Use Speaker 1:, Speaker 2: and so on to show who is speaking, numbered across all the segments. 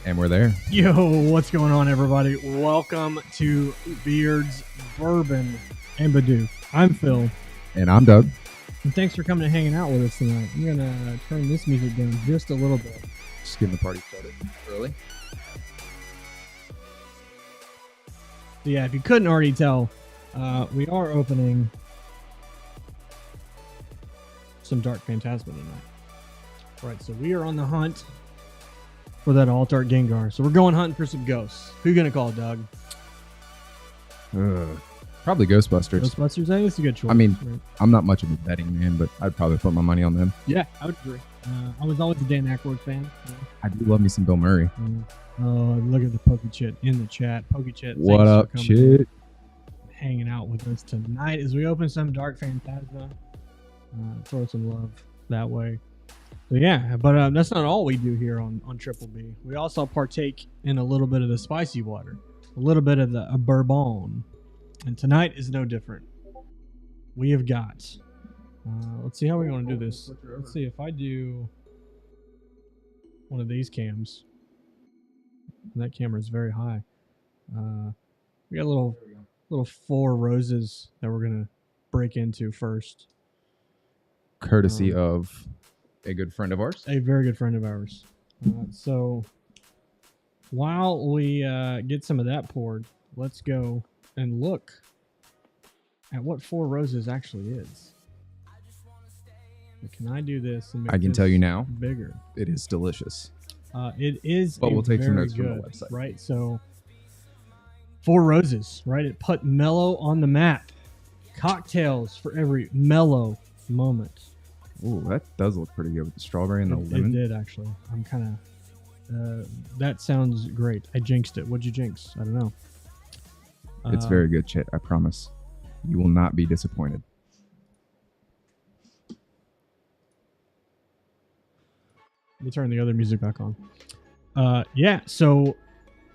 Speaker 1: And we're there.
Speaker 2: Yo, what's going on, everybody? Welcome to Beards, Bourbon, and Badoo. I'm Phil.
Speaker 1: And I'm Doug.
Speaker 2: And thanks for coming and hanging out with us tonight. I'm going to turn this music down just a little bit.
Speaker 1: Just getting the party started early.
Speaker 2: So yeah, if you couldn't already tell, we are opening some Dark Phantasma tonight. Right, so we are on the hunt for that alt-art Gengar. So we're going hunting for some ghosts. Who you going to call, Doug?
Speaker 1: Probably Ghostbusters.
Speaker 2: Ghostbusters, I think it's a good choice.
Speaker 1: I mean,
Speaker 2: right?
Speaker 1: I'm not much of a betting man, but I'd probably put my money on them.
Speaker 2: Yeah, I would agree. I was always a Dan Aykroyd fan.
Speaker 1: I do love me some Bill Murray.
Speaker 2: Oh, look at the Pokechit in the chat. Pokechit,
Speaker 1: What up, Chit?
Speaker 2: Hanging out with us tonight as we open some Dark Phantasma. Throw some love that way. So yeah, but that's not all we do here on Triple B. We also partake in a little bit of the spicy water, a little bit of the Bourbon, and tonight is no different. We have got. Let's see how we're going to do this. Let's see if I do one of these cams. And that camera is very high. We got little four roses that we're gonna break into first.
Speaker 1: Courtesy of a good friend of ours.
Speaker 2: A very good friend of ours. So while we get some of that poured, let's go and look at what four roses actually is. Can I do this? And make
Speaker 1: I can tell you now,
Speaker 2: bigger.
Speaker 1: it is delicious.
Speaker 2: It is,
Speaker 1: but we'll take some notes
Speaker 2: good,
Speaker 1: from the website.
Speaker 2: Right, so four roses, right? It put mellow on the map. Cocktails for every mellow moment.
Speaker 1: Ooh, that does look pretty good with the strawberry and the lemon.
Speaker 2: It did, actually. I'm kind of... that sounds great. I jinxed it. What'd you jinx? I don't know.
Speaker 1: It's very good, Chit. I promise. You will not be disappointed.
Speaker 2: Let me turn the other music back on. Yeah, so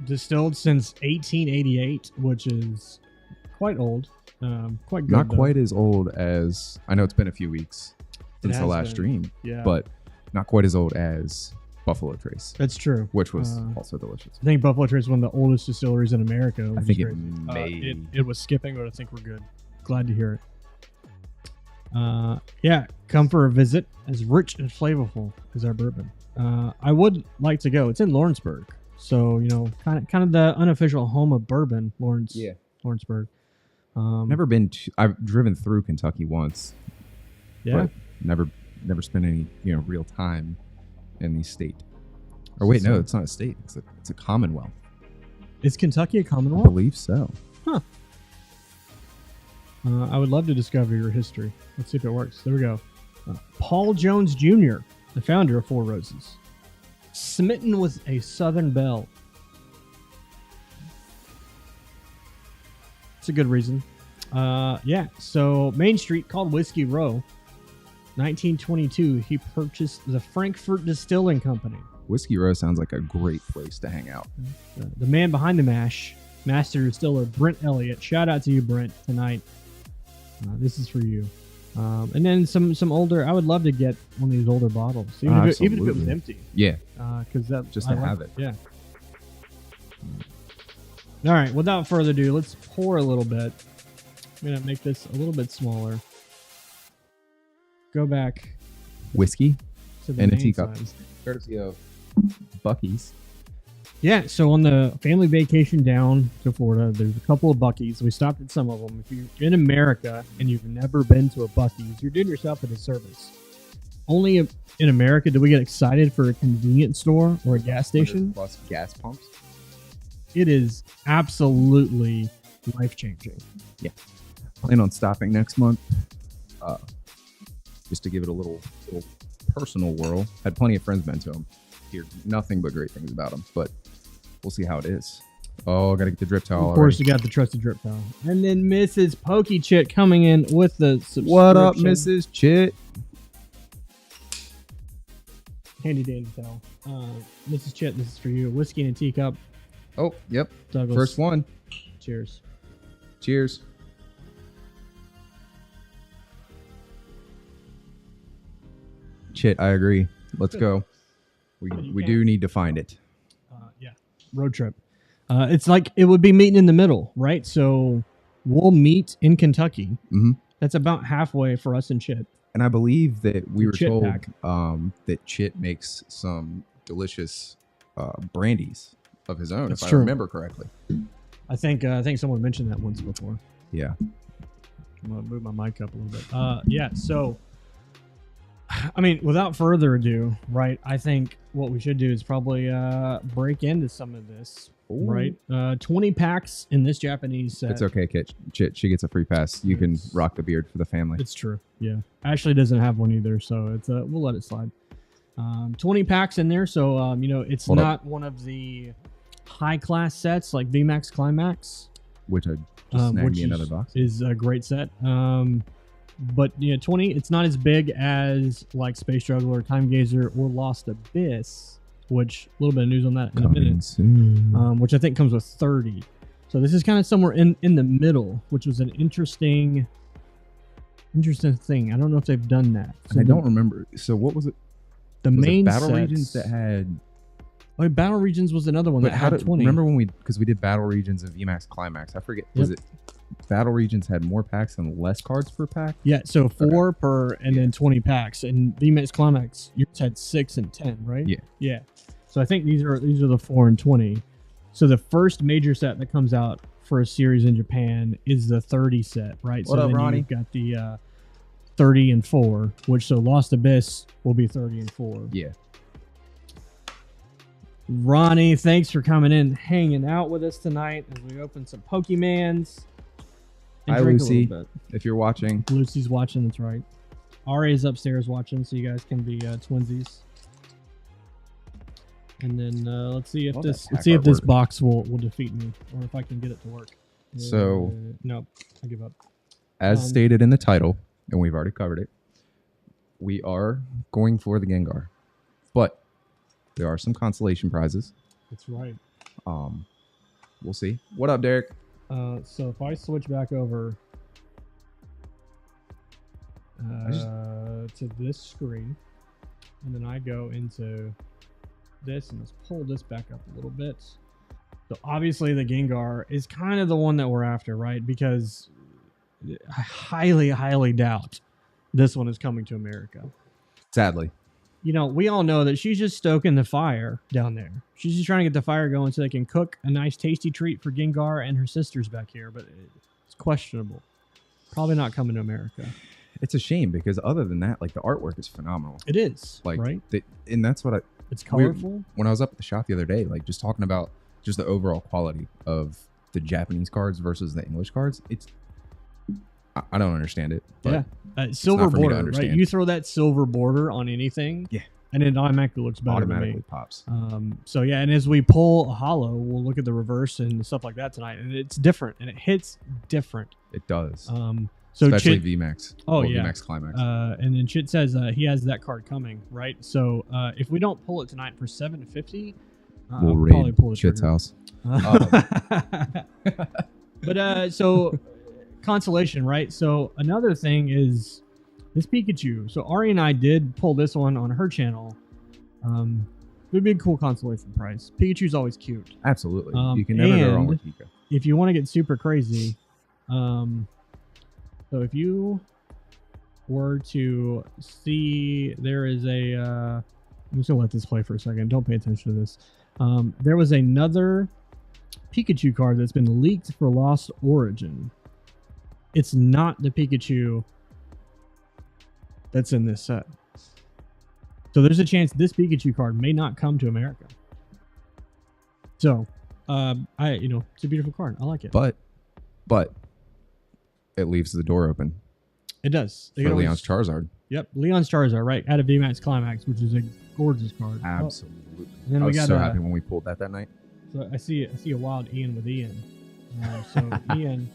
Speaker 2: distilled since 1888, which is quite old. Quite good.
Speaker 1: Not
Speaker 2: though.
Speaker 1: quite as old as... I know it's been a few weeks since the last stream.
Speaker 2: Yeah.
Speaker 1: But not quite as old as Buffalo Trace.
Speaker 2: That's true.
Speaker 1: Which was also delicious.
Speaker 2: I think Buffalo Trace is one of the oldest distilleries in America.
Speaker 1: I think it may...
Speaker 2: it was skipping, but I think we're good. Glad to hear it. Yeah, come for a visit. As rich and flavorful as our bourbon. I would like to go. It's in Lawrenceburg, so kind of the unofficial home of bourbon. Lawrenceburg.
Speaker 1: Never been. I've driven through Kentucky once.
Speaker 2: Yeah.
Speaker 1: But never spent any real time in the state. Or wait, no, it's not a state. It's a commonwealth.
Speaker 2: Is Kentucky a
Speaker 1: I
Speaker 2: commonwealth?
Speaker 1: believe so.
Speaker 2: Huh. I would love to discover your history. Let's see if it works. There we go. Paul Jones Jr., the founder of Four Roses. Smitten with a Southern belle. It's a good reason. Yeah, so Main Street called Whiskey Row. 1922, he purchased the Frankfurt Distilling Company.
Speaker 1: Whiskey Row sounds like a great place to hang out.
Speaker 2: The man behind the mash, master distiller Brent Elliott. Shout out to you, Brent, tonight. This is for you. And then some older. I would love to get one of these older bottles, even if it was empty.
Speaker 1: Yeah,
Speaker 2: because that
Speaker 1: just to have it.
Speaker 2: Yeah. All right. Without further ado, let's pour a little bit. I'm gonna make this a little bit smaller. Go back.
Speaker 1: Whiskey
Speaker 2: To the
Speaker 1: and a
Speaker 2: main
Speaker 1: teacup,
Speaker 2: size.
Speaker 1: courtesy of Bucky's.
Speaker 2: Yeah, so on the family vacation down to Florida, there's a couple of Bucky's. We stopped at some of them. If you're in America and you've never been to a Bucky's, you're doing yourself a disservice. Only in America do we get excited for a convenience store or a gas station.
Speaker 1: Plus gas pumps.
Speaker 2: It is absolutely life-changing.
Speaker 1: Yeah. Plan on stopping next month. Just to give it a little personal whirl. Had plenty of friends been to them. Hear nothing but great things about them, but we'll see how it is. Oh, gotta get the drip towel.
Speaker 2: Of course,
Speaker 1: already.
Speaker 2: you got the trusted drip towel. And then Mrs. Pokechit coming in with the subscription.
Speaker 1: What up, Mrs. Chit?
Speaker 2: Handy dandy towel. Mrs. Chit, this is for you. Whiskey in a teacup.
Speaker 1: Oh, yep.
Speaker 2: Douglas.
Speaker 1: First one.
Speaker 2: Cheers.
Speaker 1: Cheers. Chit, I agree. Let's go. We do need to find it.
Speaker 2: Yeah, road trip. It's like it would be meeting in the middle, right? So we'll meet in Kentucky.
Speaker 1: Mm-hmm.
Speaker 2: That's about halfway for us and Chit.
Speaker 1: And I believe that we were
Speaker 2: Chit
Speaker 1: told
Speaker 2: pack.
Speaker 1: that Chit makes some delicious brandies of his own,
Speaker 2: That's
Speaker 1: if
Speaker 2: true.
Speaker 1: I remember correctly.
Speaker 2: I think someone mentioned that once before.
Speaker 1: Yeah.
Speaker 2: I'm gonna move my mic up a little bit. Yeah. So, I mean, without further ado, right? I think what we should do is probably break into some of this.
Speaker 1: Ooh.
Speaker 2: Right? 20 packs in this Japanese set.
Speaker 1: It's okay, Chit. She gets a free pass. You can rock the beard for the family.
Speaker 2: It's true. Yeah. Ashley doesn't have one either, so it's we'll let it slide. 20 packs in there, so it's
Speaker 1: Hold
Speaker 2: not one of the high class sets like VMAX Climax,
Speaker 1: Which I just snagged me another box.
Speaker 2: Is a great set. But 20, it's not as big as like Space Juggler, Time Gazer, or Lost Abyss, which a little bit of news on that in a minute.
Speaker 1: Soon.
Speaker 2: Which I think comes with 30. So this is kind of somewhere in the middle, which was an interesting thing. I don't know if they've done that. So
Speaker 1: I don't remember. So what was it?
Speaker 2: The
Speaker 1: Was
Speaker 2: main
Speaker 1: it Battle
Speaker 2: sets,
Speaker 1: Regions that had...
Speaker 2: Oh, Battle Regions was another one that had 20.
Speaker 1: Remember when because we did Battle Regions of VMAX Climax. I forget. Was it Battle Regions had more packs and less cards per pack?
Speaker 2: Yeah, so 4 per and then 20 packs. And VMAX Climax, yours had 6 and 10, right?
Speaker 1: Yeah.
Speaker 2: Yeah. So I think these are the 4 and 20. So the first major set that comes out for a series in Japan is the 30 set, right?
Speaker 1: What
Speaker 2: so
Speaker 1: up,
Speaker 2: then
Speaker 1: Ronnie?
Speaker 2: You've got the 30 and 4, which so Lost Abyss will be 30 and 4.
Speaker 1: Yeah.
Speaker 2: Ronnie, thanks for coming in, hanging out with us tonight as we open some Pokemans. and
Speaker 1: Hi,
Speaker 2: drink a
Speaker 1: Lucy.
Speaker 2: little bit.
Speaker 1: If you're watching,
Speaker 2: Lucy's watching, that's right. Ari is upstairs watching, so you guys can be twinsies. And then let's see if
Speaker 1: Love
Speaker 2: this
Speaker 1: that pack artwork.
Speaker 2: box will defeat me, or if I can get it to work.
Speaker 1: So-
Speaker 2: nope, I give up.
Speaker 1: as stated in the title, and we've already covered it, we are going for the Gengar. But there are some consolation prizes.
Speaker 2: That's right.
Speaker 1: We'll see. What up, Derek?
Speaker 2: So if I switch back over to this screen, and then I go into this, and let's pull this back up a little bit. So obviously the Gengar is kind of the one that we're after, right? Because I highly, highly doubt this one is coming to America.
Speaker 1: Sadly.
Speaker 2: We all know that she's just stoking the fire down there. She's just trying to get the fire going so they can cook a nice, tasty treat for Gengar and her sisters back here. But it's questionable. Probably not coming to America.
Speaker 1: It's a shame because other than that, like the artwork is phenomenal.
Speaker 2: It is,
Speaker 1: Like,
Speaker 2: right?
Speaker 1: And that's what
Speaker 2: It's colorful.
Speaker 1: when I was up at the shop the other day, like just talking about just the overall quality of the Japanese cards versus the English cards. I don't understand it. But
Speaker 2: Yeah. Silver
Speaker 1: not for me to
Speaker 2: border, right?
Speaker 1: understand.
Speaker 2: You throw that silver border on anything,
Speaker 1: Yeah.
Speaker 2: and it automatically looks better
Speaker 1: automatically
Speaker 2: to me.
Speaker 1: pops.
Speaker 2: So yeah, and as we pull a holo, we'll look at the reverse and stuff like that tonight, and it's different, and it hits different.
Speaker 1: It does.
Speaker 2: So
Speaker 1: Especially
Speaker 2: Chit,
Speaker 1: VMAX.
Speaker 2: Oh,
Speaker 1: or
Speaker 2: yeah.
Speaker 1: VMAX Climax.
Speaker 2: and then Chit says he has that card coming, right? So if we don't pull it tonight for $750,
Speaker 1: we'll
Speaker 2: I'll probably
Speaker 1: raid
Speaker 2: pull the
Speaker 1: Chit's
Speaker 2: trigger.
Speaker 1: house.
Speaker 2: But so consolation, right? So another thing is this Pikachu. So Ari and I did pull this one on her channel. It would be a cool consolation prize. Pikachu's always cute.
Speaker 1: Absolutely. You can never go wrong with Pika.
Speaker 2: If you want to get super crazy, so if you were to see, there is a. I'm just gonna let this play for a second. Don't pay attention to this. There was another Pikachu card that's been leaked for Lost Origin. It's not the Pikachu that's in this set. So there's a chance this Pikachu card may not come to America. So, it's a beautiful card. I like it.
Speaker 1: But it leaves the door open
Speaker 2: It does. They
Speaker 1: for
Speaker 2: can always-
Speaker 1: Leon's Charizard.
Speaker 2: Yep, Leon's Charizard, right? Out of VMAX Climax, which is a gorgeous card.
Speaker 1: Absolutely.
Speaker 2: And then
Speaker 1: I
Speaker 2: we
Speaker 1: was
Speaker 2: got
Speaker 1: so happy when we pulled that night.
Speaker 2: So I see a wild Ian with Ian. So Ian,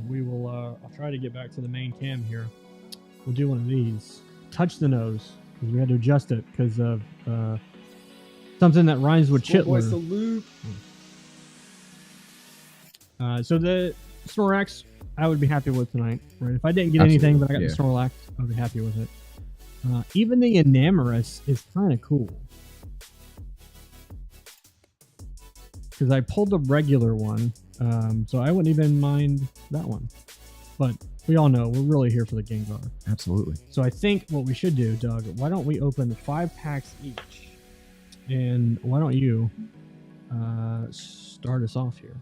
Speaker 2: we will. I'll try to get back to the main cam here. We'll do one of these. Touch the nose because we had to adjust it because of something that rhymes with Chitler. So the Snorlax, I would be happy with tonight. Right? If I didn't get anything, but I got the Snorlax, I would be happy with it. Even the Enamorus is kind of cool. because I pulled the regular one, so I wouldn't even mind that one. But we all know we're really here for the Gengar.
Speaker 1: Absolutely.
Speaker 2: So I think what we should do, Doug, why don't we open 5 packs each? And why don't you start us off here?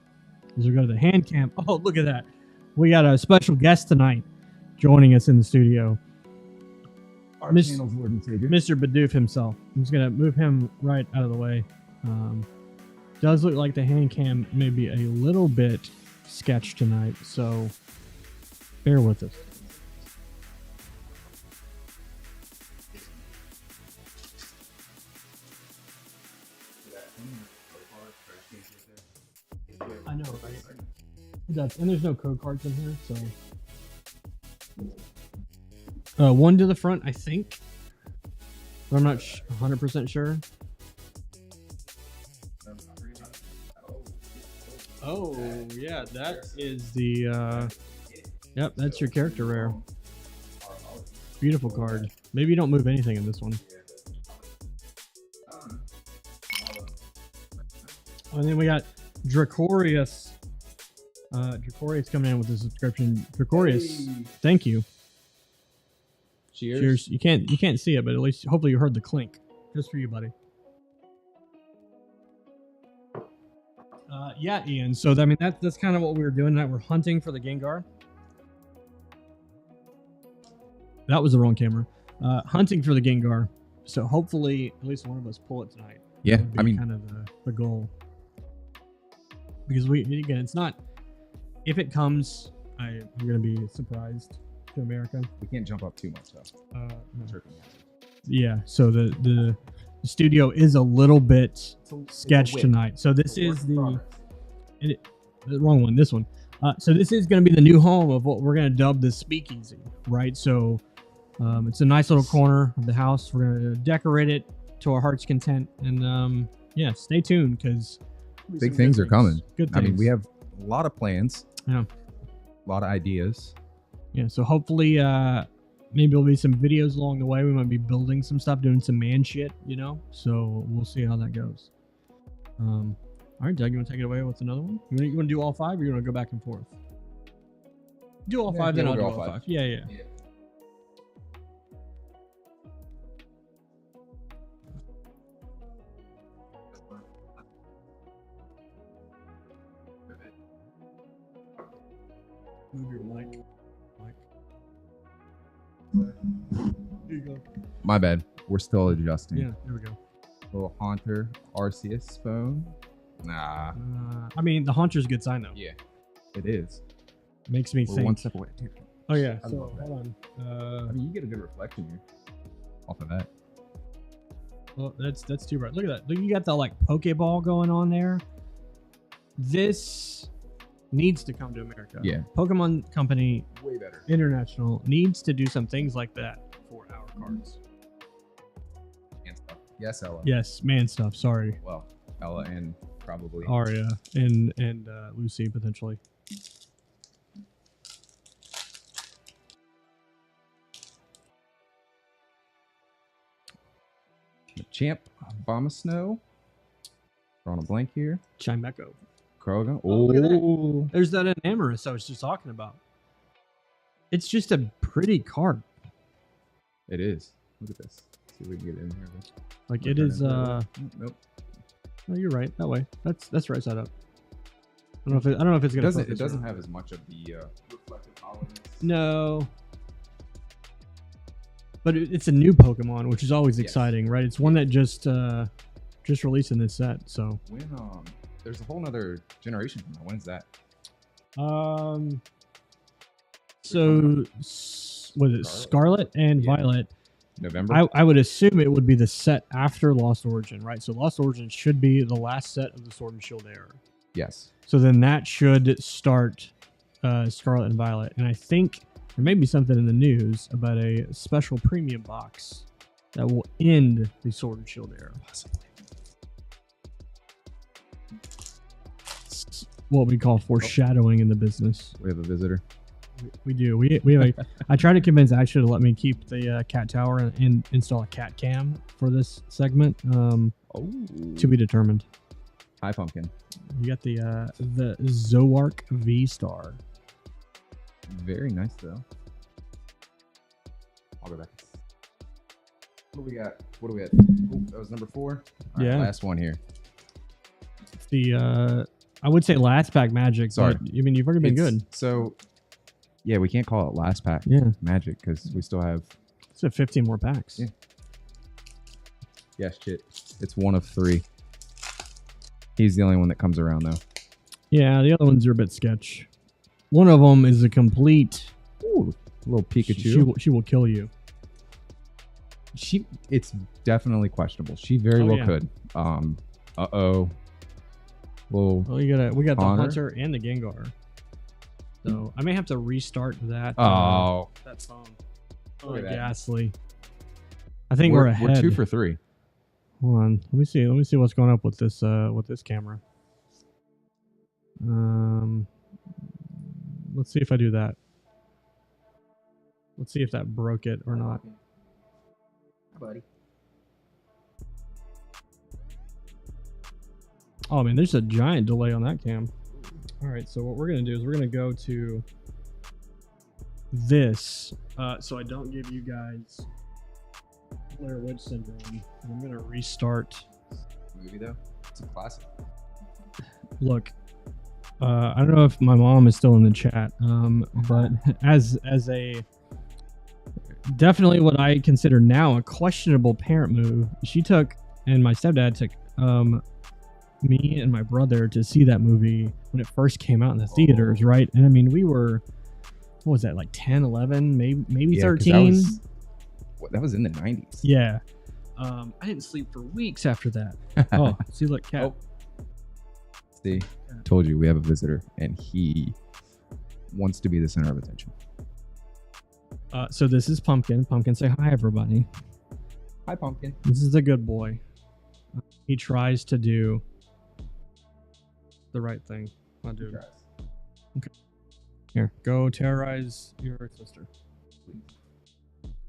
Speaker 2: As we go to the hand cam. Oh, look at that. We got a special guest tonight joining us in the studio.
Speaker 1: Our channel's Lord and Savior.
Speaker 2: Mr. Bidoof himself. I'm just going to move him right out of the way. Does look like the hand cam may be a little bit sketched tonight, so bear with us. I know, right? It does. And there's no code cards in here, so. One to the front, I think. But I'm not 100% sure. Oh, yeah, that is the. Yep, that's your character rare. Beautiful card. Maybe you don't move anything in this one. And then we got Dracorius. Dracorius coming in with a subscription. Dracorius, thank you. Cheers. You can't see it, but at least hopefully you heard the clink. Just for you, buddy. Yeah, Ian. So I mean that's kind of what we were doing. That we're hunting for the Gengar. That was the wrong camera. Hunting for the Gengar. So hopefully at least one of us pull it tonight.
Speaker 1: Yeah, I mean,
Speaker 2: kind of the goal. Because it's not. If it comes, I'm gonna be surprised to America.
Speaker 1: We can't jump up too much though.
Speaker 2: No. Yeah. So the studio is a little bit sketched tonight. So this is the wrong one. This one. So this is going to be the new home of what we're going to dub the speakeasy, right? So it's a nice little corner of the house. We're going to decorate it to our heart's content, and yeah, stay tuned because
Speaker 1: big things are coming.
Speaker 2: Good things.
Speaker 1: I mean, we have a lot of plans.
Speaker 2: Yeah.
Speaker 1: A lot of ideas.
Speaker 2: Yeah. So hopefully, maybe there'll be some videos along the way. We might be building some stuff, doing some man shit, you know. So we'll see how that goes. All right, Doug, you want to take it away with another one? You want to do all 5, or you want to go back and forth? Do all 5, then I'll do all 5. Yeah. Move your mic. Here you go.
Speaker 1: My bad. We're still adjusting.
Speaker 2: Yeah, there we go.
Speaker 1: Little Haunter Arceus phone. Nah.
Speaker 2: I mean, the Haunter's a good sign, though.
Speaker 1: Yeah, it is.
Speaker 2: Makes me
Speaker 1: We're
Speaker 2: think.
Speaker 1: one step away, dude.
Speaker 2: Oh, yeah.
Speaker 1: I
Speaker 2: So,
Speaker 1: love that.
Speaker 2: hold on.
Speaker 1: I mean, you get a good reflection here off of that.
Speaker 2: Well, that's too bright. Look at that. Look, you got the, like, Pokeball going on there. This needs to come to America.
Speaker 1: Yeah.
Speaker 2: Pokemon Company
Speaker 1: Way better.
Speaker 2: International needs to do some things like that for our cards.
Speaker 1: And stuff. Yes, Ella.
Speaker 2: Yes, man stuff. Sorry.
Speaker 1: Well, Ella and probably
Speaker 2: Arya and Lucy potentially.
Speaker 1: Champ Bombasnow. Drawing a blank here.
Speaker 2: Chimecho.
Speaker 1: Krogan.
Speaker 2: Oh, look at
Speaker 1: Oh,
Speaker 2: There's that Enamorous I was just talking about. It's just a pretty card.
Speaker 1: it is. Look at this. See if we can get it in here.
Speaker 2: Like
Speaker 1: We'll
Speaker 2: it
Speaker 1: turn
Speaker 2: is.
Speaker 1: into Nope.
Speaker 2: No, you're right. That way. That's right side up. I don't know if it's
Speaker 1: It
Speaker 2: gonna.
Speaker 1: doesn't.
Speaker 2: focus
Speaker 1: It doesn't
Speaker 2: or not.
Speaker 1: have as much of the reflective hollowness.
Speaker 2: No. But it's a new Pokemon, which is always
Speaker 1: Yes.
Speaker 2: exciting, right? It's one that just released in this set. So.
Speaker 1: When there's a whole nother generation from that. When is that?
Speaker 2: So was it Scarlet and
Speaker 1: Yeah.
Speaker 2: Violet?
Speaker 1: November.
Speaker 2: I would assume it would be the set after Lost Origin, right? So Lost Origin should be the last set of the Sword and Shield era.
Speaker 1: Yes.
Speaker 2: So then that should start Scarlet and Violet. And I think there may be something in the news about a special premium box that will end the Sword and Shield era.
Speaker 1: Possibly.
Speaker 2: It's what we call foreshadowing in the business.
Speaker 1: We have a visitor.
Speaker 2: We do. We have a. I tried to convince Ashley to let me keep the cat tower and install a cat cam for this segment.
Speaker 1: Oh.
Speaker 2: To be determined.
Speaker 1: Hi, Pumpkin.
Speaker 2: You got the Zoark V-Star.
Speaker 1: Very nice, though. I'll go back. What do we got? Oh, that was number 4. All
Speaker 2: Yeah.
Speaker 1: right, last one here.
Speaker 2: It's the, I would say last pack Magic.
Speaker 1: Sorry.
Speaker 2: But, I mean, you've already been good.
Speaker 1: So, yeah, we can't call it last pack Magic because we still have...
Speaker 2: So 15 more packs.
Speaker 1: Yeah. Yes, Chit. It's one of 3. He's the only one that comes around, though.
Speaker 2: Yeah, the other ones are a bit sketch. One of them is a complete...
Speaker 1: Ooh, little Pikachu.
Speaker 2: She will kill you.
Speaker 1: It's definitely questionable. She very well could. Uh-oh. Well,
Speaker 2: we got
Speaker 1: Connor.
Speaker 2: the Hunter and the Gengar. So I may have to restart that. That phone. Oh, ghastly. I think we're ahead.
Speaker 1: We're 2 for 3.
Speaker 2: Hold on. Let me see what's going up with this camera. Let's see if I do that. Let's see if that broke it or not.
Speaker 1: Buddy.
Speaker 2: Oh man, there's a giant delay on that cam. All right, so what we're gonna do is we're gonna go to this, so I don't give you guys Blair Witch syndrome. I'm gonna restart.
Speaker 1: Movie though, it's a classic.
Speaker 2: Look, I don't know if my mom is still in the chat, but as a definitely what I consider now a questionable parent move, she took, and my stepdad took, me and my brother to see that movie when it first came out in the theaters, right? And I mean, we were, what was that, like 10, 11, maybe 13?
Speaker 1: That was in the 90s.
Speaker 2: Yeah. I didn't sleep for weeks after that. Oh, see, look, cat.
Speaker 1: Oh. See, told you we have a visitor, and he wants to be the center of attention.
Speaker 2: So this is Pumpkin. Pumpkin, say hi, everybody.
Speaker 1: Hi, Pumpkin.
Speaker 2: This is a good boy. He tries to do the right thing. I'll do it. Okay. Here, go terrorize your sister.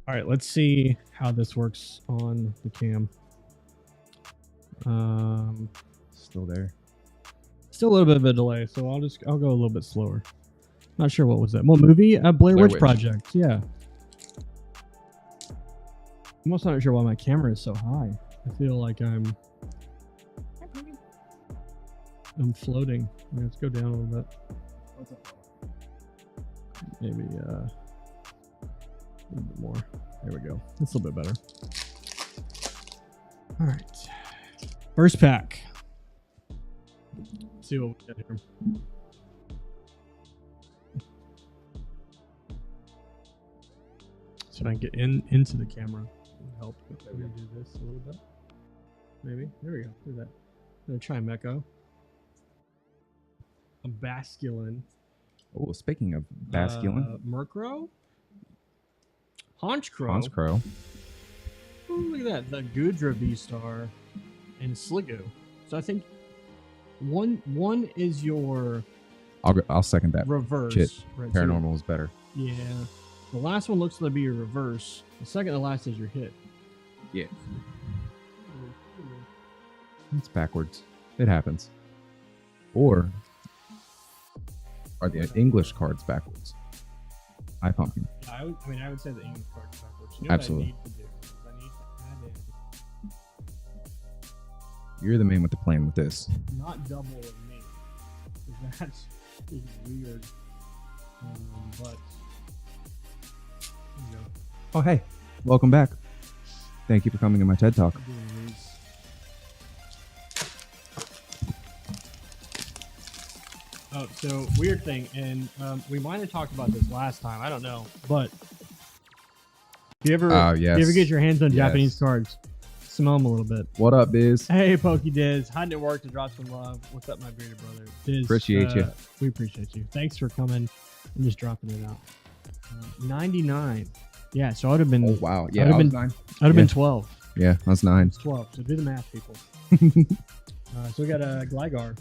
Speaker 2: All right, let's see how this works on the cam.
Speaker 1: Still there.
Speaker 2: Still a little bit of a delay, so I'll go a little bit slower. Not sure what was that. What movie? Blair Witch Project. Yeah. I'm also not sure why my camera is so high. I feel like I'm floating. Let's go down a little bit. Maybe a little bit more. There we go. That's a little bit better. All right. First pack. Let's see what we got here. So I can get into the camera. Help. Maybe do this a little bit. Maybe. There we go. Do that. I'm gonna try Mecco. A Basculin.
Speaker 1: Oh, speaking of Basculin.
Speaker 2: Murkrow? Honchkrow.
Speaker 1: Honchkrow.
Speaker 2: Oh, look at that. The Gudra V-Star and Sliggoo. So I think one is your
Speaker 1: I'll second that.
Speaker 2: reverse.
Speaker 1: Chit.
Speaker 2: Right,
Speaker 1: Paranormal is better.
Speaker 2: Yeah. The last one looks to be your reverse. The second to last is your hit.
Speaker 1: Yeah. It's backwards. It happens. Or are the English cards backwards? Hi, Pumpkin.
Speaker 2: I would say the English card is backwards. You know
Speaker 1: Absolutely.
Speaker 2: What I need to do? I need to add in
Speaker 1: You're the man with the plan with this.
Speaker 2: not double with me. That is weird. But you know,
Speaker 1: Oh, hey. Welcome back. Thank you for coming to my TED Talk.
Speaker 2: I'm doing these. Oh, so weird thing, and we might have talked about this last time. I don't know, but if you ever get your hands on Japanese cards, smell them a little bit.
Speaker 1: What up, Biz?
Speaker 2: Hey, PokeDiz, hiding at work to drop some love. What's up, my bearded brother? Diz,
Speaker 1: Appreciate you.
Speaker 2: We appreciate you. Thanks for coming and just dropping it out. 99. Yeah, so I would have been.
Speaker 1: Oh, wow. Yeah,
Speaker 2: I was
Speaker 1: 9.
Speaker 2: I'd have been 12.
Speaker 1: Yeah, I was 9.
Speaker 2: It's 12. So do the math, people. So we got a Gligar.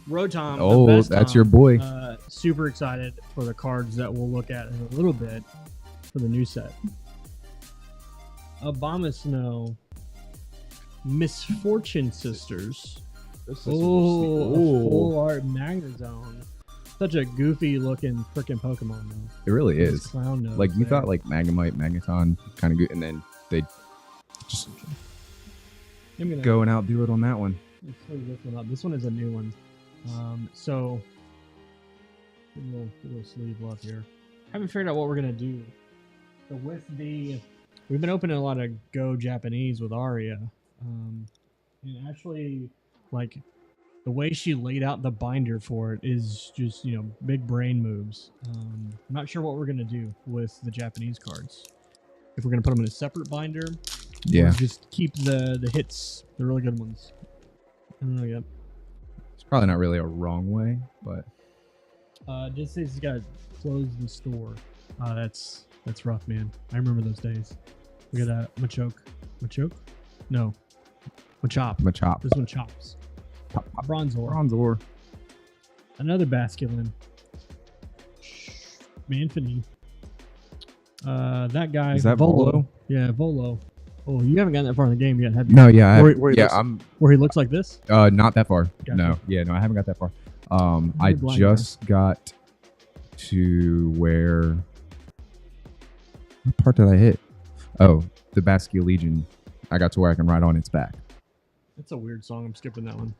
Speaker 2: Rotom.
Speaker 1: Oh,
Speaker 2: the best
Speaker 1: that's
Speaker 2: Tom.
Speaker 1: your boy.
Speaker 2: Super excited for the cards that we'll look at in a little bit for the new set. Abomasnow. Misfortune Sisters.
Speaker 1: Those sisters are
Speaker 2: Oh,
Speaker 1: sweet.
Speaker 2: full art Magnezone. Such a goofy looking freaking Pokemon though.
Speaker 1: It really
Speaker 2: With his
Speaker 1: is.
Speaker 2: clown nose
Speaker 1: Like you
Speaker 2: there.
Speaker 1: thought, like Magnemite, Magneton, kind of good, and then they just
Speaker 2: Give me that.
Speaker 1: go and outdo it on that one.
Speaker 2: Let's close this one up. This one is a new one. So get a little sleeve left here. Haven't figured out what we're gonna do. So with we've been opening a lot of Go Japanese with Aria, and actually, like the way she laid out the binder for it is just big brain moves. I'm not sure what we're gonna do with the Japanese cards. If we're gonna put them in a separate binder,
Speaker 1: Yeah,
Speaker 2: or just keep the hits, the really good ones. I don't know yet.
Speaker 1: it's probably not really a wrong way, but
Speaker 2: Just says he's got to close the store. That's rough, man. I remember those days. We got a Machoke? No. Machop.
Speaker 1: Machop.
Speaker 2: This one chops. Bronzor.
Speaker 1: Bronzor.
Speaker 2: Another Basculin. Manphy. That guy.
Speaker 1: Is that Volo?
Speaker 2: Yeah, Volo. Oh, you haven't gotten that far in the game yet, have you?
Speaker 1: No, yeah,
Speaker 2: Where he looks like this?
Speaker 1: not that far.
Speaker 2: Gotcha.
Speaker 1: No, I haven't got that far. I
Speaker 2: You're blind
Speaker 1: just got to where. What part did I hit? Oh, the Basque Legion. I got to where I can ride on its back.
Speaker 2: That's a weird song. I'm skipping that one.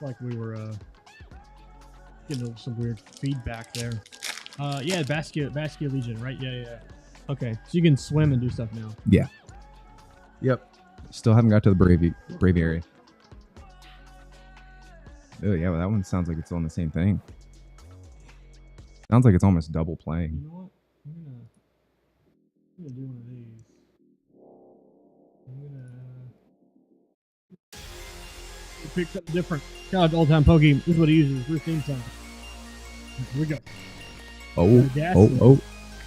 Speaker 2: Like we were getting some weird feedback there. Yeah, Basque Legion, right? Yeah. Okay, so you can swim and do stuff now.
Speaker 1: Yeah. Yep. Still haven't got to the Braviary. Oh yeah, well, that one sounds like it's on the same thing. Sounds like it's almost double playing.
Speaker 2: You know what? I'm gonna do one of these. Pick something different. God, old time Pokey. This is what he uses for his theme song. Here we go.
Speaker 1: Oh.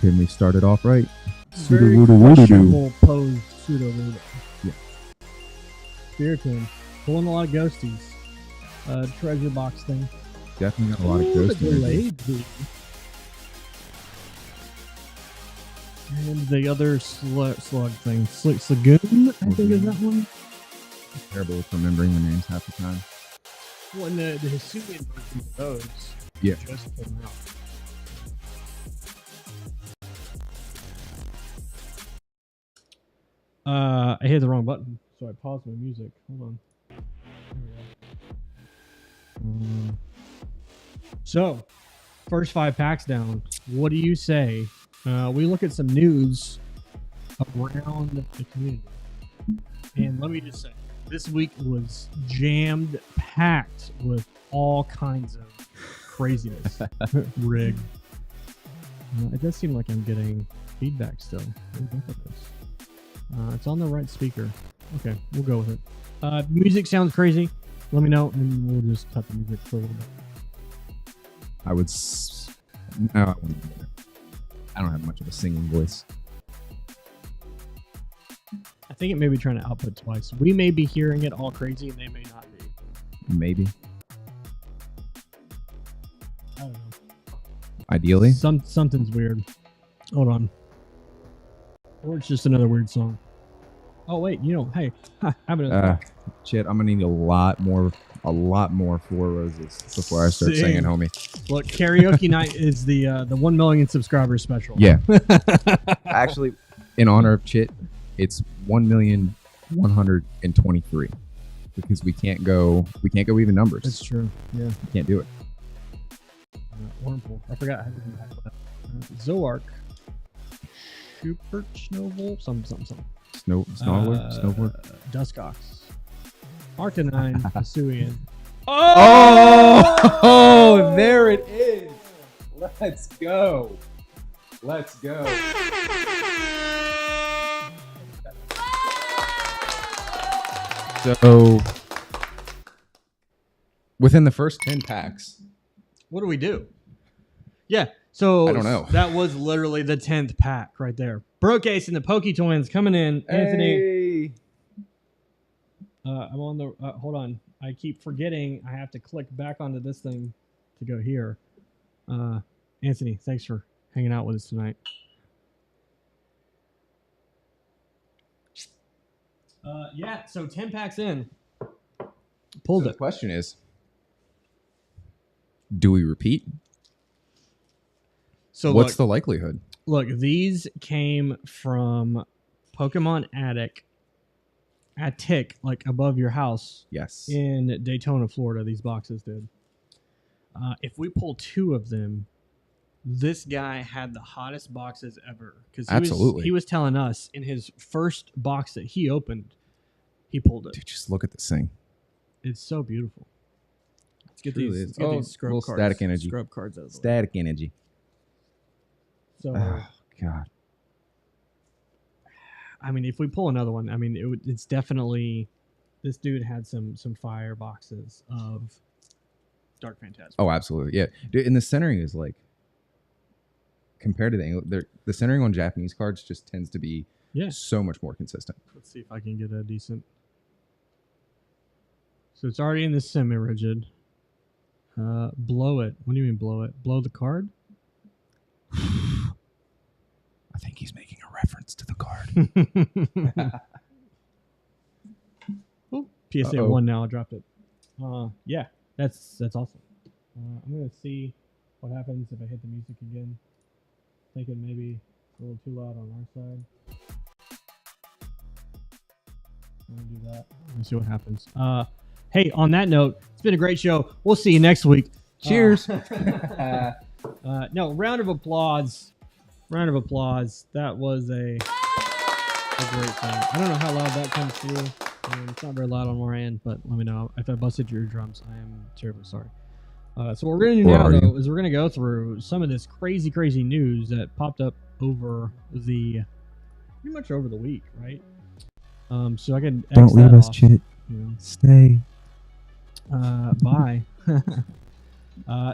Speaker 1: Can we start it off right?
Speaker 2: Very questionable posed pseudo voodoo.
Speaker 1: Yeah.
Speaker 2: Spiritomb. Pulling a lot of ghosties. Treasure box thing.
Speaker 1: Definitely got a lot of ghosts.
Speaker 2: And the other slug thing. Slagoon, I think is that one.
Speaker 1: Terrible with remembering the names half the time.
Speaker 2: Well, and the Hisuian version of those just came out. I hit the wrong button, so I paused my music. Hold on. There we go. So, first 5 packs down. What do you say? We look at some news around the community. And let me just say, this week was jammed packed with all kinds of craziness. Rig. It does seem like I'm getting feedback still. Let me look at this. It's on the right speaker. Okay, we'll go with it. Music sounds crazy. Let me know, and we'll just cut the music for a little bit.
Speaker 1: I would. No, I wouldn't do that. I don't have much of a singing voice.
Speaker 2: I think it may be trying to output twice. We may be hearing it all crazy, and they may not be.
Speaker 1: Maybe.
Speaker 2: I don't know.
Speaker 1: Ideally.
Speaker 2: Something's weird. Hold on. Or it's just another weird song. Oh wait, hey, have another.
Speaker 1: Shit, I'm gonna need a lot more 4 roses before I start singing, homie.
Speaker 2: Look, karaoke night is the 1 million subscribers special.
Speaker 1: Yeah. Actually, in honor of Chit, it's 1,123,000 because we can't go even numbers.
Speaker 2: That's true. Yeah,
Speaker 1: We can't do it.
Speaker 2: Wormhole. I forgot how to do that. Zoark. Schubert, Snowvolt, something.
Speaker 1: Snowboard.
Speaker 2: Duskox. Arcanine, Hisuian.
Speaker 1: Oh, there it is. Let's go. So, within the first 10 packs,
Speaker 2: What do we do? Yeah, so
Speaker 1: I don't know.
Speaker 2: That was literally the 10th pack right there. Brocase and the Poke Twins coming in. Anthony. I'm on the. Hold on. I keep forgetting I have to click back onto this thing to go here. Anthony, thanks for hanging out with us tonight. Yeah, so 10 packs in. Pulled
Speaker 1: So
Speaker 2: it.
Speaker 1: the question is, do we repeat?
Speaker 2: So
Speaker 1: what's the likelihood?
Speaker 2: Look, these came from Pokemon Attic, like above your house.
Speaker 1: Yes.
Speaker 2: In Daytona, Florida, these boxes did. If we pull 2 of them, this guy had the hottest boxes ever. Because he was telling us in his first box that he opened, he pulled it.
Speaker 1: Dude, just look at this thing.
Speaker 2: It's so beautiful. Let's get
Speaker 1: Truly
Speaker 2: these scrub cards.
Speaker 1: Static energy.
Speaker 2: Scrub cards out of the way.
Speaker 1: Static energy.
Speaker 2: So,
Speaker 1: oh, God.
Speaker 2: I mean, if we pull another one, I mean, it's definitely... This dude had some fire boxes of Dark Phantasma.
Speaker 1: Oh, absolutely. Yeah. Dude, and the centering is like... Compared to the centering on Japanese cards just tends to be so much more consistent.
Speaker 2: Let's see if I can get a decent... So it's already in the semi-rigid. Blow it. What do you mean blow it? Blow the card?
Speaker 1: I think he's making a reference to the card.
Speaker 2: Oh, PSA 1 now. I dropped it. Yeah, that's awesome. I'm going to see what happens if I hit the music again. Thinking maybe a little too loud on our side. I'm going to do that. Let's see what happens. Hey, on that note, it's been a great show. We'll see you next week.
Speaker 1: Cheers.
Speaker 2: No, round of applause. Round of applause. That was a great thing. I don't know how loud that comes through. It's not very loud on our end, but let me know if I busted your eardrums. I am terribly sorry. So what we're going to do now, though, is we're going to go through some of this crazy, crazy news that popped up pretty much over the week, right? So I can
Speaker 1: don't leave us, Chit. Stay.
Speaker 2: Bye.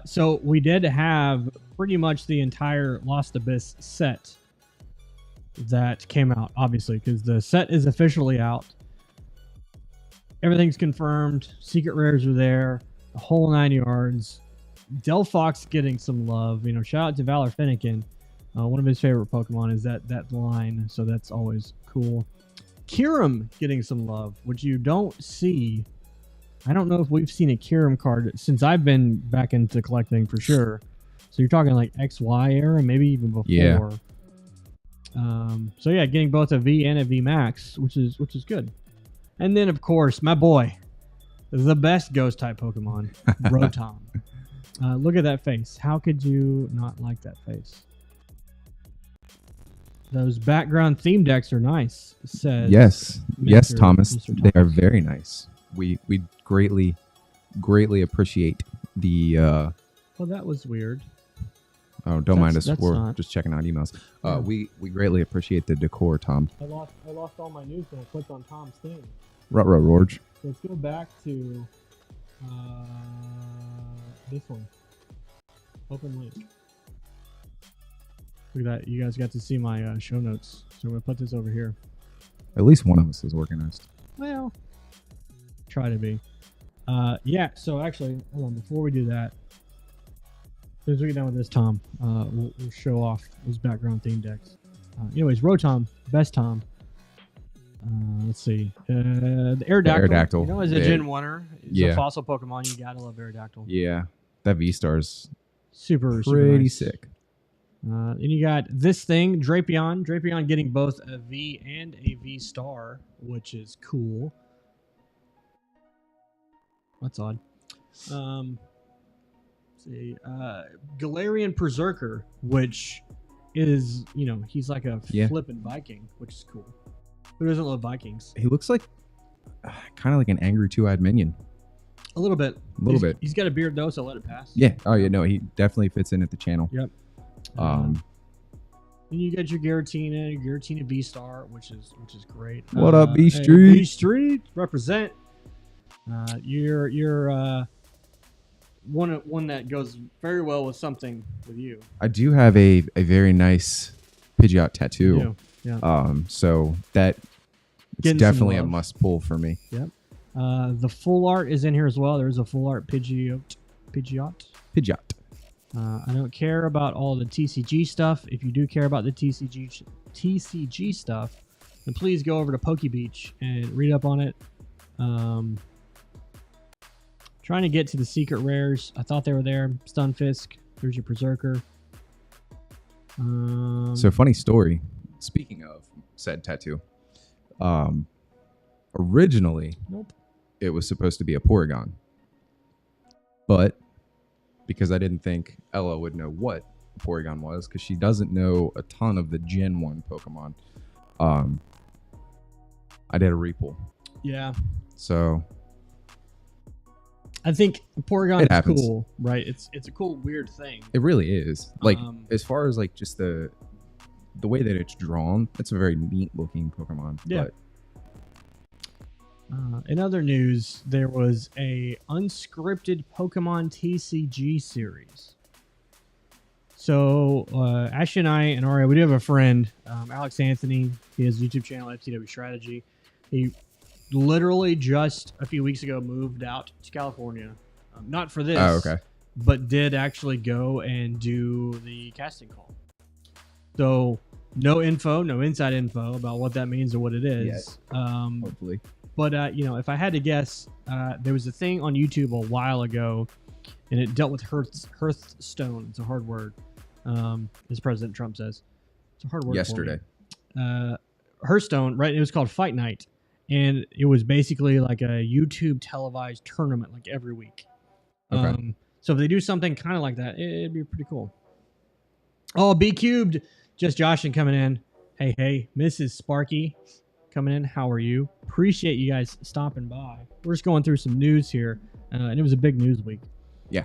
Speaker 2: So we did have pretty much the entire Lost Abyss set that came out, obviously, because the set is officially out. Everything's confirmed. Secret rares are there. The whole 9 yards. Delphox getting some love. Shout out to Valor Finnegan. One of his favorite Pokemon is that line, so that's always cool. Kyurem getting some love, which you don't see. I don't know if we've seen a Kyurem card since I've been back into collecting for sure. So you're talking like XY era, maybe even before.
Speaker 1: Yeah.
Speaker 2: So yeah, getting both a V and a V Max, which is good. And then of course, my boy, the best ghost type Pokemon, Rotom. Look at that face. How could you not like that face? Those background theme decks are nice. Says
Speaker 1: yes, Thomas.
Speaker 2: Mr.
Speaker 1: They are very nice. We greatly appreciate the.
Speaker 2: Well, that was weird.
Speaker 1: Oh, don't mind us. We're just checking out emails. We greatly appreciate the decor, Tom.
Speaker 2: I lost all my news when I clicked on Tom's thing.
Speaker 1: Ruh-roh, Rorge.
Speaker 2: So let's go back to this one. Open link. Look at that. You guys got to see my show notes. So I'm going to put this over here.
Speaker 1: At least one of us is organized.
Speaker 2: Well, try to be. Yeah, so actually, hold on. Before we do that, as soon as we get done with this, Tom, we'll show off those background theme decks. Anyways, Rotom, best Tom. Let's see. The Aerodactyl. As a Gen 1er, it's a fossil Pokemon. You gotta love Aerodactyl.
Speaker 1: Yeah, that V-Star's
Speaker 2: super nice.
Speaker 1: Sick.
Speaker 2: And you got this thing, Drapion. Drapion getting both a V and a V-Star, which is cool. That's odd. Let's see. Galarian Berserker, which is, he's like a flippin' Viking, which is cool. Who doesn't love Vikings?
Speaker 1: He looks like kind of like an angry two-eyed minion.
Speaker 2: A little bit. He's got a beard though, so let it pass.
Speaker 1: Yeah. Oh yeah. No, he definitely fits in at the channel.
Speaker 2: Yep. And you got your Giratina V-Star, which is great.
Speaker 1: What up, B Street?
Speaker 2: B Street represent. You're one that goes very well with something with you.
Speaker 1: I do have a very nice Pidgeot tattoo.
Speaker 2: Yeah.
Speaker 1: So it's definitely a must pull for me.
Speaker 2: Yep. The full art is in here as well. There's a full art Pidgeot. I don't care about all the TCG stuff. If you do care about the TCG stuff, then please go over to Poke Beach and read up on it. Trying to get to the secret rares. I thought they were there. Stunfisk. There's your Berserker.
Speaker 1: So funny story. Speaking of said tattoo, originally it was supposed to be a Porygon, but because I didn't think Ella would know what a Porygon was, because she doesn't know a ton of the Gen 1 Pokemon, I did a repull.
Speaker 2: Yeah.
Speaker 1: So
Speaker 2: I think Porygon is
Speaker 1: happens.
Speaker 2: cool, right? It's a cool, weird thing.
Speaker 1: It really is. Like, as far as like just the way that it's drawn, it's a very neat looking Pokemon.
Speaker 2: Yeah. But in other news, there was a unscripted Pokemon TCG series. So Ash and I and Aria, we do have a friend, Alex Anthony. He has a YouTube channel, FTW Strategy. He literally just a few weeks ago moved out to California. Not for this, but did actually go and do the casting call. So no inside info about what that means or what it is.
Speaker 1: Yes. Hopefully.
Speaker 2: But, if I had to guess, there was a thing on YouTube a while ago, and it dealt with Hearthstone. It's a hard word, as President Trump says. It's a hard word.
Speaker 1: Yesterday.
Speaker 2: Hearthstone, right? It was called Fight Night, and it was basically like a YouTube televised tournament like every week.
Speaker 1: Okay.
Speaker 2: So if they do something kind of like that, it'd be pretty cool. Oh, B Cubed, just Josh and coming in. Hey, Mrs. Sparky. Coming in, how are you? Appreciate you guys stopping by. We're just going through some news here, and it was a big news week.
Speaker 1: Yeah.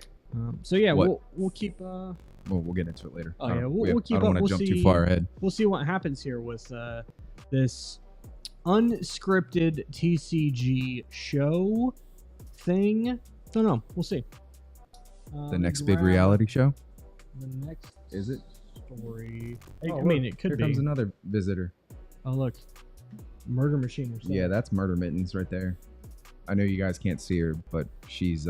Speaker 2: So yeah, we'll keep.
Speaker 1: Well, we'll get into it later.
Speaker 2: Oh yeah, we'll keep.
Speaker 1: I don't want to jump too far ahead.
Speaker 2: We'll see what happens here with this unscripted TCG show thing. Don't know. We'll see.
Speaker 1: The next big reality show.
Speaker 2: The next
Speaker 1: is it
Speaker 2: story?
Speaker 1: Oh,
Speaker 2: I mean, it could be.
Speaker 1: Here comes another visitor.
Speaker 2: Oh look. Murder Machine herself.
Speaker 1: Yeah, that's Murder Mittens right there. I know you guys can't see her, but she's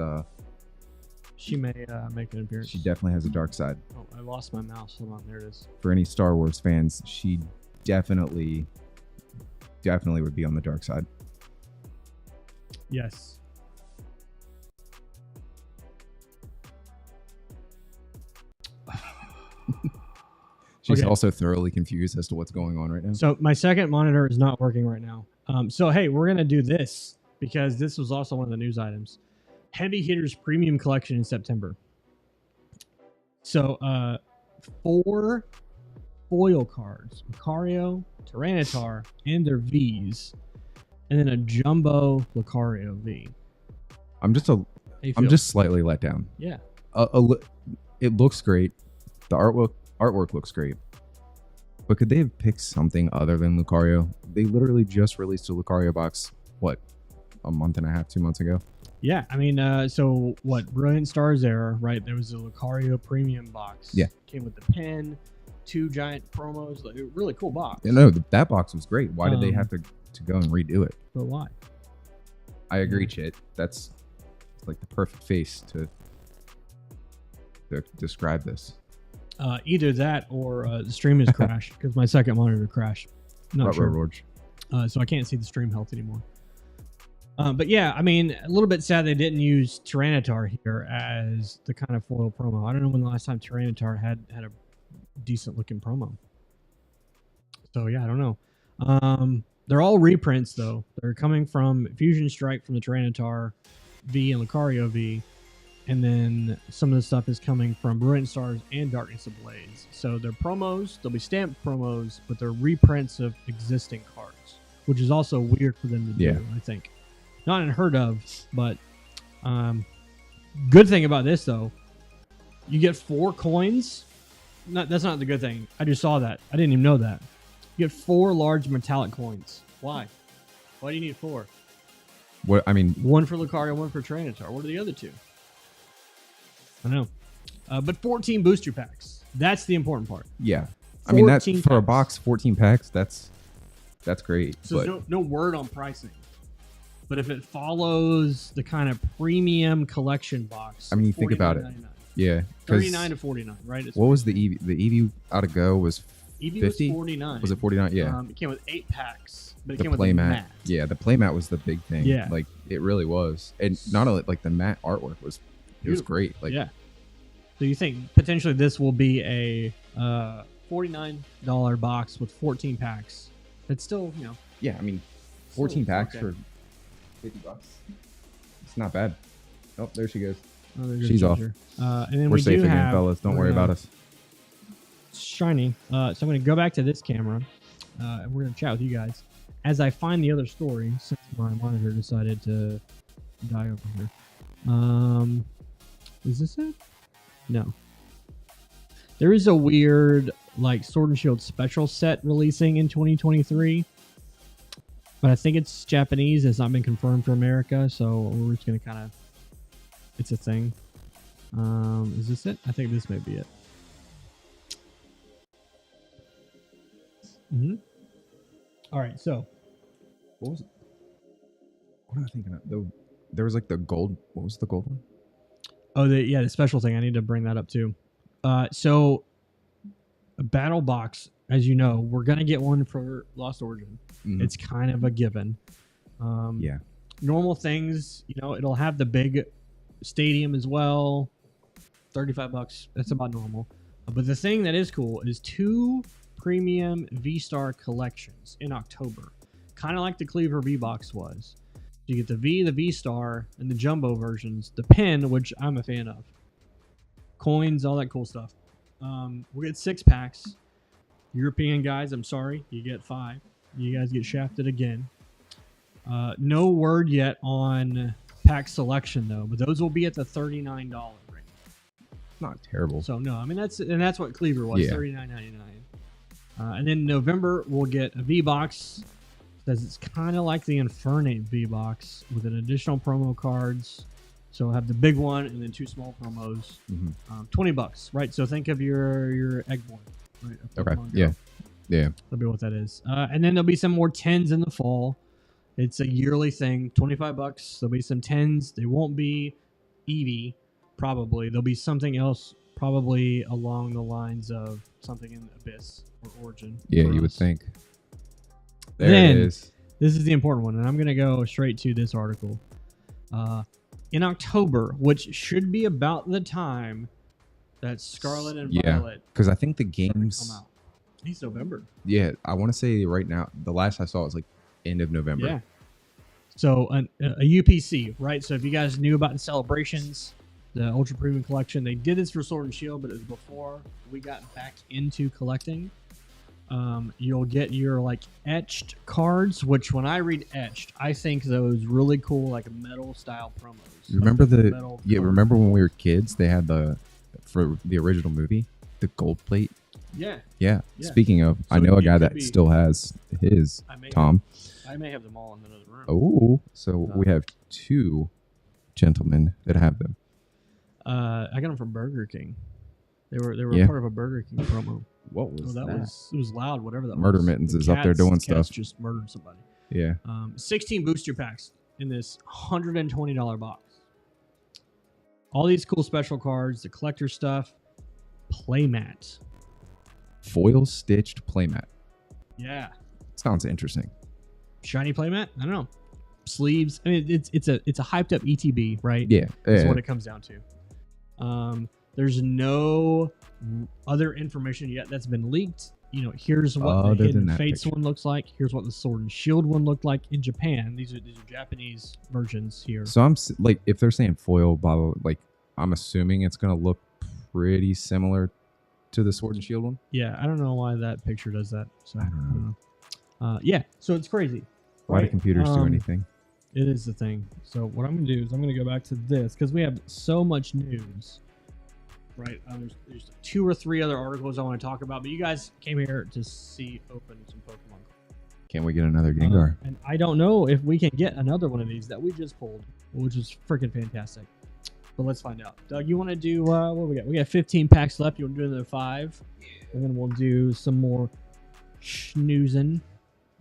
Speaker 2: she may make an appearance.
Speaker 1: She definitely has a dark side.
Speaker 2: Oh, I lost my mouse. Hold on, there it is.
Speaker 1: For any Star Wars fans, she definitely would be on the dark side.
Speaker 2: Yes.
Speaker 1: She's also thoroughly confused as to what's going on right now.
Speaker 2: So my second monitor is not working right now. So hey, we're gonna do this because this was also one of the news items. Heavy Hitters Premium Collection in September. So 4 foil cards: Lucario, Tyranitar, and their V's, and then a jumbo Lucario V.
Speaker 1: I'm just slightly let down.
Speaker 2: Yeah.
Speaker 1: It looks great. The artwork looks great. But could they have picked something other than Lucario? They literally just released a Lucario box, a month and a half, 2 months ago?
Speaker 2: Yeah, I mean, so what? Brilliant Stars era, right? There was a Lucario premium box.
Speaker 1: Yeah.
Speaker 2: Came with the pen, 2 giant promos. Like, really cool box.
Speaker 1: Yeah, no, that box was great. Why did they have to go and redo it?
Speaker 2: But why?
Speaker 1: I agree, Chit. That's like the perfect face to describe this.
Speaker 2: Either that or the stream has crashed because my second monitor crashed. Not sure. So I can't see the stream health anymore. But yeah, I mean, a little bit sad they didn't use Tyranitar here as the kind of foil promo. I don't know when the last time Tyranitar had a decent looking promo. So yeah, I don't know. They're all reprints though. They're coming from Fusion Strike from the Tyranitar V and Lucario V. And then some of the stuff is coming from Brilliant Stars and Darkness Ablaze. So they're promos. They'll be stamped promos, but they're reprints of existing cards, which is also weird for them to do, I think. Not unheard of, but good thing about this, though, you get 4 coins. That's not the good thing. I just saw that. I didn't even know that. You get 4 large metallic coins. Why? Why do you need 4?
Speaker 1: What I mean,
Speaker 2: 1 for Lucario, 1 for Tyranitar. What are the other 2? I don't know. But 14 booster packs. That's the important part.
Speaker 1: Yeah. I mean, that's for a box, 14 packs, that's great.
Speaker 2: So there's no word on pricing. But if it follows the kind of premium collection box,
Speaker 1: I mean, you think about it. Yeah.
Speaker 2: $39 to $49, right?
Speaker 1: What was the EV? The EV out of Go was
Speaker 2: Eevee
Speaker 1: 50?
Speaker 2: was 49.
Speaker 1: Was it 49? Yeah.
Speaker 2: It came with 8 packs, but it
Speaker 1: The
Speaker 2: came with a
Speaker 1: playmat.
Speaker 2: mat.
Speaker 1: Yeah, the playmat was the big thing.
Speaker 2: Yeah.
Speaker 1: Like it really was. And not only like the mat artwork was great. Like
Speaker 2: yeah. So you think potentially this will be a $49 box with 14 packs? It's still,
Speaker 1: yeah, I mean 14 packs
Speaker 2: okay.
Speaker 1: for $50. It's not bad. Oh, there she goes.
Speaker 2: Oh, there goes
Speaker 1: She's off.
Speaker 2: Ginger. And then
Speaker 1: We're
Speaker 2: we
Speaker 1: safe
Speaker 2: do
Speaker 1: again,
Speaker 2: have,
Speaker 1: fellas. Don't worry about us.
Speaker 2: Shiny. So I'm going to go back to this camera, and we're going to chat with you guys as I find the other story since my monitor decided to die over here. Is this it? No. There is a weird like Sword and Shield special set releasing in 2023, but I think it's Japanese. It's not been confirmed for America, so we're just gonna it's a thing. Is this it? I think this may be it. All right, so
Speaker 1: What was it? What am I thinking of? There was like the gold. What was the gold one?
Speaker 2: Oh, the special thing. I need to bring that up too. So a battle box, as you know, we're gonna get one for Lost Origin.
Speaker 1: Mm-hmm.
Speaker 2: It's kind of a given.
Speaker 1: Yeah.
Speaker 2: Normal things, it'll have the big stadium as well. $35. That's about normal. But the thing that is cool is 2 premium V-Star collections in October, kind of like the Cleaver V-Box was. You get the V-Star, and the jumbo versions, the pen, which I'm a fan of, coins, all that cool stuff. We'll get 6 packs. European guys, I'm sorry, you get 5. You guys get shafted again. No word yet on pack selection though, but those will be at the $39 range.
Speaker 1: Not terrible.
Speaker 2: So no, I mean that's what Cleaver was,
Speaker 1: Yeah.
Speaker 2: $39.99. And then in November we'll get a V-Box. Says it's kind of like the Infernate V-Box with an additional promo cards. So we'll have the big one and then 2 small promos. $20, right? So think of your Eggborn. Right?
Speaker 1: Okay. Yeah. Yeah.
Speaker 2: That'll be what that is. And then there'll be some more 10s in the fall. It's a yearly thing. $25. There'll be some 10s. They won't be Eevee, probably. There'll be something else, probably along the lines of something in Abyss or Origin.
Speaker 1: Yeah, you would think. There
Speaker 2: Then,
Speaker 1: it is.
Speaker 2: This is the important one, and I'm going to go straight to this article. In October, which should be about the time that Scarlet and Violet
Speaker 1: because I think the
Speaker 2: come
Speaker 1: games.
Speaker 2: out. It's November.
Speaker 1: Yeah, I want to say right now. The last I saw was like end of November.
Speaker 2: Yeah. So a UPC, right? So if you guys knew about the celebrations, the Ultra Premium Collection, they did this for Sword and Shield, but it was before we got back into collecting. You'll get your like etched cards, which when I read etched, I think those really cool like metal style promos.
Speaker 1: Remember
Speaker 2: Like
Speaker 1: remember when we were kids? They had for the original movie, the gold plate.
Speaker 2: Yeah.
Speaker 1: Yeah.
Speaker 2: Yeah.
Speaker 1: Speaking of, I
Speaker 2: So
Speaker 1: know a
Speaker 2: it
Speaker 1: guy
Speaker 2: could
Speaker 1: that
Speaker 2: be-
Speaker 1: still has his. Tom.
Speaker 2: I may have them all in another room.
Speaker 1: Oh, so we have 2 gentlemen that have them.
Speaker 2: I got them from Burger King. They were
Speaker 1: Yeah.
Speaker 2: part of a Burger King promo.
Speaker 1: What was
Speaker 2: Oh, it was loud. Whatever that
Speaker 1: Murder
Speaker 2: was.
Speaker 1: Mittens
Speaker 2: The
Speaker 1: is up there doing
Speaker 2: cats
Speaker 1: stuff.
Speaker 2: Just murdered somebody.
Speaker 1: Yeah.
Speaker 2: 16 booster packs in this $120 box. All these cool special cards, the collector stuff, playmat.
Speaker 1: Foil stitched playmat.
Speaker 2: Yeah,
Speaker 1: Sounds interesting.
Speaker 2: shiny playmat. I don't know. Sleeves. I mean, it's a hyped up ETB, right?
Speaker 1: Yeah.
Speaker 2: That's
Speaker 1: Yeah.
Speaker 2: what it comes down to. There's no other information yet that's been leaked. Here's what
Speaker 1: Other
Speaker 2: the
Speaker 1: than
Speaker 2: Hidden
Speaker 1: that
Speaker 2: Fates
Speaker 1: picture.
Speaker 2: one looks like. Here's what the Sword and Shield one looked like in Japan. These are Japanese versions here.
Speaker 1: So like, if they're saying foil, blah, blah, blah, like, I'm assuming it's gonna look pretty similar to the Sword and Shield one.
Speaker 2: Yeah, I don't know why that picture does that. So
Speaker 1: I don't know.
Speaker 2: Yeah, so it's crazy.
Speaker 1: Why do
Speaker 2: right?
Speaker 1: computers do anything?
Speaker 2: It is the thing. So what I'm going to do is I'm going to go back to this because we have so much news. Right? There's 2 or 3 other articles I want to talk about, but you guys came here to see open some Pokemon cards.
Speaker 1: Can we get another Gengar?
Speaker 2: And I don't know if we can get another one of these that we just pulled, which is freaking fantastic. But let's find out. Doug, you want to do what do we got? We got 15 packs left. You want to do another 5? And then we'll do some more schnoozing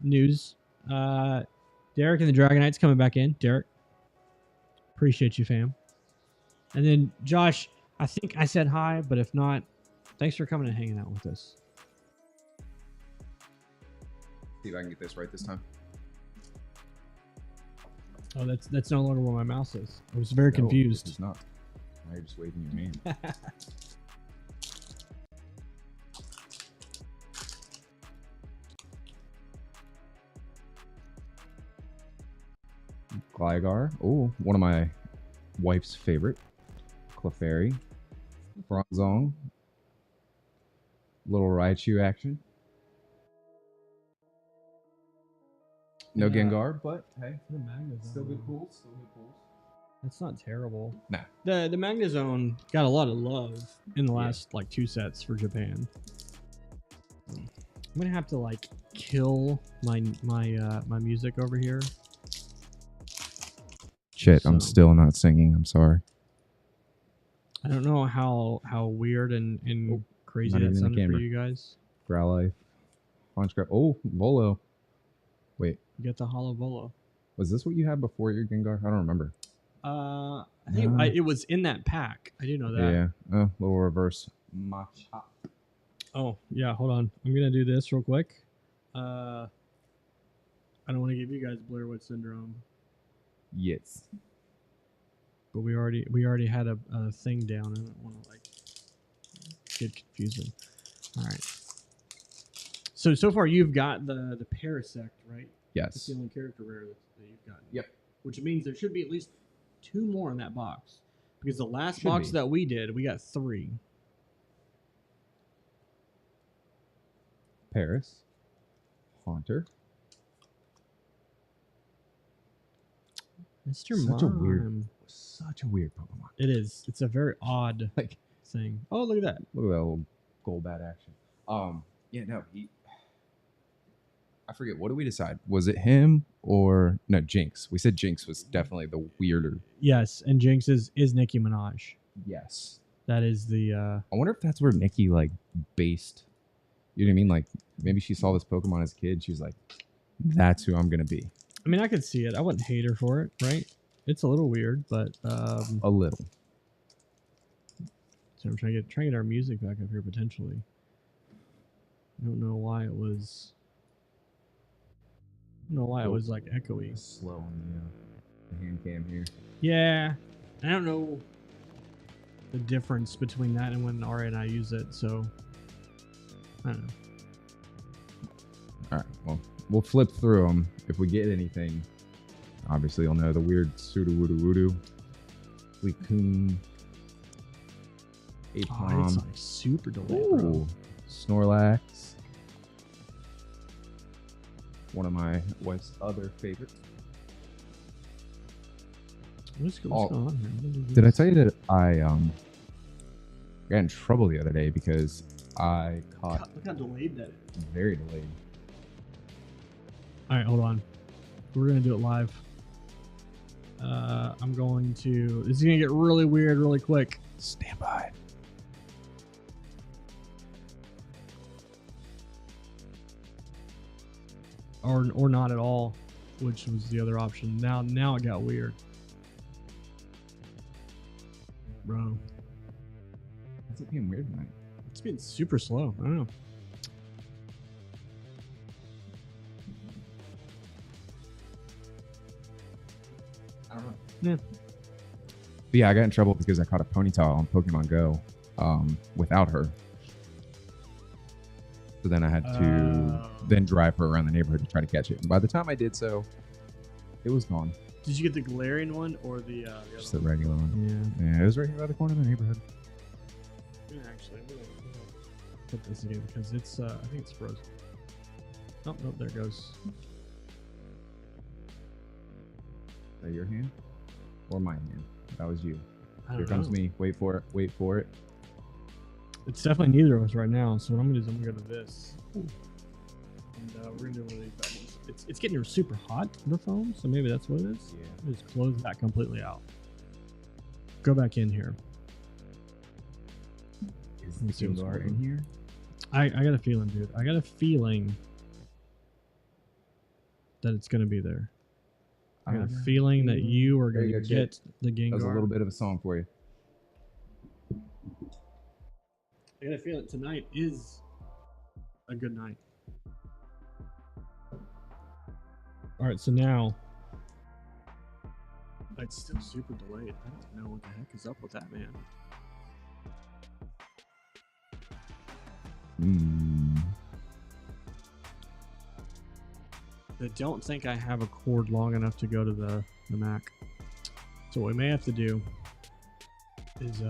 Speaker 2: news. Derek and the Dragonites coming back in. Derek, appreciate you, fam. And then Josh, I think I said hi, but if not, thanks for coming and hanging out with us.
Speaker 1: See if I can get this right this time.
Speaker 2: Oh, that's no longer where my mouse is. I was very confused.
Speaker 1: It's not. Now you're just waving your hand. Gligar. Oh, one of my wife's favorite. Clefairy. Bronzong. Little Raichu action. No Gengar, but hey,
Speaker 2: the Magnezone.
Speaker 1: Still good pools. Still good pools.
Speaker 2: That's not terrible.
Speaker 1: Nah.
Speaker 2: The Magnezone got a lot of love in the last like 2 sets for Japan. I'm gonna have to like kill my music over here.
Speaker 1: Shit, I'm still not singing. I'm sorry.
Speaker 2: I don't know how weird and crazy that sounded for you guys.
Speaker 1: Growlithe. Punch Grab. Oh, Volo. Wait.
Speaker 2: You got the Hollow Volo.
Speaker 1: Was this what you had before your Gengar? I don't remember.
Speaker 2: I think it was in that pack. I do know that.
Speaker 1: Yeah. Oh, little reverse Machop.
Speaker 2: Oh, yeah. Hold on. I'm going to do this real quick. I don't want to give you guys Blair Witch Syndrome.
Speaker 1: Yes.
Speaker 2: But we already had a thing down. I don't want to like get confusing. All right. So far you've got the Parasect, right?
Speaker 1: Yes.
Speaker 2: That's the only character rare that you've gotten.
Speaker 1: Yep.
Speaker 2: Which means there should be at least 2 more in that box. Because the last box that we did, we got 3.
Speaker 1: Paris. Haunter.
Speaker 2: Mr. Mime.
Speaker 1: Such a weird Pokemon.
Speaker 2: It is. It's a very odd thing. Oh, look at that.
Speaker 1: Look at that little Golbat action. Yeah, no, I forget. What did we decide? Was it him or no? Jinx. We said Jinx was definitely the weirder.
Speaker 2: Yes, and Jinx is Nicki Minaj.
Speaker 1: Yes.
Speaker 2: That is the.
Speaker 1: I wonder if that's where Nicki like based. You know what I mean? Like maybe she saw this Pokemon as a kid. She's like, "That's who I'm gonna be."
Speaker 2: I mean, I could see it. I wouldn't hate her for it, right? It's a little weird, but
Speaker 1: a little.
Speaker 2: So I'm trying to get our music back up here potentially. I don't know why it was. I don't know why it was like echoey.
Speaker 1: Slow on the hand cam here.
Speaker 2: Yeah, I don't know the difference between that and when Ari and I use it, so I don't know.
Speaker 1: All right, well, we'll flip through them. If we get anything, obviously you'll know the weird Sudowoodo, Suicune, Apom.
Speaker 2: It's like super delayed, bro.
Speaker 1: Snorlax. One of my wife's other favorites.
Speaker 2: What's going on here?
Speaker 1: Did I tell you that I got in trouble the other day because I caught...
Speaker 2: Look how delayed that is.
Speaker 1: Very delayed.
Speaker 2: All right, hold on. We're going to do it live. I'm going to... This is going to get really weird really quick.
Speaker 1: Stand by.
Speaker 2: Or not at all, which was the other option. Now it got weird. Bro.
Speaker 1: It's being weird tonight.
Speaker 2: It's being super slow. I don't know.
Speaker 1: I don't know.
Speaker 2: Yeah.
Speaker 1: But yeah, I got in trouble because I caught a Ponyta on Pokemon Go without her. So then I had to then drive her around the neighborhood to try to catch it. And by the time I did so, it was gone.
Speaker 2: Did you get the Galarian one or the
Speaker 1: just the regular one?
Speaker 2: Yeah.
Speaker 1: Yeah, it was right here by the corner of the neighborhood.
Speaker 2: Yeah, actually, I'm gonna put this again because it's I think it's frozen. Oh, nope, there it goes.
Speaker 1: Is that your hand? Or my hand? That was you.
Speaker 2: Here
Speaker 1: comes me. Wait for it. Wait for it.
Speaker 2: It's definitely neither of us right now. So what I'm gonna do is I'm gonna go to this. Ooh. And we're gonna do one of these bad ones. It's getting super hot, the foam, so maybe that's what it is.
Speaker 1: Yeah.
Speaker 2: Just close that completely out. Go back in here.
Speaker 1: Is the Gengar in here?
Speaker 2: I got a feeling, dude. I got a feeling that it's gonna be there. I got a feeling that you are gonna get the Gengar.
Speaker 1: That was a little bit of a song for you.
Speaker 2: I got a feeling tonight is a good night. All right, so now it's still super delayed. I don't know what the heck is up with that, man. I don't think I have a cord long enough to go to the Mac. So what we may have to do is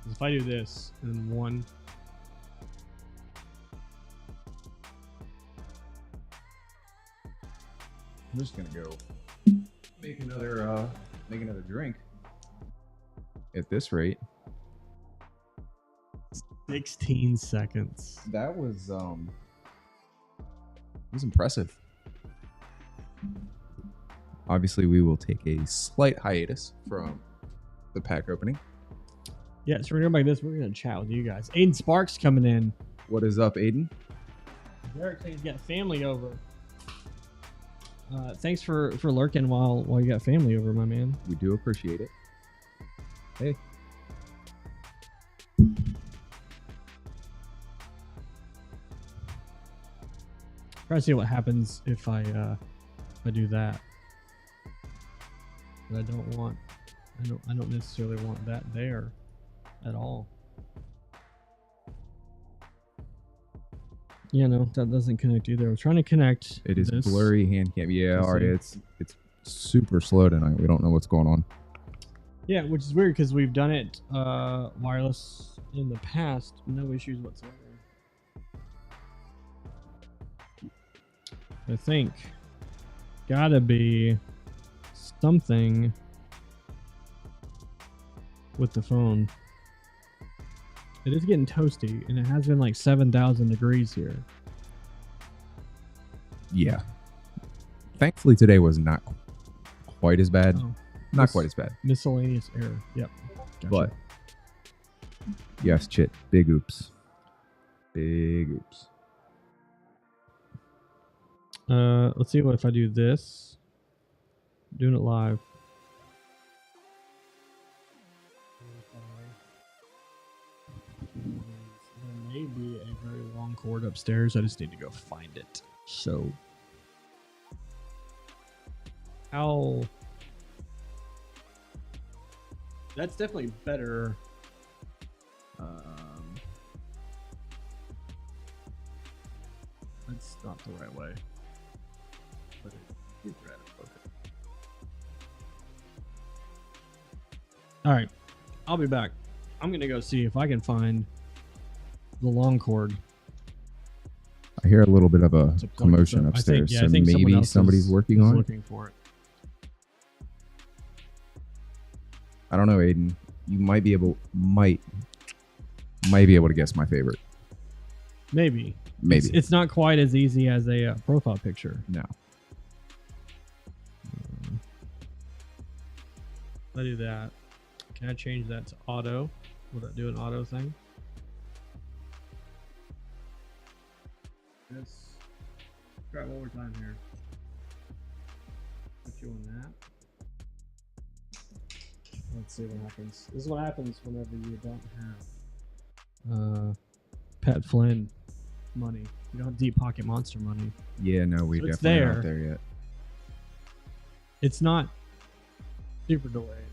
Speaker 2: if I do this and one.
Speaker 1: I'm just gonna go make another drink. At this rate,
Speaker 2: 16 seconds.
Speaker 1: that was impressive. Obviously, we will take a slight hiatus from the pack opening.
Speaker 2: Yeah, so we're gonna make this. We're gonna chat with you guys. Aiden Sparks coming in.
Speaker 1: What is up, Aiden?
Speaker 2: Derek says he's got family over. Thanks for lurking while you got family over, my man.
Speaker 1: We do appreciate it. Hey.
Speaker 2: Try to see what happens if I do that. But I don't necessarily want that there at all. Yeah, no, that doesn't connect either. I'm trying to connect.
Speaker 1: It is
Speaker 2: this.
Speaker 1: blurry hand cam. Yeah,
Speaker 2: Let's
Speaker 1: all right.
Speaker 2: see.
Speaker 1: It's super slow tonight. We don't know what's going on.
Speaker 2: Yeah, which is weird because we've done it wireless in the past. No issues whatsoever. I think gotta be something with the phone. It is getting toasty, and it has been like 7,000 degrees here.
Speaker 1: Yeah. Thankfully, today was not quite as bad.
Speaker 2: Oh,
Speaker 1: Not quite as bad.
Speaker 2: miscellaneous error. Yep. Gotcha.
Speaker 1: But yes, Chit. Big oops. Big oops.
Speaker 2: Let's see what if I do this. Doing it live. There may be a very long cord upstairs. I just need to go find it. So, how? That's definitely better. That's not the right way. But it's right. Okay. All right, I'll be back. I'm gonna go see if I can find the long cord.
Speaker 1: I hear a little bit of a
Speaker 2: to plug
Speaker 1: commotion
Speaker 2: this up.
Speaker 1: upstairs,
Speaker 2: I
Speaker 1: so
Speaker 2: think someone
Speaker 1: maybe
Speaker 2: else
Speaker 1: somebody's
Speaker 2: is
Speaker 1: working on it.
Speaker 2: looking for it.
Speaker 1: I don't know, Aiden. You might be able to guess my favorite.
Speaker 2: Maybe.
Speaker 1: Maybe.
Speaker 2: It's not quite as easy as a profile picture.
Speaker 1: No.
Speaker 2: I do that. Can I change that to auto? Will that do an auto thing? Yes. Try it one more time here. Put you on that. Let's see what happens. This is what happens whenever you don't have Pat Flynn money. You don't have deep pocket monster money.
Speaker 1: Yeah, no, we
Speaker 2: So it's
Speaker 1: definitely
Speaker 2: there.
Speaker 1: not there yet.
Speaker 2: It's not super delayed,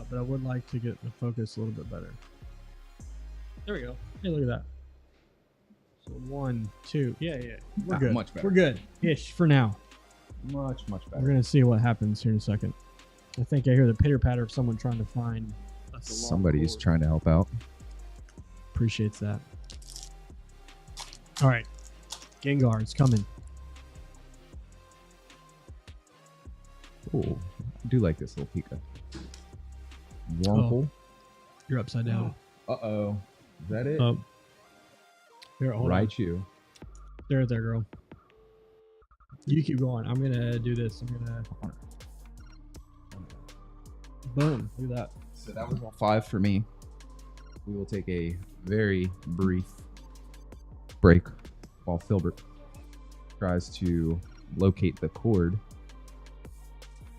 Speaker 2: but I would like to get the focus a little bit better. There we go. Hey, look at that. So 1, 2. Yeah. We're good.
Speaker 1: Much better.
Speaker 2: We're good. Ish for now.
Speaker 1: Much better.
Speaker 2: We're gonna see what happens here in a second. I think I hear the pitter patter of someone trying to find.
Speaker 1: Somebody's trying to help out.
Speaker 2: Appreciates that. All right, Gengar, it's coming.
Speaker 1: Oh, I do like this little Pika. Wurmple.
Speaker 2: You're upside down.
Speaker 1: Uh-oh. Is that it?
Speaker 2: Here, hold on.
Speaker 1: Raichu.
Speaker 2: There, girl. You keep going. I'm gonna do this. I'm gonna. Boom! Look at that.
Speaker 1: So that was all 5 for me. We will take a very brief break while Filbert tries to locate the cord.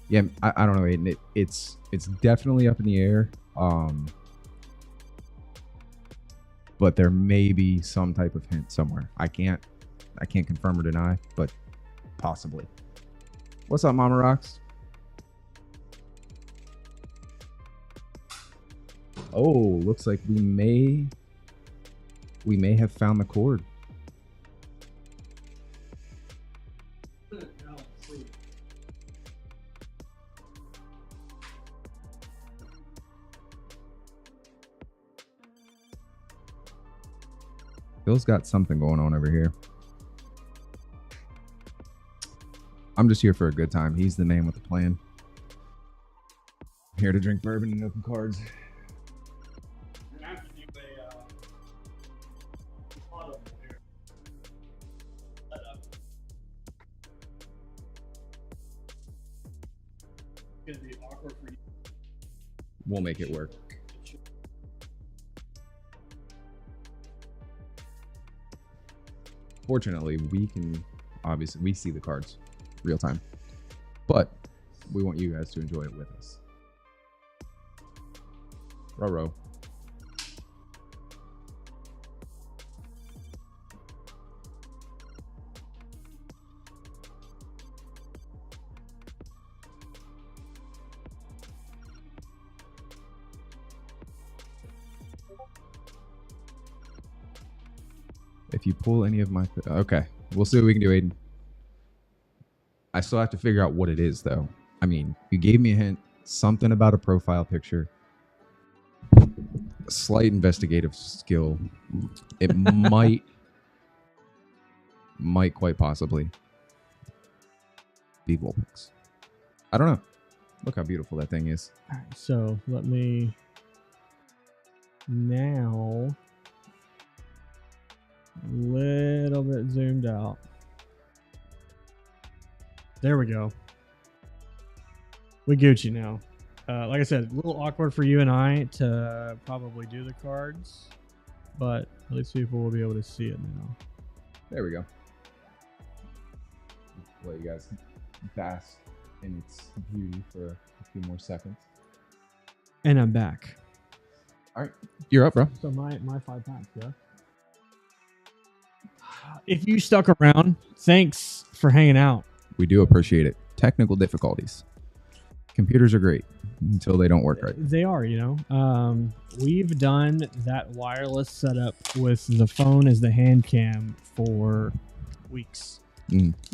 Speaker 1: Yeah, I don't know, Aiden. It's definitely up in the air. But there may be some type of hint somewhere. I can't confirm or deny, but possibly. What's up, Mama Rocks? Oh, looks like we may have found the cord. Bill's got something going on over here. I'm just here for a good time. He's the man with the plan. I'm here to drink bourbon and open cards.
Speaker 2: It's gonna be awkward for you.
Speaker 1: We'll make it work. Fortunately, we see the cards real time, but we want you guys to enjoy it with us. Row. If you pull any of my... Okay. We'll see what we can do, Aiden. I still have to figure out what it is, though. I mean, you gave me a hint. Something about a profile picture. A slight investigative skill. It might quite possibly be Vulpix. I don't know. Look how beautiful that thing is.
Speaker 2: All right, so let me now... A little bit zoomed out. There we go. We Gucci now. Like I said, a little awkward for you and I to probably do the cards, but at least people will be able to see it now.
Speaker 1: There we go. Let you guys bask in its beauty for a few more seconds.
Speaker 2: And I'm back.
Speaker 1: All right, you're up, bro.
Speaker 2: So my 5 packs, yeah. If you stuck around, thanks for hanging out.
Speaker 1: We do appreciate it. Technical difficulties. Computers are great until they don't work right.
Speaker 2: They are, you know. We've done that wireless setup with the phone as the hand cam for weeks.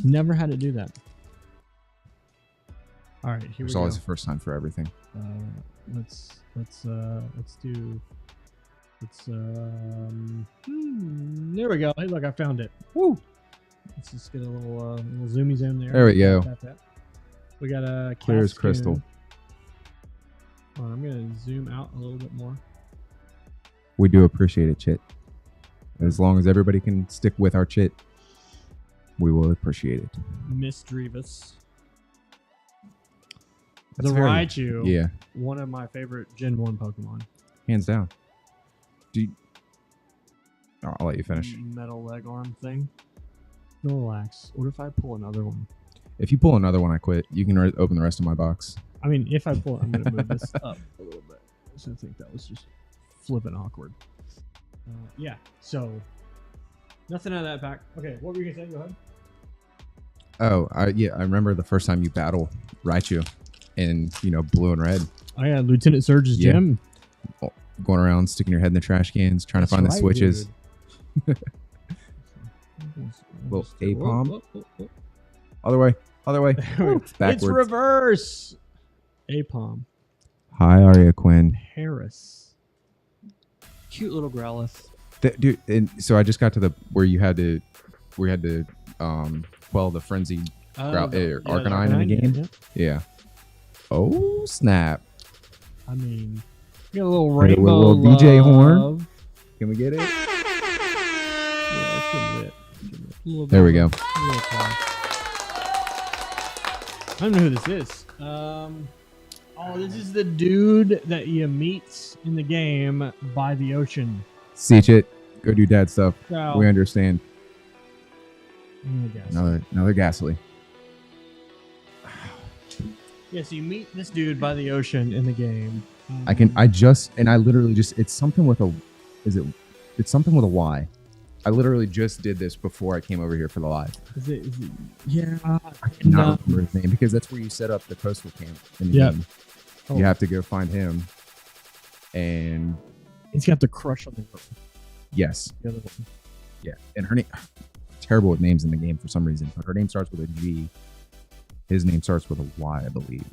Speaker 2: Never had to do that. All right, here we go.
Speaker 1: There's always a first time for everything.
Speaker 2: Let's do. There we go. Hey, look, I found it. Woo! Let's just get a little zoomy zoom there.
Speaker 1: There we go.
Speaker 2: Tap. We got a
Speaker 1: clear as crystal.
Speaker 2: Hold on, I'm gonna zoom out a little bit more.
Speaker 1: We do appreciate it, Chit. As long as everybody can stick with our Chit, we will appreciate it.
Speaker 2: Miss Drevis.
Speaker 1: That's
Speaker 2: The
Speaker 1: very-
Speaker 2: Raichu.
Speaker 1: Yeah,
Speaker 2: One of my favorite Gen 1 Pokemon.
Speaker 1: hands down. I'll let you finish.
Speaker 2: Metal leg arm thing. Relax. What if I pull another one?
Speaker 1: If you pull another one, I quit. You can open the rest of my box.
Speaker 2: I mean, if I pull it, I'm going to move this up a little bit. So I think that was just flipping awkward. Yeah, so nothing out of that pack. Okay, what were you going to say? Go ahead.
Speaker 1: Oh, I remember the first time you battle Raichu in, blue and red.
Speaker 2: Oh, yeah, Lieutenant Surge's
Speaker 1: Yeah.
Speaker 2: gym.
Speaker 1: Going around, sticking your head in the trash cans, trying to find the switches. Little A-palm. Other way. It's backwards.
Speaker 2: It's reverse. A-palm.
Speaker 1: Hi, Arya Quinn.
Speaker 2: Harris. Cute little Growlithe.
Speaker 1: Dude, and so I just got to where you had to quell the frenzied Arcanine in the game.
Speaker 2: Yeah.
Speaker 1: Yeah. Oh, snap.
Speaker 2: I mean, we got a little
Speaker 1: Hit it with a
Speaker 2: rainbow
Speaker 1: little DJ horn.
Speaker 2: love.
Speaker 1: Can we get it?
Speaker 2: Yeah, it's getting lit.
Speaker 1: There we go.
Speaker 2: I don't know who this is. This is the dude that you meet in the game by the ocean.
Speaker 1: See it. Go do dad stuff.
Speaker 2: So,
Speaker 1: We understand.
Speaker 2: I guess.
Speaker 1: Another ghastly.
Speaker 2: Yeah, so you meet this dude by the ocean in the game.
Speaker 1: I literally just, it's something with a Y. I literally just did this before I came over here for the live.
Speaker 2: Is it yeah.
Speaker 1: I cannot remember his name because that's where you set up the coastal camp in the game.
Speaker 2: Oh.
Speaker 1: You have to go find him. And
Speaker 2: he's got the crush on the girl.
Speaker 1: Yes.
Speaker 2: The other one.
Speaker 1: Yeah. And her name, terrible with names in the game for some reason, but her name starts with a G. His name starts with a Y, I believe.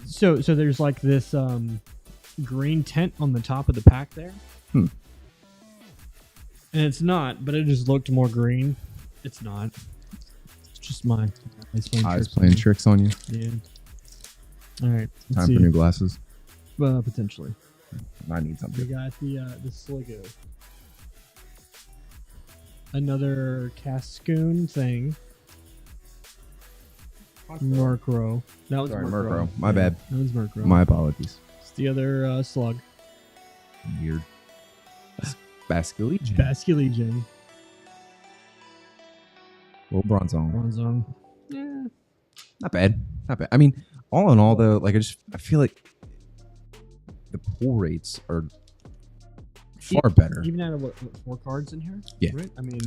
Speaker 2: So there's like this green tent on the top of the pack there.
Speaker 1: And
Speaker 2: it's not, but it just looked more green. It's not. It's just my eyes
Speaker 1: playing tricks on you.
Speaker 2: Yeah. All right.
Speaker 1: Time for new glasses.
Speaker 2: Potentially.
Speaker 1: I need something.
Speaker 2: We got the Sligo. Another Cascoon thing. Murkrow. That was
Speaker 1: Murkrow. My bad.
Speaker 2: That was Murkrow.
Speaker 1: My apologies.
Speaker 2: It's the other slug.
Speaker 1: Weird. Basculegion.
Speaker 2: Basculegion.
Speaker 1: Little Bronzong.
Speaker 2: Bronzong. Yeah.
Speaker 1: Not bad. Not bad. I mean, all in all, though, like I feel like the pull rates are far better.
Speaker 2: Even out of what 4 cards in here?
Speaker 1: Yeah.
Speaker 2: Right? I mean,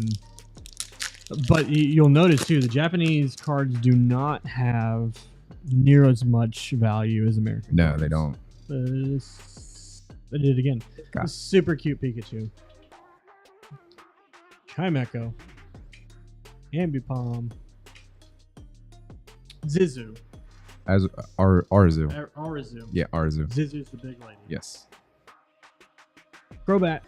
Speaker 2: but you'll notice too, the Japanese cards do not have near as much value as American.
Speaker 1: No,
Speaker 2: cards.
Speaker 1: they don't.
Speaker 2: I did it again.
Speaker 1: God.
Speaker 2: Super cute Pikachu. Chimecho. Ambipom. Zizu.
Speaker 1: As Arzu.
Speaker 2: Arizu.
Speaker 1: Yeah, Arzu.
Speaker 2: Zizu's the big lady.
Speaker 1: Yes.
Speaker 2: Crobat.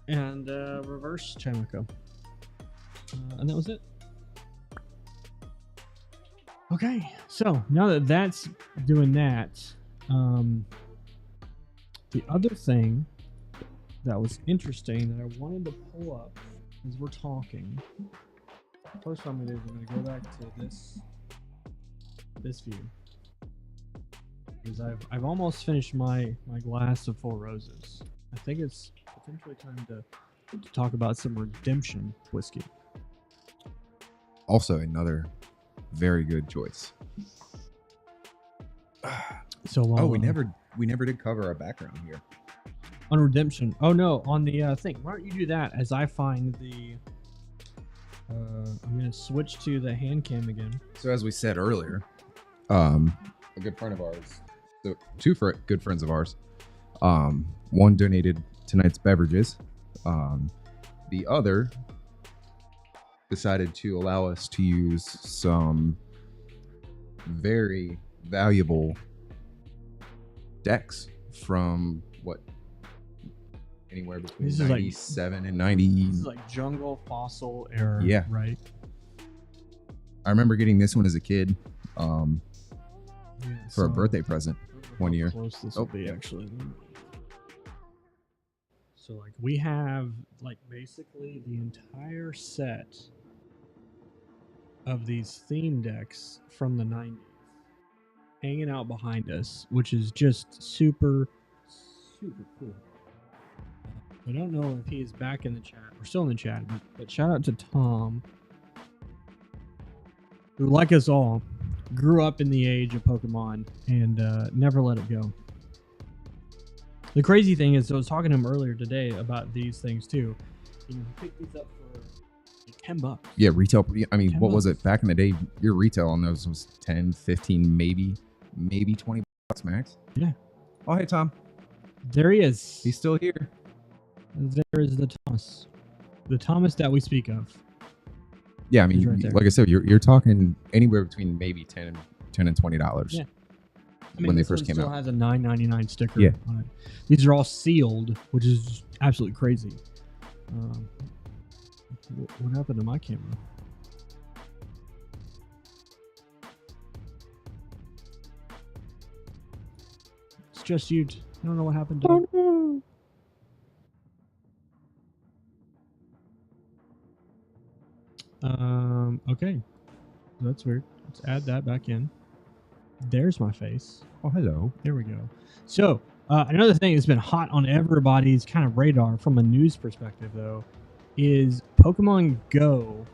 Speaker 2: And reverse Chimecho. And that was it. Okay, so now that that's doing that, the other thing that was interesting that I wanted to pull up as we're talking. First, what I'm gonna do is I'm gonna go back to this view because I've almost finished my glass of 4 roses. I think it's potentially time to talk about some redemption whiskey.
Speaker 1: Also, another very good choice.
Speaker 2: So
Speaker 1: we never did cover our background here.
Speaker 2: On redemption. Oh no, on the thing. Why don't you do that as I find the? I'm gonna switch to the hand cam again.
Speaker 1: So as we said earlier, a good friend of ours, so 2 good friends of ours, one donated tonight's beverages, the other decided to allow us to use some very valuable decks from anywhere between 97 and 90.
Speaker 2: This is like jungle fossil era.
Speaker 1: Yeah.
Speaker 2: Right.
Speaker 1: I remember getting this one as a kid for a birthday present one year.
Speaker 2: Close this will be actually. So like we have like basically the entire set of these theme decks from the 90s hanging out behind us, which is just super cool. I don't know if he is back in the chat. We're still in the chat, but shout out to Tom, who, like us all, grew up in the age of Pokemon and never let it go. The crazy thing is, I was talking to him earlier today about these things too. You know, he picked these up for like $10.
Speaker 1: Yeah, retail. I mean, what
Speaker 2: $10.
Speaker 1: was it back in the day? Your retail on those was 10, 15, maybe $20 max.
Speaker 2: Yeah.
Speaker 1: Oh, hey, Tom.
Speaker 2: There he is.
Speaker 1: He's still here.
Speaker 2: There is the Thomas that we speak of.
Speaker 1: Yeah, I mean,
Speaker 2: right
Speaker 1: like I said, you're talking anywhere between maybe $10 and $20.
Speaker 2: Yeah. I mean,
Speaker 1: when they first came
Speaker 2: still
Speaker 1: out.
Speaker 2: Has a $9.99 sticker.
Speaker 1: Yeah.
Speaker 2: On it. These are all sealed, which is absolutely crazy. What happened to my camera? It's just you. I don't know what happened to it. Okay. That's weird. Let's add that back in. There's my face.
Speaker 1: Oh, hello.
Speaker 2: There we go. So, another thing that's been hot on everybody's kind of radar from a news perspective, though, is Pokemon Go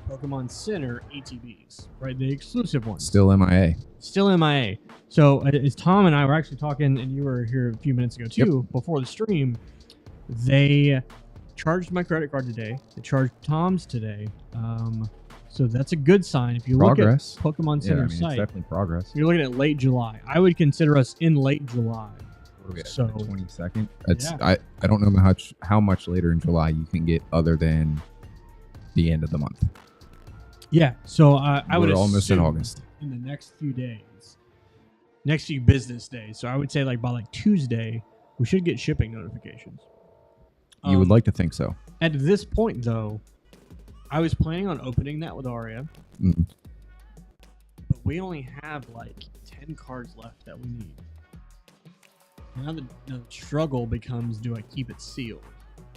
Speaker 2: Pokemon Center ETBs, right? The exclusive ones.
Speaker 1: Still MIA.
Speaker 2: Still MIA. So as Tom and I were actually talking, and you were here a few minutes ago too, before the stream, they charged my credit card today. They charged Tom's today. So that's a good sign. If you look at Pokemon Center site,
Speaker 1: it's definitely progress.
Speaker 2: You're looking at late July. I would consider us in late July.
Speaker 1: So 22nd. I don't know how much later in July you can get other than the end of the month.
Speaker 2: Yeah. So I would
Speaker 1: almost in August.
Speaker 2: In the next few days, next few business days. So I would say by Tuesday, we should get shipping notifications.
Speaker 1: You would like to think so.
Speaker 2: At this point, though, I was planning on opening that with Aria, but we only have 10 cards left that we need. Now the struggle becomes, do I keep it sealed?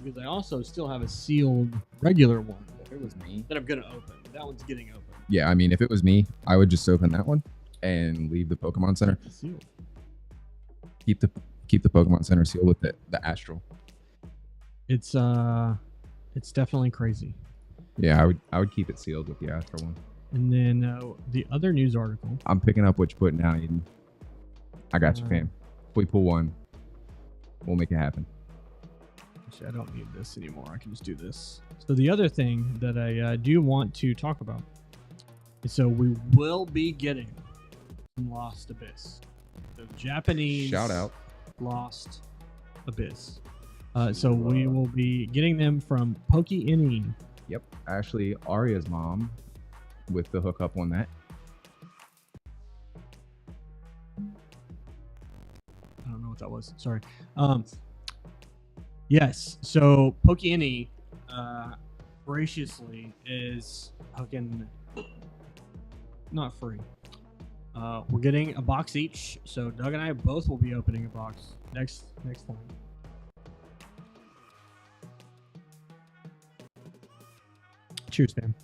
Speaker 2: Because I also still have a sealed regular one.
Speaker 1: If it was me,
Speaker 2: that I'm gonna open. That one's getting open.
Speaker 1: Yeah, I mean, if it was me, I would just open that one and leave the Pokemon Center
Speaker 2: sealed.
Speaker 1: Keep the Pokemon Center sealed with the Astral.
Speaker 2: It's definitely crazy.
Speaker 1: Yeah, I would keep it sealed with the Astral one.
Speaker 2: And then the other news article.
Speaker 1: I'm picking up what you're putting down, Eden. I got you, fam. If we pull one, we'll make it happen.
Speaker 2: Actually, I don't need this anymore. I can just do this. So the other thing that I do want to talk about is, so we will be getting some Lost Abyss. The Japanese
Speaker 1: shout out
Speaker 2: Lost Abyss. So we will be getting them from PokeNE.
Speaker 1: Yep, Ashley, Aria's mom, with the hookup on that.
Speaker 2: I don't know what that was. Sorry. Yes. So PokeNE graciously is hooking, not free. We're getting a box each. So Doug and I both will be opening a box next time. Cheers, fam.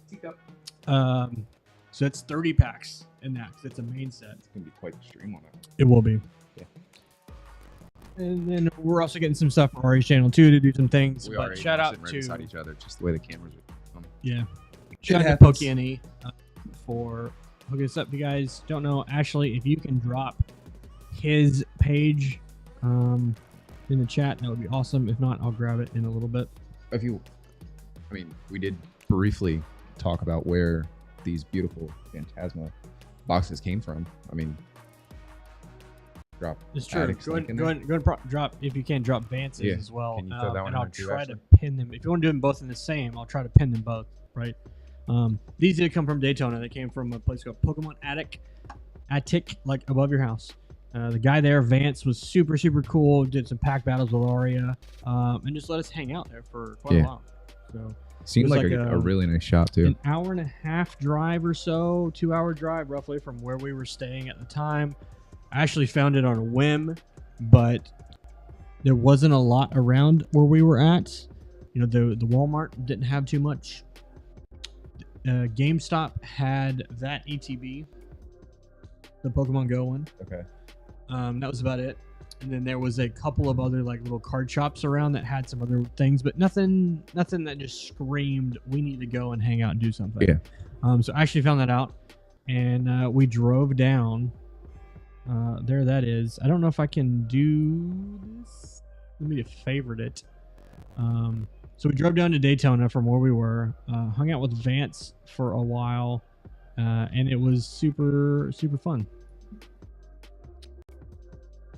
Speaker 2: So that's 30 packs in that, because it's a main set.
Speaker 1: It's going to be quite the stream on it.
Speaker 2: It will be.
Speaker 1: Yeah.
Speaker 2: And then we're also getting some stuff for Ari's channel too to do some things.
Speaker 1: We
Speaker 2: but shout out to
Speaker 1: beside each other, just the way the cameras are.
Speaker 2: Yeah. Shout out to PokeNE for hooking us up. If you guys don't know, Ashley, if you can drop his page in the chat, that would be awesome. If not, I'll grab it in a little bit.
Speaker 1: We did briefly talk about where these beautiful Phantasma boxes came from. Drop.
Speaker 2: It's true. Go ahead and drop, if you can, drop Vance's as well.
Speaker 1: Can you throw that one
Speaker 2: and I'll
Speaker 1: too,
Speaker 2: try
Speaker 1: Ashley?
Speaker 2: to pin them. If you want to do them both in the same, I'll try to pin them both, right? These did come from Daytona. They came from a place called Pokemon Attic, like above your house. The guy there, Vance, was super, super cool. Did some pack battles with Aria, and just let us hang out there for quite a while. So
Speaker 1: seemed like a really nice shop too.
Speaker 2: An hour and a half drive or so, 2-hour drive roughly from where we were staying at the time. I actually found it on a whim, but there wasn't a lot around where we were at. The Walmart didn't have too much. GameStop had that ETB, the Pokemon Go one.
Speaker 1: Okay.
Speaker 2: That was about it. And then there was a couple of other little card shops around that had some other things, but nothing that just screamed, we need to go and hang out and do something.
Speaker 1: Yeah.
Speaker 2: So I actually found that out, and we drove down. There that is. I don't know if I can do this. Let me favorite it. So we drove down to Daytona from where we were, hung out with Vance for a while, and it was super, super fun.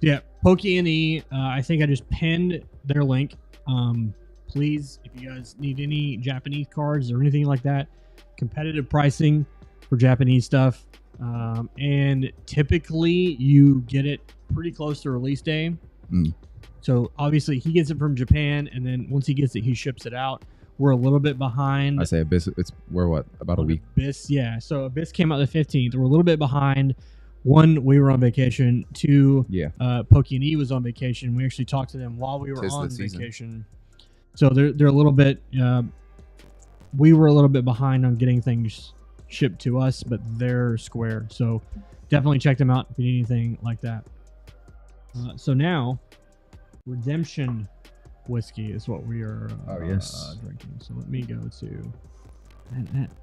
Speaker 2: Yeah, PokeNE, I think I just pinned their link. Please, if you guys need any Japanese cards or anything like that, competitive pricing for Japanese stuff. And typically you get it pretty close to release day. So obviously he gets it from Japan, and then once he gets it, he ships it out. We're a little bit behind.
Speaker 1: I say Abyss, we're about a week.
Speaker 2: Abyss, yeah. So Abyss came out the 15th. We're a little bit behind. One, we were on vacation. Two, PokeNE was on vacation. We actually talked to them while we were on vacation. So they're a little bit. We were a little bit behind on getting things shipped to us, but they're square. So definitely check them out if you need anything like that. So now, Redemption whiskey is what we are drinking. So let me go to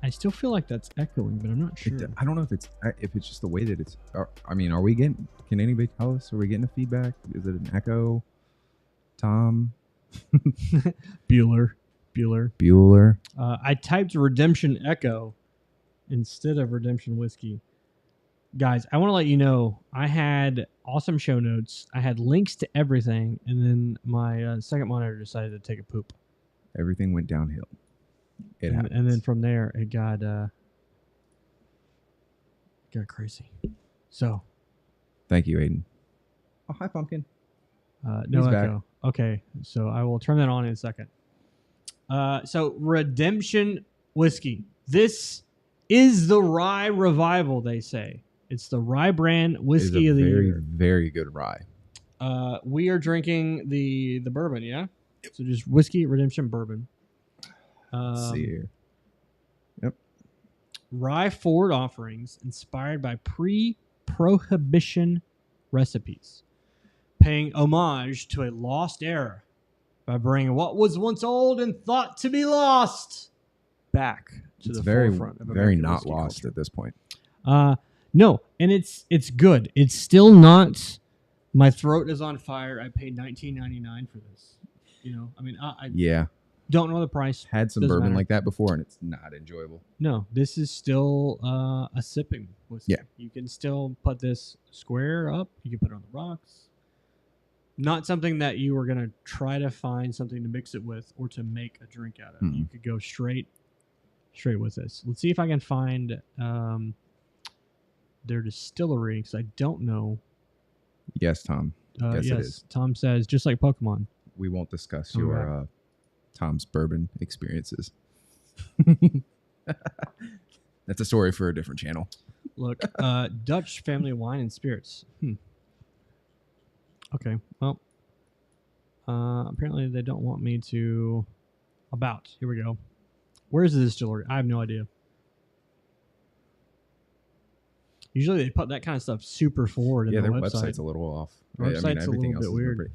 Speaker 2: I still feel like that's echoing, but I'm not sure.
Speaker 1: I don't know if it's just the way that it's. Are we getting? Can anybody tell us? Are we getting a feedback? Is it an echo? Tom
Speaker 2: Bueller. I typed Redemption Echo instead of Redemption Whiskey. Guys, I want to let you know I had awesome show notes. I had links to everything, and then my second monitor decided to take a poop.
Speaker 1: Everything went downhill.
Speaker 2: And then from there, it got crazy. So,
Speaker 1: thank you, Aiden. Oh, hi, Pumpkin.
Speaker 2: No
Speaker 1: He's
Speaker 2: echo.
Speaker 1: back.
Speaker 2: Okay, so I will turn that on in a second. So Redemption Whiskey. This is the rye revival, they say. It's the rye brand whiskey of the year.
Speaker 1: Very good rye.
Speaker 2: We are drinking the bourbon, yeah? So just whiskey, Redemption, bourbon.
Speaker 1: Let's see here. Yep.
Speaker 2: Rye forward offerings inspired by pre-prohibition recipes, paying homage to a lost era by bringing what was once old and thought to be lost back to the forefront of
Speaker 1: very
Speaker 2: American
Speaker 1: not
Speaker 2: whiskey
Speaker 1: lost
Speaker 2: culture.
Speaker 1: at this point.
Speaker 2: No, and it's good. It's still not. My throat is on fire. I paid $19.99 for this. You know, I mean, I don't know the price.
Speaker 1: Had some
Speaker 2: Doesn't
Speaker 1: bourbon
Speaker 2: matter.
Speaker 1: like that before, and it's not enjoyable.
Speaker 2: No, this is still a sipping whiskey.
Speaker 1: Yeah.
Speaker 2: You can still put this square up. You can put it on the rocks. Not something that you were going to try to find something to mix it with or to make a drink out of.
Speaker 1: Mm-mm.
Speaker 2: You could go straight with this. Let's see if I can find their distillery, because I don't know.
Speaker 1: Yes, Tom. Yes, it is.
Speaker 2: Tom says, just like Pokemon.
Speaker 1: We won't discuss
Speaker 2: All
Speaker 1: your
Speaker 2: right.
Speaker 1: Tom's bourbon experiences. That's a story for a different channel.
Speaker 2: Look, Dutch Family Wine and Spirits. Okay, well, apparently they don't want me to... Here we go. Where's the distillery? I have no idea. Usually they put that kind of stuff super forward in
Speaker 1: Yeah,
Speaker 2: the
Speaker 1: their
Speaker 2: website.
Speaker 1: website's a little off.
Speaker 2: Their website's a little bit
Speaker 1: has been
Speaker 2: weird.
Speaker 1: pretty-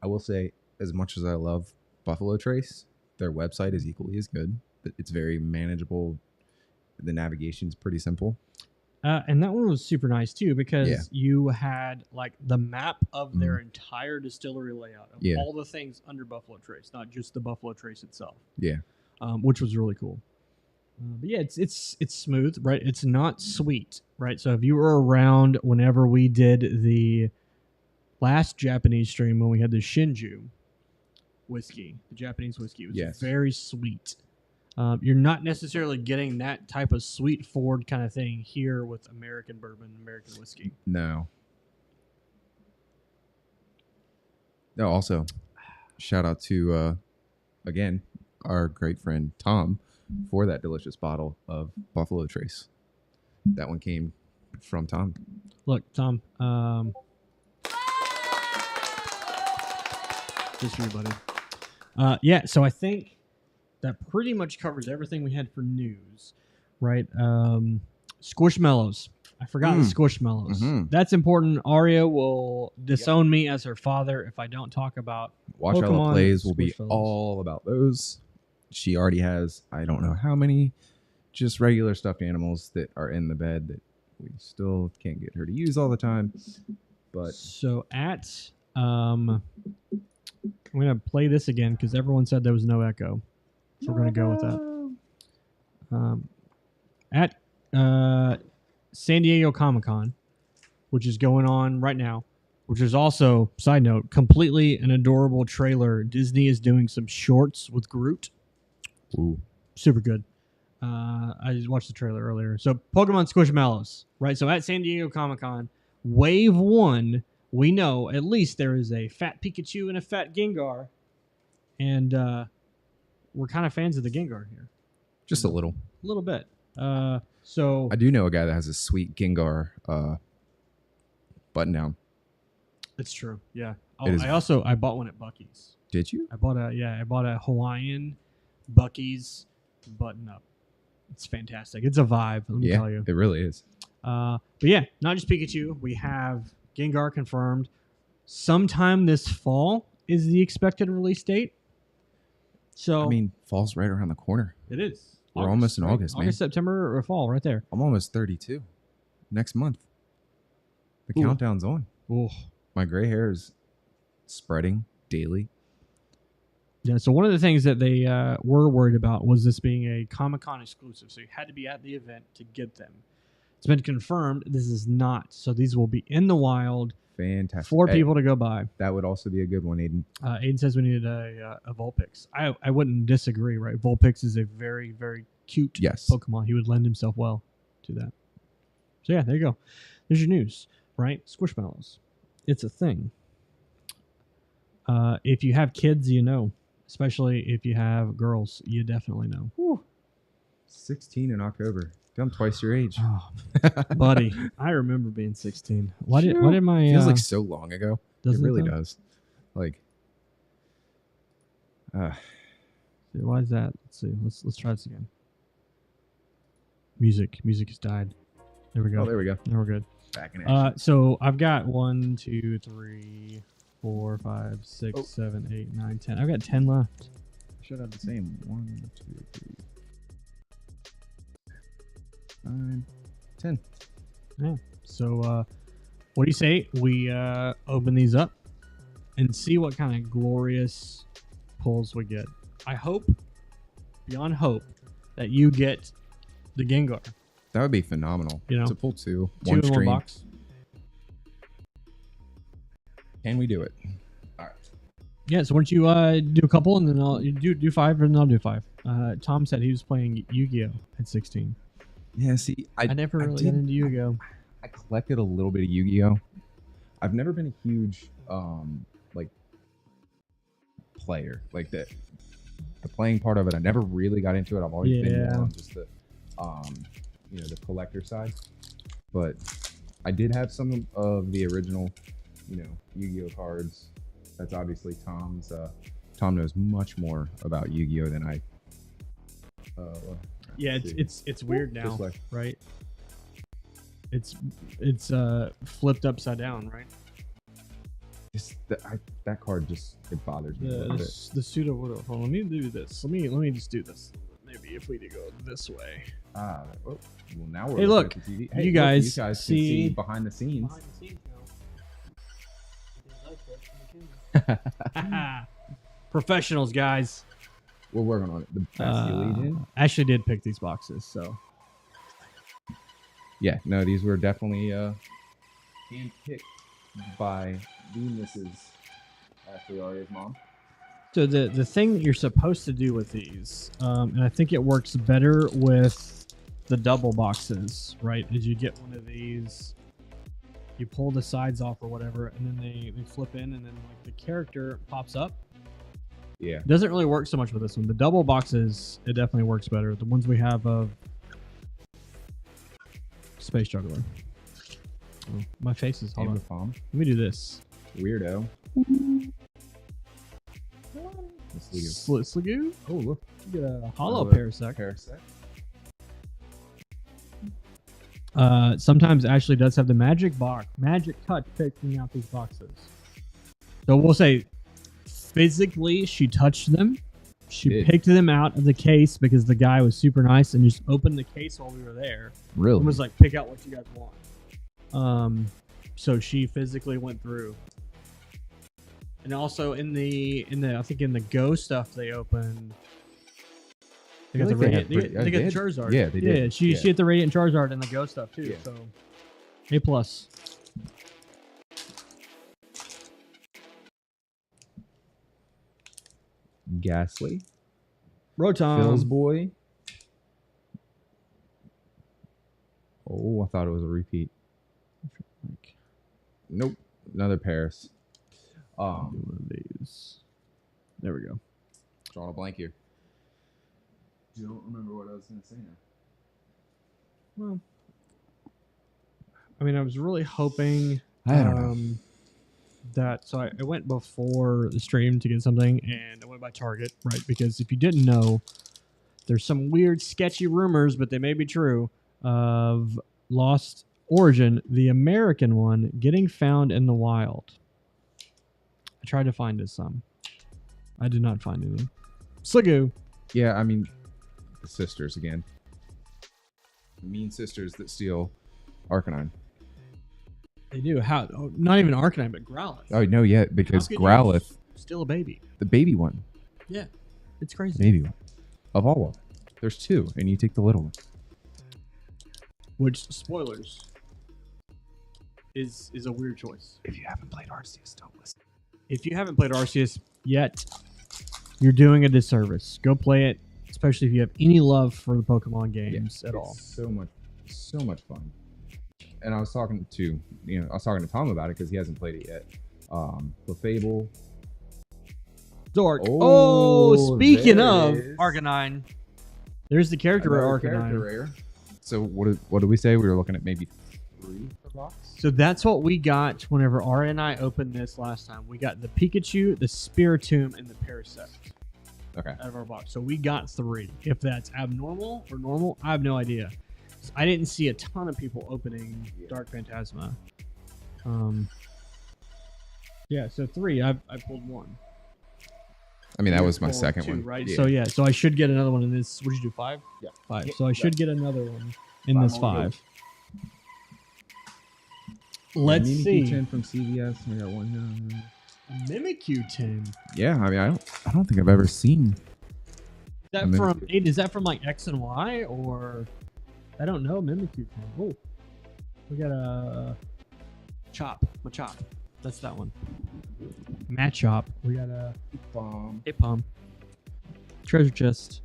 Speaker 1: I will say, as much as I love Buffalo Trace, their website is equally as good. It's very manageable. The navigation's pretty simple.
Speaker 2: And that one was super nice too, because
Speaker 1: Yeah.
Speaker 2: you had like the map of their entire distillery layout of all the things under Buffalo Trace, not just the Buffalo Trace itself.
Speaker 1: Yeah.
Speaker 2: Which was really cool. But yeah, it's smooth, right? It's not sweet, right? So if you were around whenever we did the last Japanese stream when we had the Shinju whiskey, the Japanese whiskey, it was very sweet. You're not necessarily getting that type of sweet forward kind of thing here with American bourbon, American whiskey.
Speaker 1: No. Also, shout out to, again, our great friend Tom for that delicious bottle of Buffalo Trace. That one came from Tom.
Speaker 2: Look, Tom, just for you, buddy. Yeah, so I think that pretty much covers everything we had for news, right? Squishmallows. I forgot the Squishmallows.
Speaker 1: Mm-hmm.
Speaker 2: That's important. Aria will disown me as her father if I don't talk about
Speaker 1: Watch
Speaker 2: Pokemon
Speaker 1: How It Plays will be
Speaker 2: Squishmallows.
Speaker 1: all about those. She already has, I don't know how many, just regular stuffed animals that are in the bed that we still can't get her to use all the time. But
Speaker 2: so I'm going to play this again because everyone said there was no echo. So we're going to go with that. At San Diego Comic-Con, which is going on right now, which is also, side note, completely an adorable trailer. Disney is doing some shorts with Groot.
Speaker 1: Ooh.
Speaker 2: Super good. I just watched the trailer earlier. So Pokemon Squishmallows, right? So at San Diego Comic-Con, Wave 1, we know at least there is a fat Pikachu and a fat Gengar. And we're kind of fans of the Gengar here.
Speaker 1: Just a little.
Speaker 2: A little bit. So
Speaker 1: I do know a guy that has a sweet Gengar button down.
Speaker 2: It's true. Yeah.
Speaker 1: Oh,
Speaker 2: I bought one at Buc-ee's.
Speaker 1: Did you?
Speaker 2: I bought a Hawaiian Buc-ee's button up. It's fantastic. It's a vibe, let me tell you.
Speaker 1: It really is.
Speaker 2: But yeah, not just Pikachu. We have Gengar confirmed. Sometime this fall is the expected release date. So
Speaker 1: I mean, fall's right around the corner.
Speaker 2: it is.
Speaker 1: We're almost in August, man.
Speaker 2: August, September, or fall, right there.
Speaker 1: I'm almost 32. Next month. The
Speaker 2: Ooh.
Speaker 1: countdown's on.
Speaker 2: Ooh.
Speaker 1: My gray hair is spreading daily.
Speaker 2: Yeah, so one of the things that they were worried about was this being a Comic-Con exclusive. So you had to be at the event to get them. It's been confirmed this is not. So these will be in the wild.
Speaker 1: Fantastic.
Speaker 2: For people to go by.
Speaker 1: That would also be a good one, Aiden.
Speaker 2: Aiden says we needed a Vulpix. I wouldn't disagree, right? Vulpix is a very, very cute Pokemon. He would lend himself well to that. So yeah, there you go. There's your news, right? Squishmallows. It's a thing. If you have kids, you know. Especially if you have girls, you definitely know.
Speaker 1: Whew. 16 in October. I'm twice your age.
Speaker 2: Oh, buddy, I remember being 16. Why did my
Speaker 1: feels like so long ago? It really does. Like,
Speaker 2: why is that? Let's see. Let's try this again. Music has died. There we go.
Speaker 1: Oh, there we go.
Speaker 2: Now we're good.
Speaker 1: Back in action.
Speaker 2: So I've got 1, 2, 3, 4, 5, 6, 7, 8, 9, 10. I've got 10 left.
Speaker 1: Should have the same. 1, 2, 3, 9, 10.
Speaker 2: Yeah. So what do you say we open these up and see what kind of glorious pulls we get? I hope, beyond hope, that you get the Gengar.
Speaker 1: That would be phenomenal.
Speaker 2: You know,
Speaker 1: it's a pull 2,
Speaker 2: one
Speaker 1: stream.
Speaker 2: In one box.
Speaker 1: Can we do it? All right.
Speaker 2: Yeah. So why don't you do a couple and then I'll do 5 and then I'll do 5. Tom said he was playing Yu-Gi-Oh at 16.
Speaker 1: Yeah. See,
Speaker 2: I never really got into Yu-Gi-Oh.
Speaker 1: I collected a little bit of Yu-Gi-Oh. I've never been a huge like player like that. The playing part of it, I never really got into it. I've always been more on just the the collector side. But I did have some of the original, Yu-Gi-Oh cards. That's obviously Tom's. Tom knows much more about Yu-Gi-Oh than I.
Speaker 2: Yeah, it's weird now, right? It's flipped upside down, right?
Speaker 1: That card just bothers me a little bit.
Speaker 2: The pseudo. Hold on, let me do this. Let me just do this. Maybe if we go this way.
Speaker 1: Well, now we're.
Speaker 2: Hey, look,
Speaker 1: at the TV.
Speaker 2: You guys
Speaker 1: can
Speaker 2: see
Speaker 1: behind the scenes.
Speaker 2: Professionals, guys.
Speaker 1: We're working on it. The Bastille Legion.
Speaker 2: Ashley did pick these boxes, so.
Speaker 1: Yeah, no, these were definitely hand-picked by the Mrs. Ashley Aria's mom.
Speaker 2: So the thing that you're supposed to do with these, and I think it works better with the double boxes, right? Is you get one of these, you pull the sides off or whatever, and then they flip in, and then like the character pops up.
Speaker 1: Yeah.
Speaker 2: It doesn't really work so much with this one. The double boxes, it definitely works better. The ones we have of Space Juggler. Oh, my face is hold on. Let me do this.
Speaker 1: Weirdo.
Speaker 2: Sligoo.
Speaker 1: Oh, look.
Speaker 2: You get a hollow Parasect. Sometimes Ashley does have the magic touch picking out these boxes. So we'll say physically she touched them. She picked them out of the case because the guy was super nice and just opened the case while we were there.
Speaker 1: Really?
Speaker 2: And was like, pick out what you guys want. So she physically went through. And also in the I think in the Go stuff they opened. They got the Radiant. They got the Charizard.
Speaker 1: Yeah, they did.
Speaker 2: Yeah, she had the Radiant Charizard in the Go stuff too. Yeah. So A+.
Speaker 1: Ghastly.
Speaker 2: Rotom.
Speaker 1: Phil's boy. Oh, I thought it was a repeat. Nope. Another Paris.
Speaker 2: One of these. There we go.
Speaker 1: Drawing a blank here. Don't remember what I was going to say now.
Speaker 2: Well, I mean, I was really hoping.
Speaker 1: I don't know.
Speaker 2: So I went before the stream to get something, and I went by Target, right? Because if you didn't know, there's some weird, sketchy rumors, but they may be true, of Lost Origin, the American one, getting found in the wild. I tried to find some. I did not find any. Sliggoo.
Speaker 1: Yeah, I mean, the sisters again. Mean sisters that steal Arcanine.
Speaker 2: They do. How? Oh, not even Arcanine, but Growlithe.
Speaker 1: Oh, no, yeah, because Growlithe,
Speaker 2: still a baby.
Speaker 1: the baby one.
Speaker 2: Yeah, it's crazy.
Speaker 1: Baby one. Of all of them. There's two, and you take the little one.
Speaker 2: Which, spoilers, is a weird choice.
Speaker 1: If you haven't played Arceus, don't listen.
Speaker 2: If you haven't played Arceus yet, you're doing a disservice. Go play it, especially if you have any love for the Pokemon games at all.
Speaker 1: So much fun. And I was talking to Tom about it because he hasn't played it yet. Clefable.
Speaker 2: Dork.
Speaker 1: Oh,
Speaker 2: speaking
Speaker 1: there
Speaker 2: of
Speaker 1: it is.
Speaker 2: Arcanine, there's the character rare Arcanine.
Speaker 1: Rare. So what did we say? We were looking at maybe 3 per box.
Speaker 2: So that's what we got whenever Ari and I opened this last time. We got the Pikachu, the Spiritomb, and the Parasect.
Speaker 1: Okay.
Speaker 2: Out of our box. So we got 3. If that's abnormal or normal, I have no idea. I didn't see a ton of people opening Dark Phantasma. Yeah, so 3. I pulled 1.
Speaker 1: I mean, that was my second
Speaker 2: 2,
Speaker 1: one.
Speaker 2: right?
Speaker 1: Yeah.
Speaker 2: So I should get another one in this. What did you do? 5?
Speaker 1: Yeah.
Speaker 2: 5.
Speaker 1: Yeah,
Speaker 2: So I should get another one in this 5. Let's see.
Speaker 1: 10 from CVS. We got one here.
Speaker 2: Mimikyu 10.
Speaker 1: Yeah, I mean, I don't think I've ever seen.
Speaker 2: Is that from like X and Y or I don't know, Mimikyu 10. Oh. We got a Machop. That's that one. Machop. We got a Hipom. Treasure chest.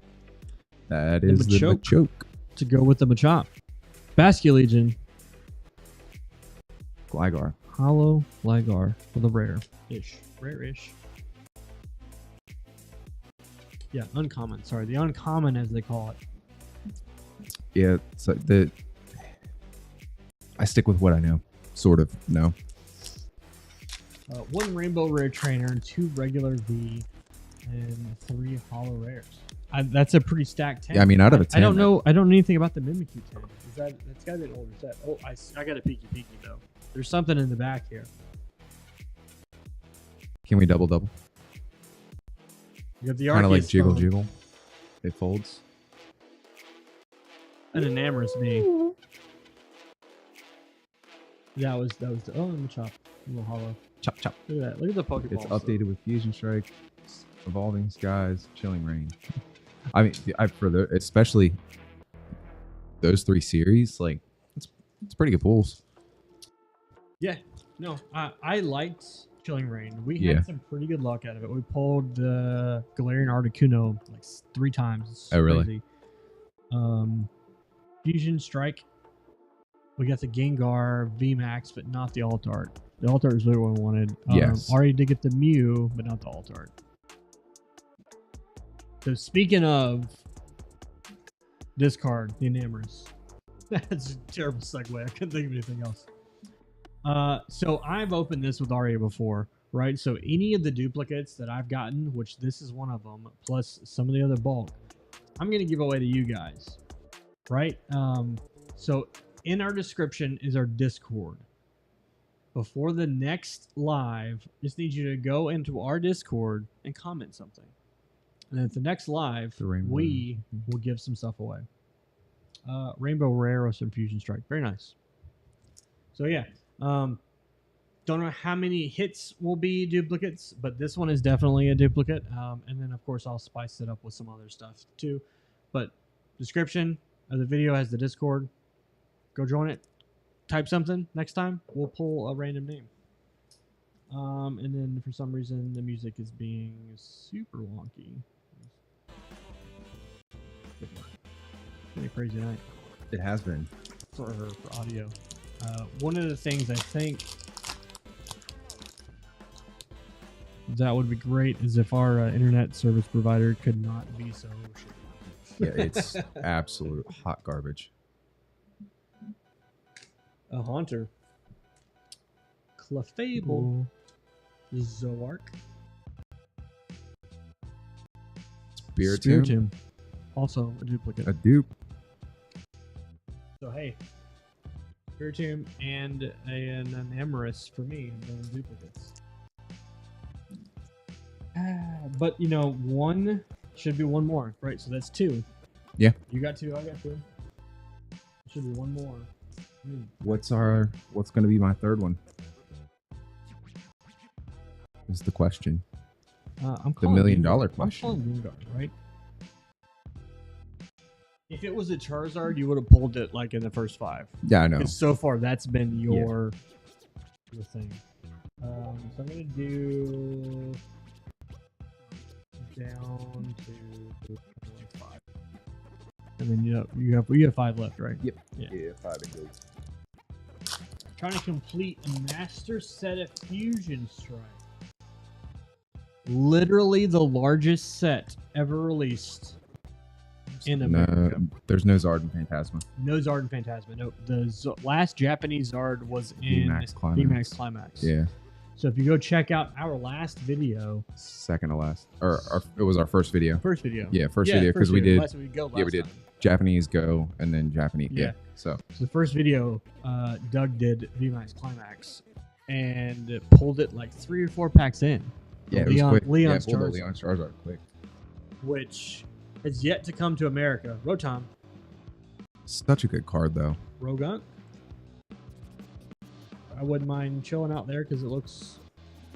Speaker 1: That is the
Speaker 2: Machoke.
Speaker 1: Machoke.
Speaker 2: To go with the Machop. Basculegion.
Speaker 1: Gligar.
Speaker 2: Hollow Gligar for the rare-ish. Rare-ish. Yeah, uncommon. Sorry, the uncommon as they call it.
Speaker 1: Yeah, so I stick with what I know. Sort of. No.
Speaker 2: 1 rainbow rare trainer, 2 regular V, and 3 hollow rares. That's a pretty stacked 10.
Speaker 1: Yeah, I mean, out of a 10.
Speaker 2: I don't know anything about the Mimikyu 10. That's gotta be an older set. Oh, I got a peeky though. There's something in the back here.
Speaker 1: Can we double?
Speaker 2: You got the
Speaker 1: Kind of like
Speaker 2: Arceus
Speaker 1: jiggle
Speaker 2: phone.
Speaker 1: jiggle. It folds.
Speaker 2: An enamorous me. That was the Machop. A little hollow.
Speaker 1: Chop chop.
Speaker 2: Look at that. Look at the Pokeball.
Speaker 1: It's updated with Fusion Strike, Evolving Skies, Chilling Rain. I mean, especially those 3 series, like it's pretty good pulls.
Speaker 2: Yeah. No, I liked Chilling Rain. We had some pretty good luck out of it. We pulled the Galarian Articuno like 3 times. It's
Speaker 1: really?
Speaker 2: Crazy. Fusion Strike. We got the Gengar VMAX, but not the Alt-Art. The Alt-Art is really what I wanted.
Speaker 1: Yes.
Speaker 2: Already did get the Mew, but not the Alt-Art. So speaking of discard, the Enamorous. That's a terrible segue. I couldn't think of anything else. So I've opened this with Aria before, right? So any of the duplicates that I've gotten, which this is one of them, plus some of the other bulk, I'm going to give away to you guys, right? So in our description is our Discord. Before the next live, just need you to go into our Discord and comment something. And at the next live, we will give some stuff away. Rainbow Rare or some Fusion Strike. Very nice. So yeah. Don't know how many hits will be duplicates, but this one is definitely a duplicate. And then, of course, I'll spice it up with some other stuff, too. But description of the video has the Discord. Go join it. Type something. Next time, we'll pull a random name. And then, for some reason, the music is being super wonky. It's been a crazy night.
Speaker 1: It has been.
Speaker 2: For audio. One of the things I think that would be great is if our internet service provider could not be so shitty.
Speaker 1: Yeah, it's absolute hot garbage.
Speaker 2: A Haunter. Clefable. Zoark.
Speaker 1: Spiritomb.
Speaker 2: Also a duplicate.
Speaker 1: A dupe.
Speaker 2: So hey, Spiritomb and an Enamorous for me, and then duplicates. But you know, one Should be one more, right? So that's 2.
Speaker 1: Yeah.
Speaker 2: You got 2. I got 2. Should be one more.
Speaker 1: What's going to be my third one? Is the question.
Speaker 2: I'm
Speaker 1: The
Speaker 2: calling
Speaker 1: $1 million
Speaker 2: Gengar.
Speaker 1: question.
Speaker 2: I'm calling Gengar, right? If it was a Charizard, you would have pulled it like in the first 5.
Speaker 1: Yeah, I know.
Speaker 2: Because so far that's been your thing. So I'm gonna do down to 5, and then you have 5 left, right?
Speaker 1: Yep.
Speaker 2: Yeah.
Speaker 1: 5 indeed.
Speaker 2: Trying to complete a master set of Fusion Strike. Literally the largest set ever released in America.
Speaker 1: No, there's no Zard and Phantasma.
Speaker 2: No Zard and Phantasma. No, the last Japanese Zard was in
Speaker 1: VMAX
Speaker 2: Climax.
Speaker 1: Yeah.
Speaker 2: So if you go check out our last video,
Speaker 1: Second to last, it was our first video.
Speaker 2: first video.
Speaker 1: Yeah, first video because we did.
Speaker 2: we did
Speaker 1: did. Japanese Go and then Japanese. Yeah.
Speaker 2: Yeah.
Speaker 1: So
Speaker 2: So the first video, Doug did VMAX Climax and pulled it like 3 or 4 packs in.
Speaker 1: yeah,
Speaker 2: Leon,
Speaker 1: it was quick.
Speaker 2: Leon's
Speaker 1: yeah, pulled
Speaker 2: Charizard,
Speaker 1: the Leon Charizard quick.
Speaker 2: which has yet to come to America. Rotom,
Speaker 1: Such a good card though.
Speaker 2: Rogunk. I wouldn't mind chilling out there because it looks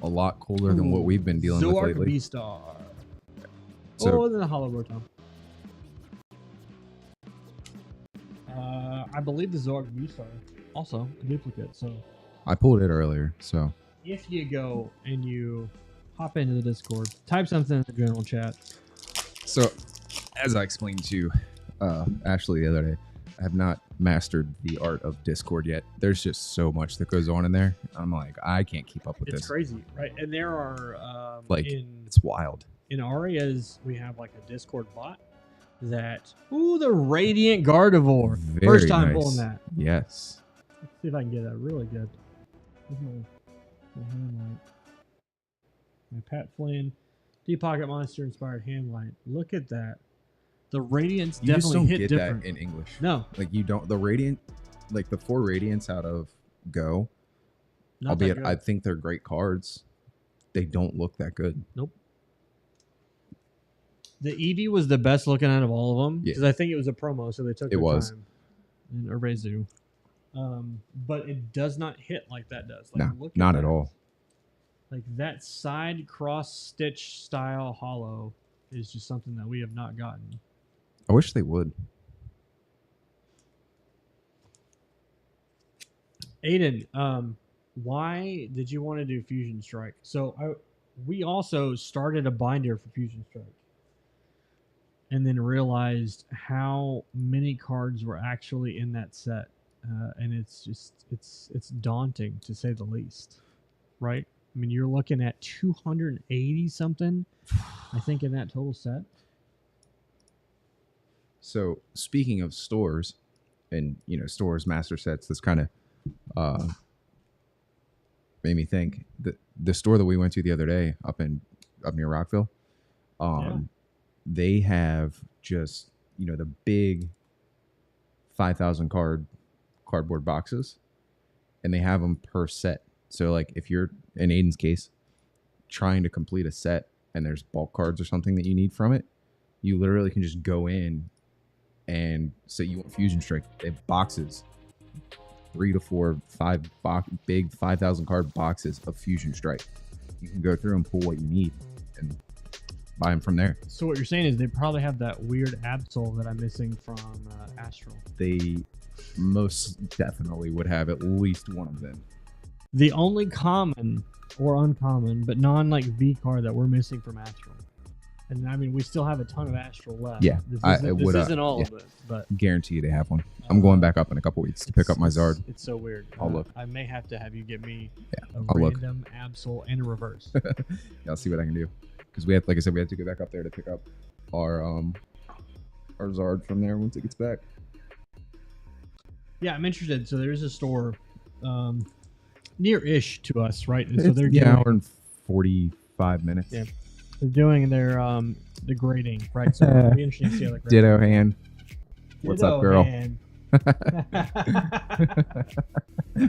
Speaker 1: A lot cooler than what we've been dealing with
Speaker 2: Zork
Speaker 1: lately.
Speaker 2: V-Star.
Speaker 1: So-
Speaker 2: And then a Hollow Rotom. I believe the Zork V-Star also a duplicate. So
Speaker 1: I pulled it earlier, so
Speaker 2: if you go and you hop into the Discord, type something in the general chat.
Speaker 1: So, as I explained to Ashley the other day, I have not mastered the art of Discord yet. There's just so much that goes on in there. I'm like, I can't keep up with
Speaker 2: It's
Speaker 1: this.
Speaker 2: crazy, right? And there are
Speaker 1: Like,
Speaker 2: in
Speaker 1: it's wild.
Speaker 2: Arias, we have like a Discord bot that the Radiant Gardevoir.
Speaker 1: Very
Speaker 2: First time
Speaker 1: nice.
Speaker 2: pulling that.
Speaker 1: Yes.
Speaker 2: Let's see if I can get that really good. Where's my hand light? My Pat Flynn, Deep Pocket Monster inspired hand light. Look at that. The Radiance
Speaker 1: You just
Speaker 2: definitely
Speaker 1: don't
Speaker 2: hit
Speaker 1: get
Speaker 2: different.
Speaker 1: that in English.
Speaker 2: No,
Speaker 1: Like, you don't. The Radiant, like the 4 Radiants out of Go,
Speaker 2: not that
Speaker 1: albeit
Speaker 2: good.
Speaker 1: I think they're great cards, they don't look that good.
Speaker 2: Nope. The Eevee was the best looking out of all of them
Speaker 1: Yeah.
Speaker 2: because I think it was a promo, so they took
Speaker 1: It
Speaker 2: their
Speaker 1: was.
Speaker 2: time. And Urezu. But it does not hit like that does. Like,
Speaker 1: No,
Speaker 2: look
Speaker 1: not
Speaker 2: that.
Speaker 1: at all.
Speaker 2: Like that side cross stitch style hollow is just something that we have not gotten.
Speaker 1: I wish they would.
Speaker 2: Aiden, why did you want to do Fusion Strike? So we also started a binder for Fusion Strike, and then realized how many cards were actually in that set, and it's daunting to say the least, right? I mean, you're looking at 280 something, I think, in that total set.
Speaker 1: So speaking of stores, and stores, master sets, this kind of made me think that the store that we went to the other day up near Rockville, they have just the big 5,000 cardboard boxes, and they have them per set. So like if you're in Aiden's case trying to complete a set and there's bulk cards or something that you need from it, you literally can just go in and say you want Fusion Strike. They have boxes, 3 to 4, 5 big 5,000 card boxes of Fusion Strike. You can go through and pull what you need and buy them from there.
Speaker 2: So what you're saying is they probably have that weird Absol that I'm missing from Astral.
Speaker 1: They most definitely would have at least one of them.
Speaker 2: The only common or uncommon, but non V card that we're missing from Astral. And I mean, we still have a ton of Astral left.
Speaker 1: Yeah,
Speaker 2: this
Speaker 1: it would,
Speaker 2: isn't all
Speaker 1: yeah.
Speaker 2: of it, but
Speaker 1: Guarantee they have one. I'm going back up in a couple weeks to pick up my Zard.
Speaker 2: It's so weird.
Speaker 1: I'll look.
Speaker 2: I may have to have you get me a
Speaker 1: I'll look.
Speaker 2: random Absol and a reverse.
Speaker 1: Yeah, I'll see what I can do. Because like I said, we have to go back up there to pick up our Zard from there once it gets back.
Speaker 2: Yeah, I'm interested. So there's a store near-ish to us, right? And so
Speaker 1: It's
Speaker 2: they're
Speaker 1: an hour and 45 minutes.
Speaker 2: Yeah. They're doing their the grading, right? So it'll be interesting to see how the grading.
Speaker 1: Ditto hand. What's up, girl?
Speaker 2: Man.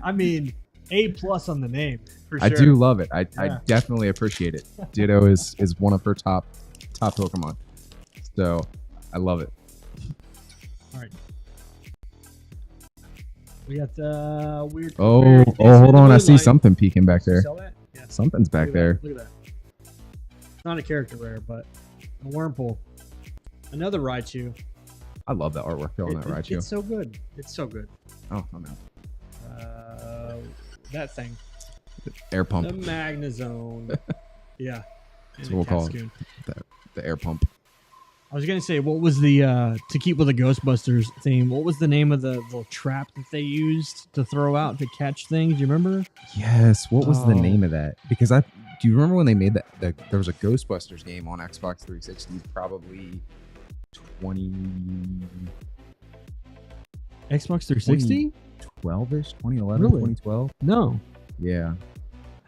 Speaker 2: I mean, A+ on the name for sure.
Speaker 1: I do love it. I
Speaker 2: Yeah.
Speaker 1: definitely appreciate it. Ditto is one of her top Pokemon. So I love it.
Speaker 2: All right. We got the weird.
Speaker 1: Oh,
Speaker 2: weird
Speaker 1: hold on. I
Speaker 2: blue
Speaker 1: see
Speaker 2: line.
Speaker 1: something peeking back
Speaker 2: You
Speaker 1: there.
Speaker 2: sell that? Yeah.
Speaker 1: Something's back
Speaker 2: Look at
Speaker 1: there.
Speaker 2: that. Look at that. It's not a character rare, but a Wurmple. Another Raichu.
Speaker 1: I love that artwork on that Raichu.
Speaker 2: It's so good. It's so good.
Speaker 1: Oh, I'm out.
Speaker 2: That thing.
Speaker 1: Air pump.
Speaker 2: The Magnezone. Yeah.
Speaker 1: That's what we'll call it. The air pump.
Speaker 2: I was gonna say, what was the to keep with the Ghostbusters theme? What was the name of the trap that they used to throw out to catch things? Do you remember?
Speaker 1: Yes. What was the name of that? Because do you remember when they made that? There was a Ghostbusters game on Xbox 360, probably
Speaker 2: Xbox 360?
Speaker 1: 12ish, 2011,
Speaker 2: Really?
Speaker 1: 2012.
Speaker 2: No.
Speaker 1: Yeah.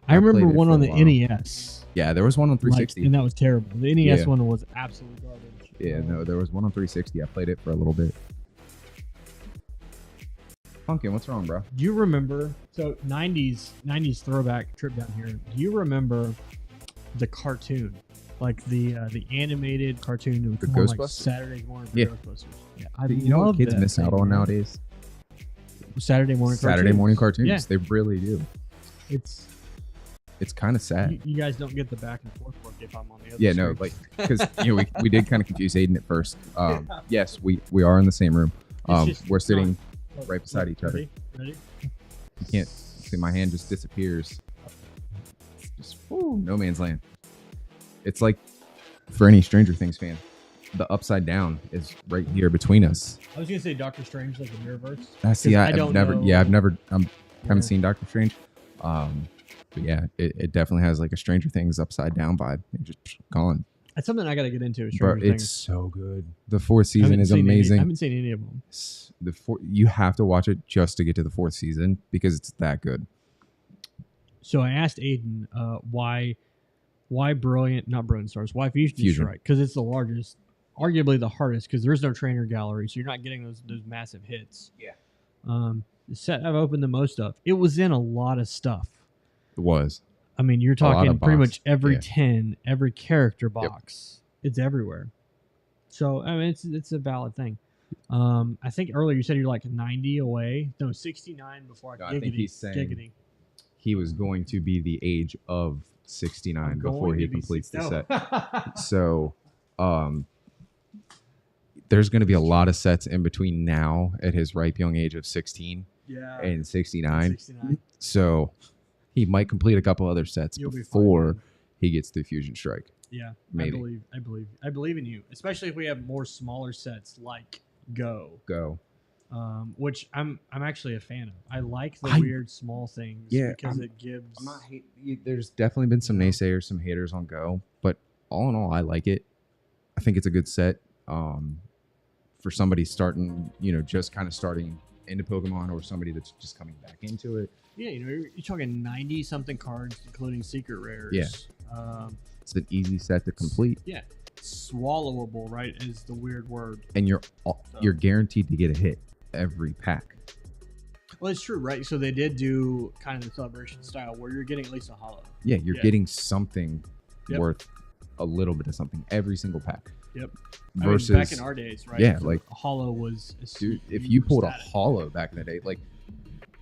Speaker 2: I remember
Speaker 1: played it
Speaker 2: one
Speaker 1: for
Speaker 2: on
Speaker 1: a
Speaker 2: the
Speaker 1: while.
Speaker 2: NES.
Speaker 1: Yeah, there was one on 360.
Speaker 2: And that was terrible. The NES
Speaker 1: Yeah.
Speaker 2: one was absolutely garbage.
Speaker 1: Yeah, no, there was one on 360. I played it for a little bit. Pumpkin, what's wrong, bro?
Speaker 2: Do you remember? So 90s throwback trip down here. Do you remember the cartoon, like the animated cartoon? That would
Speaker 1: The
Speaker 2: come on, like
Speaker 1: Ghostbusters?
Speaker 2: Saturday morning for
Speaker 1: Yeah.
Speaker 2: Ghostbusters. Yeah, I
Speaker 1: You know what
Speaker 2: love
Speaker 1: kids
Speaker 2: that
Speaker 1: miss out
Speaker 2: thing,
Speaker 1: on
Speaker 2: man.
Speaker 1: nowadays?
Speaker 2: Saturday morning.
Speaker 1: Saturday morning cartoons.
Speaker 2: Yeah.
Speaker 1: They really do. It's kind of sad.
Speaker 2: You guys don't get the back and forth look if I'm on the other.
Speaker 1: Yeah, no,
Speaker 2: screen.
Speaker 1: like because we did kind of confuse Aiden at first. Yes, we are in the same room. We're sitting right beside each other.
Speaker 2: Ready?
Speaker 1: You can't see my hand just disappears. Just no man's land. It's like for any Stranger Things fan, the upside down is right here between us.
Speaker 2: I was gonna say Doctor Strange, like the Mirrorverse.
Speaker 1: Haven't seen Doctor Strange. But yeah, it definitely has like a Stranger Things upside down vibe. You're just gone.
Speaker 2: That's something I got to get into.
Speaker 1: Bro,
Speaker 2: Stranger
Speaker 1: it's
Speaker 2: Things.
Speaker 1: so good. The fourth
Speaker 2: I
Speaker 1: season
Speaker 2: haven't
Speaker 1: is
Speaker 2: seen
Speaker 1: amazing.
Speaker 2: I haven't seen any of them.
Speaker 1: You have to watch it just to get to the fourth season because it's that good.
Speaker 2: So I asked Aiden, why not Brilliant Stars? Why Fusion Strike? Because it's the largest, arguably the hardest. Because there is no trainer gallery, so you're not getting those massive hits.
Speaker 1: Yeah.
Speaker 2: The set I've opened the most of. It was in a lot of stuff.
Speaker 1: It was.
Speaker 2: I mean, you're
Speaker 1: lot
Speaker 2: talking
Speaker 1: of
Speaker 2: pretty
Speaker 1: box.
Speaker 2: much every
Speaker 1: Yeah.
Speaker 2: 10, every character box. Yep. It's everywhere. So I mean, it's a valid thing. I think earlier you said you're like 90 away. No, 69 before
Speaker 1: No, I think he's saying he was going to be the age of 69 before he completes the set. So, there's going to be a lot of sets in between now at his ripe young age of 16 and 69. So he might complete a couple other sets before he gets through Fusion Strike.
Speaker 2: Yeah,
Speaker 1: maybe.
Speaker 2: I believe in you, especially if we have more smaller sets like Go, which I'm actually a fan of. I like the weird small things because it gives.
Speaker 1: I'm not there's definitely been some naysayers, some haters on Go, but all in all, I like it. I think it's a good set for somebody starting, just kind of starting into Pokemon, or somebody that's just coming back into it.
Speaker 2: Yeah, you're talking 90 something cards, including secret rares.
Speaker 1: Yeah. It's an easy set to complete.
Speaker 2: Yeah. Swallowable, right, is the weird word.
Speaker 1: And you're guaranteed to get a hit every pack.
Speaker 2: Well, it's true, right? So they did do kind of the celebration style where you're getting at least a holo.
Speaker 1: Yeah, you're getting something worth a little bit of something every single pack.
Speaker 2: Yep.
Speaker 1: Versus
Speaker 2: back in our days, right?
Speaker 1: Yeah,
Speaker 2: so
Speaker 1: like
Speaker 2: a holo was.
Speaker 1: Dude, if you pulled a holo back in the day, like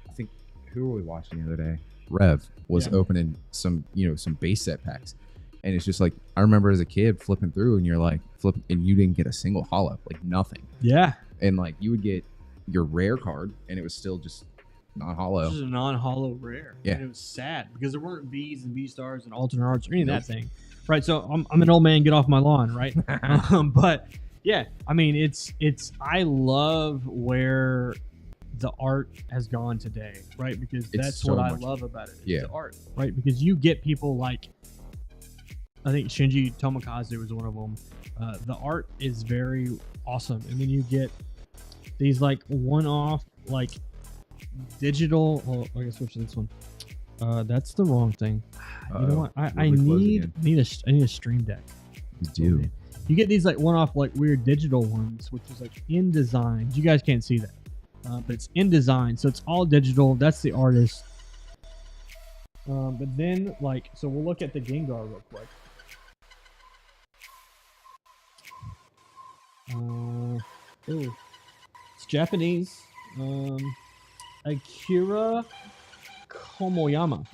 Speaker 1: I think who were we watching the other day? Rev was opening some base set packs. And it's just like, I remember as a kid flipping through and you're like, and you didn't get a single holo, like nothing.
Speaker 2: Yeah.
Speaker 1: And like you would get your rare card and it was still just non-holo.
Speaker 2: Just a non-holo rare.
Speaker 1: Yeah.
Speaker 2: And it was sad because there weren't Bs and B stars and alternate arts or any of that thing. Right. So I'm an old man, get off my lawn, right? But yeah, I mean, I love where the art has gone today, right? Because that's what I love about it. It's the art, right? Because you get people like, I think Shinji Tomokazu was one of them. The art is very awesome. I mean, you get these like one-off, like digital. Oh, I guess switch to this one. That's the wrong thing. You know what? I need a Stream Deck.
Speaker 1: You do.
Speaker 2: You get these like one-off, like weird digital ones, which is like in design. You guys can't see that, but it's in design, so it's all digital. That's the artist. But then, like, so we'll look at the Gengar real quick. Oh, it's Japanese. Akira Komoyama.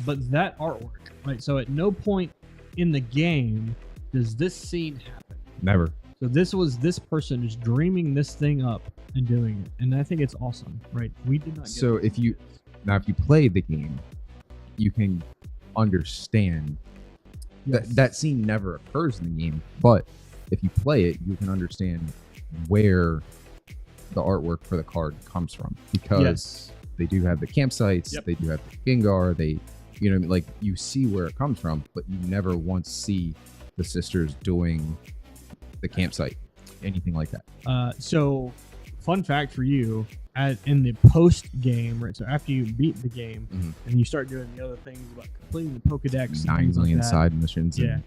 Speaker 2: But that artwork, right? So at no point in the game does this scene happen.
Speaker 1: Never.
Speaker 2: So this was this person just dreaming this thing up and doing it, and I think it's awesome, right? We did not.
Speaker 1: So if you play the game, you can understand that scene never occurs in the game, but if you play it, you can understand where the artwork for the card comes from, because they do have the campsites, they do have the Gengar, like you see where it comes from, but you never once see the sisters doing the campsite, anything like that.
Speaker 2: So fun fact for you, in the post game, right? So after you beat the game and you start doing the other things about completing the Pokedex,
Speaker 1: 9 million side missions.
Speaker 2: Yeah.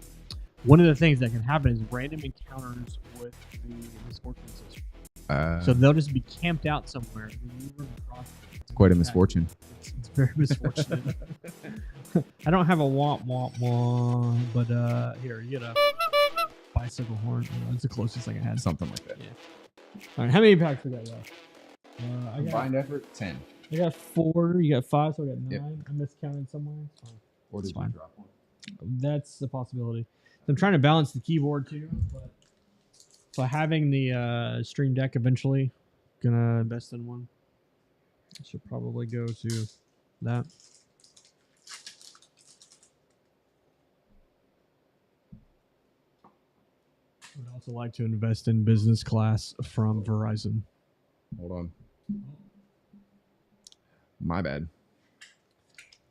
Speaker 2: One of the things that can happen is random encounters with the misfortune sisters. So they'll just be camped out somewhere. And you run across them.
Speaker 1: It's quite a misfortune.
Speaker 2: It's very misfortunate. I don't have a womp womp womp, but here, you get a bicycle horn. That's the closest thing I had.
Speaker 1: Something like that.
Speaker 2: Yeah. All right, how many packs we got left?
Speaker 1: Combined effort, 10.
Speaker 2: I got 4. You got 5, so I got 9. I miscounted somewhere. It's fine.
Speaker 1: Or did you drop one?
Speaker 2: That's a possibility. I'm trying to balance the keyboard too, but by having the Stream Deck eventually, gonna invest in one. I should probably go to that. I would also like to invest in business class from Verizon.
Speaker 1: Hold on. My bad.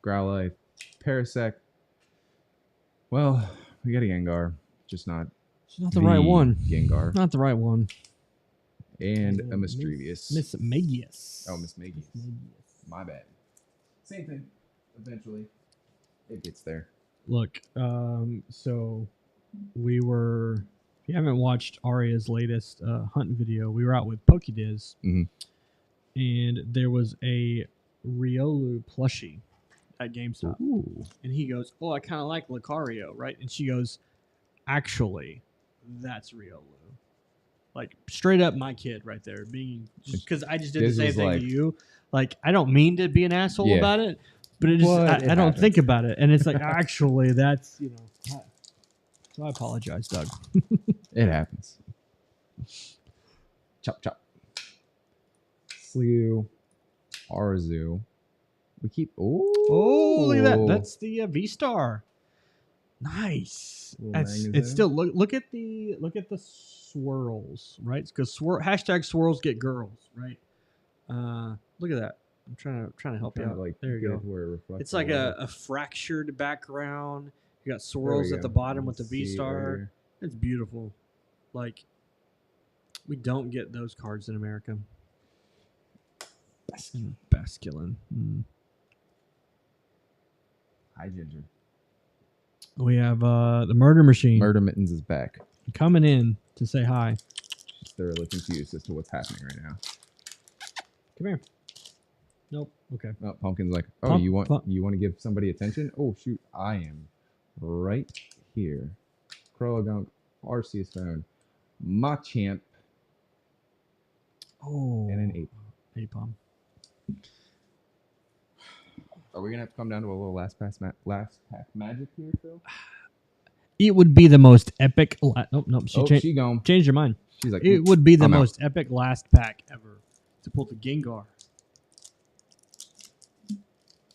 Speaker 1: Growlithe, Parasect. Well, we got a Gengar, just not.
Speaker 2: It's not the right one.
Speaker 1: Gengar.
Speaker 2: Not the right one.
Speaker 1: And a Mischievous.
Speaker 2: Miss Magius.
Speaker 1: Oh, Miss Magius. My bad. Same thing. Eventually, it gets there.
Speaker 2: Look, so we were. If you haven't watched Aria's latest hunt video, we were out with Pokediz, and there was a Riolu plushie at GameStop.
Speaker 1: Ooh.
Speaker 2: And he goes, "Oh, I kind of like Lucario, right?" And she goes, "Actually, that's Riolu." Like straight up, my kid right there, being just because I just did the same thing to you. Like I don't mean to be an asshole about it, but it just I don't think about it, and it's like actually that's So I apologize, Doug.
Speaker 1: It happens. Chop chop. Slew, Arzu. We keep.
Speaker 2: Oh, look at that! That's the V-Star. Nice. It's still look at the swirls, right? Because hashtag swirls get girls, right? Look at that. I'm trying to help you out.
Speaker 1: Like,
Speaker 2: there you go. It's like a fractured background. You got swirls at the bottom with the V-Star. It's beautiful. Like we don't get those cards in America. Basculin.
Speaker 1: Hi, Ginger.
Speaker 2: We have the Murder Machine.
Speaker 1: Murder Mittens is back.
Speaker 2: Coming in to say hi.
Speaker 1: She's thoroughly confused as to what's happening right now.
Speaker 2: Come here. Nope. Okay.
Speaker 1: Oh, Pumpkin's like, you want to give somebody attention? Oh shoot, I am right here. Krolagunk, Arceus phone, Machamp, and an
Speaker 2: Apom.
Speaker 1: Are we gonna have to come down to a little last pack magic here, Phil?
Speaker 2: It would be the most epic. Nope.
Speaker 1: She gone.
Speaker 2: Changed her mind.
Speaker 1: She's like,
Speaker 2: it would be the most epic last pack ever to pull the Gengar.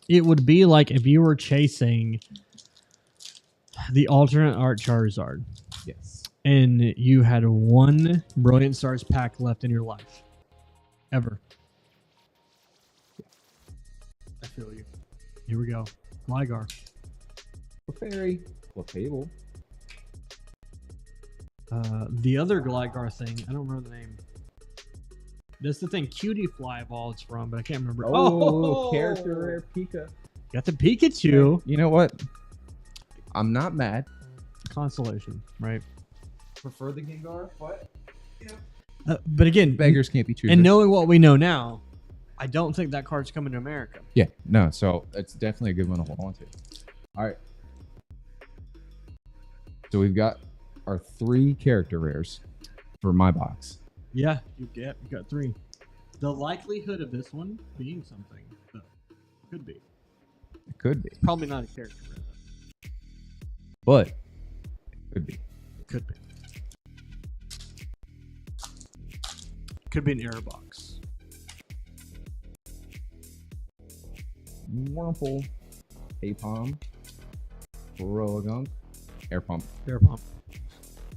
Speaker 2: It would be like if you were chasing the alternate art Charizard.
Speaker 1: Yes.
Speaker 2: And you had one Brilliant Stars pack left in your life. Ever. I feel you. Here we go. Gligar.
Speaker 1: Clefairy. Clefable.
Speaker 2: The other Gligar thing, I don't remember the name. That's the thing Cutie Fly evolves from, but I can't remember.
Speaker 1: Oh, character rare Pika.
Speaker 2: Got the Pikachu.
Speaker 1: You know what? I'm not mad.
Speaker 2: Consolation, right?
Speaker 1: Prefer the Gengar, but
Speaker 2: but again,
Speaker 1: beggars can't be choosers.
Speaker 2: And knowing what we know now, I don't think that card's coming to America.
Speaker 1: Yeah, no. So it's definitely a good one to hold on to. All right. So we've got are 3 character rares for my box.
Speaker 2: Yeah, you got 3. The likelihood of this one being something, though, could be.
Speaker 1: It could be,
Speaker 2: Probably not a character rare, though.
Speaker 1: but it could be.
Speaker 2: It could be. Could be an error box.
Speaker 1: Wurmple, A-Palm, Roagunk, Air Pump.
Speaker 2: Air pump.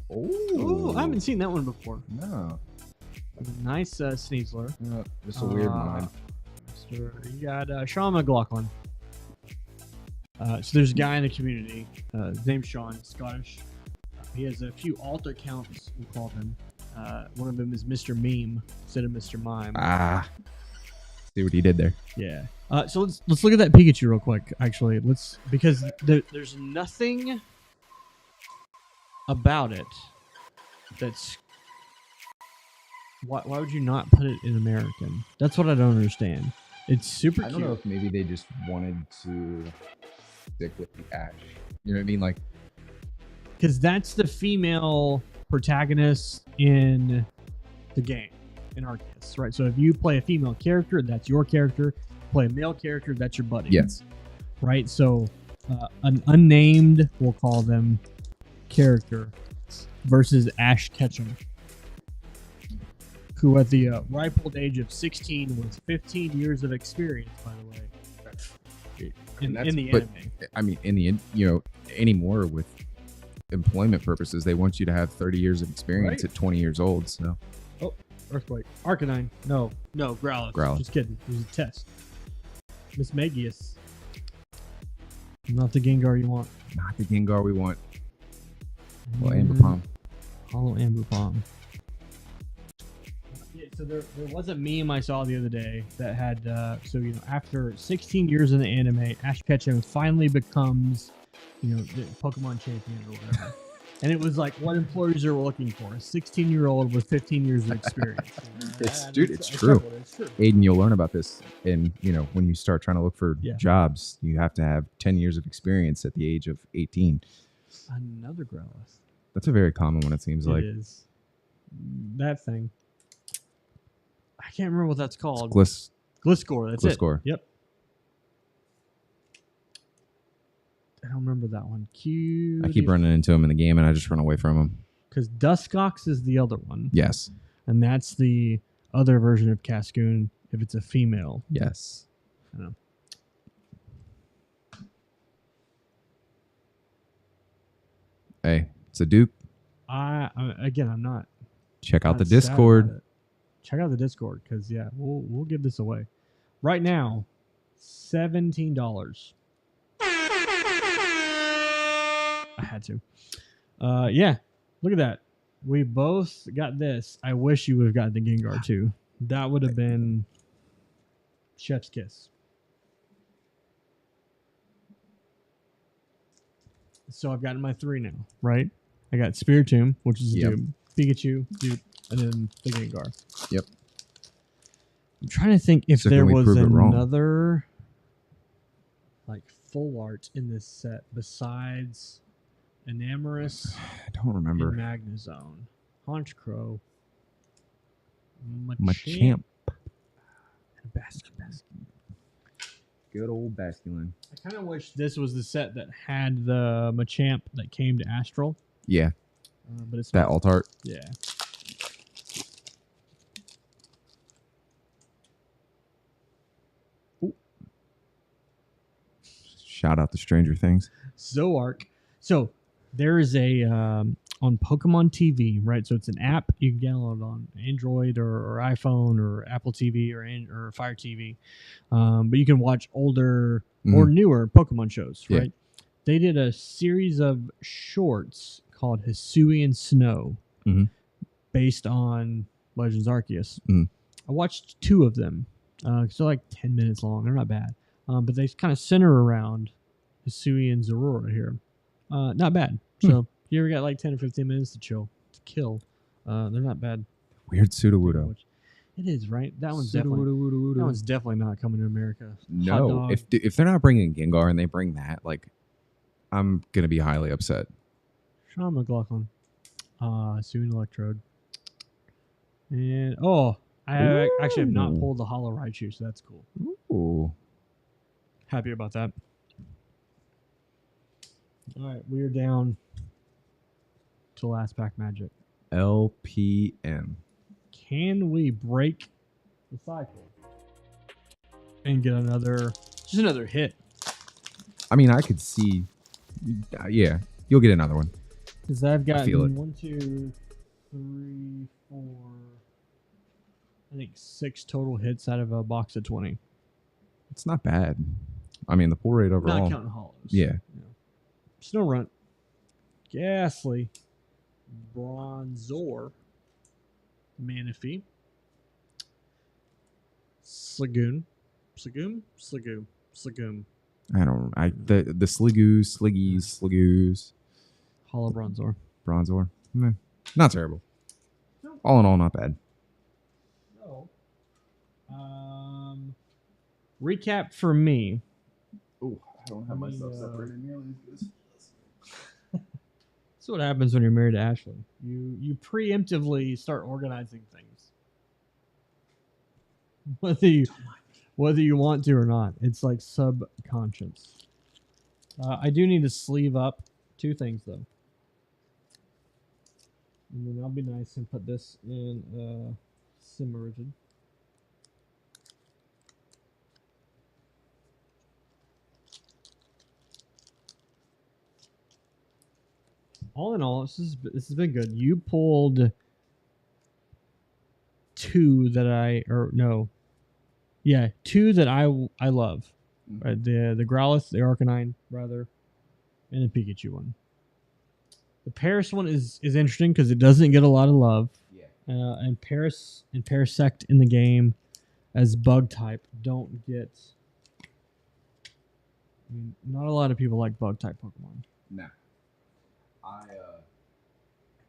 Speaker 1: Oh,
Speaker 2: I haven't seen that one before.
Speaker 1: No.
Speaker 2: Nice Sneasler.
Speaker 1: Just a weird one.
Speaker 2: You got Sean McLaughlin. So there's a guy in the community. His name's Sean, Scottish. He has a few alt accounts, we call them. One of them is Mr. Meme instead of Mr. Mime.
Speaker 1: See what he did there.
Speaker 2: Yeah. So let's look at that Pikachu real quick. Actually, because there's nothing about it that's. Why would you not put it in American? That's what I don't understand. It's super cute.
Speaker 1: I don't know if maybe they just wanted to stick with the Ash. You know what I mean? Like,
Speaker 2: because that's the female protagonist in the game, in Arceus, right? So if you play a female character, that's your character. Play a male character, that's your buddy.
Speaker 1: yes.
Speaker 2: Right? So an unnamed, we'll call them, character versus Ash Ketchum, who at the ripe old age of 16 with 15 years of experience, by the way, in the anime.
Speaker 1: I mean, anymore with employment purposes, they want you to have 30 years of experience
Speaker 2: Right.
Speaker 1: at 20 years old. So,
Speaker 2: Earthquake. Arcanine. No, Growlithe.
Speaker 1: Growlithe.
Speaker 2: Just kidding. It was a test. Miss Magius. Not the Gengar you want.
Speaker 1: not the Gengar we want. Well, Amber Palm.
Speaker 2: Hollow Amber Palm. Yeah, so there was a meme I saw the other day that had, after 16 years in the anime, Ash Ketchum finally becomes, the Pokemon champion or whatever. And it was like what employers are looking for: a 16-year-old with 15 years of experience.
Speaker 1: It's true.
Speaker 2: It's true.
Speaker 1: Aiden, you'll learn about this. And, when you start trying to look for
Speaker 2: Yeah.
Speaker 1: jobs, you have to have 10 years of experience at the age of 18.
Speaker 2: Another Growlithe.
Speaker 1: That's a very common one, it seems like.
Speaker 2: It is. That thing. I can't remember what that's called. Gliscor. That's
Speaker 1: Gliscor.
Speaker 2: it. Yep. I don't remember that one.
Speaker 1: I keep running into him in the game, and I just run away from him.
Speaker 2: Because Duskox is the other one.
Speaker 1: Yes.
Speaker 2: And that's the other version of Cascoon if it's a female.
Speaker 1: Yes.
Speaker 2: I know.
Speaker 1: Hey, it's a Duke.
Speaker 2: I'm not.
Speaker 1: Check out the
Speaker 2: not sad
Speaker 1: Discord.
Speaker 2: about it. Check out the Discord because we'll give this away right now. $17. I had to. Look at that. We both got this. I wish you would have gotten the Gengar too. That would have been chef's kiss. So I've gotten my 3 now, right? I got Spiritomb, which is a dupe, Pikachu, dupe, and then the Gengar.
Speaker 1: Yep.
Speaker 2: I'm trying to think if
Speaker 1: So
Speaker 2: there
Speaker 1: can we
Speaker 2: was
Speaker 1: prove it wrong?
Speaker 2: another like full art in this set besides Enamorus
Speaker 1: I don't remember.
Speaker 2: and Magnezone. Honchkrow.
Speaker 1: Machamp.
Speaker 2: And Basculin.
Speaker 1: Good old Basculin.
Speaker 2: I kind of wish this was the set that had the Machamp that came to Astral.
Speaker 1: Yeah.
Speaker 2: But it's
Speaker 1: That
Speaker 2: not.
Speaker 1: alt art.
Speaker 2: Yeah.
Speaker 1: Shout out to Stranger Things.
Speaker 2: Zoark. So there is a on Pokemon TV, right? So it's an app you can download on Android or iPhone or Apple TV or Fire TV, but you can watch older or newer Pokemon shows,
Speaker 1: Yeah.
Speaker 2: right? They did a series of shorts called Hisuian Snow,
Speaker 1: Mhm.
Speaker 2: based on Legends Arceus.
Speaker 1: Mhm.
Speaker 2: I watched 2 of them. So they're like 10 minutes long. They're not bad. But they kind of center around Hisuian Zorora here. Not bad. So you ever got like 10 or 15 minutes to kill, they're not bad.
Speaker 1: Weird Sudowoodo.
Speaker 2: It is, right? That one's definitely not coming to America. Hot
Speaker 1: No.
Speaker 2: dog.
Speaker 1: If they're not bringing Gengar and they bring that, like, I'm going to be highly upset.
Speaker 2: Sean McLaughlin. Soon Electrode. And I actually have not
Speaker 1: Ooh.
Speaker 2: pulled the Hollow Raichu, so that's cool.
Speaker 1: Ooh.
Speaker 2: Happy about that. All right, we are down to last pack magic.
Speaker 1: LPM.
Speaker 2: Can we break the cycle and get just another hit?
Speaker 1: I mean, I could see. Yeah, you'll get another one.
Speaker 2: Because I've got
Speaker 1: feel it.
Speaker 2: 1, 2, 3, 4, I think 6 total hits out of a box of 20.
Speaker 1: It's not bad. I mean, the pull rate overall.
Speaker 2: Not counting hollows.
Speaker 1: Yeah.
Speaker 2: Snow Runt. Ghastly. Bronzor. Manaphy. Slagoon. Slagoom.
Speaker 1: The Sliggies.
Speaker 2: Hollow Bronzor.
Speaker 1: Bronzor. Not terrible. All in all, not bad.
Speaker 2: So, recap for me.
Speaker 1: Oh, I don't have my stuff separated nearly as good.
Speaker 2: That's what happens when you're married to Ashley. You preemptively start organizing things, whether you want to or not. It's like subconscious. I do need to sleeve up 2 things though, and then I'll be nice and put this in semi-rigid. All in all, this has been good. You pulled 2 that two that I love. Right, the Growlithe, the Arcanine rather, and the Pikachu one. The Paris one is interesting because it doesn't get a lot of love.
Speaker 1: Yeah.
Speaker 2: And Paris and Parasect in the game as bug type don't get. I mean, not a lot of people like bug type Pokemon.
Speaker 1: Nah. I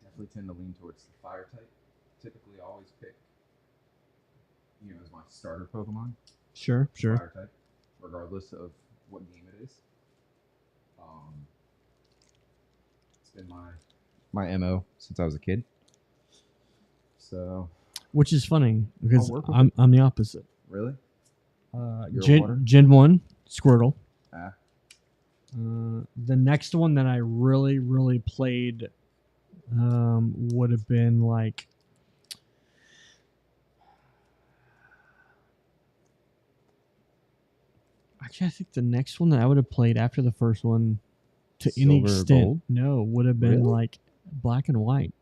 Speaker 1: definitely tend to lean towards the fire type. Typically, always pick, as my starter Pokemon.
Speaker 2: Sure.
Speaker 1: Fire type, regardless of what game it is. It's been my MO since I was a kid. So.
Speaker 2: Which is funny because
Speaker 1: I'm
Speaker 2: I'm the opposite.
Speaker 1: Really?
Speaker 2: Gen 1 Squirtle.
Speaker 1: Ah.
Speaker 2: The next one that I really, really played would have been like actually I think the next one that I would have played after the first one to any extent would have been like Black and White.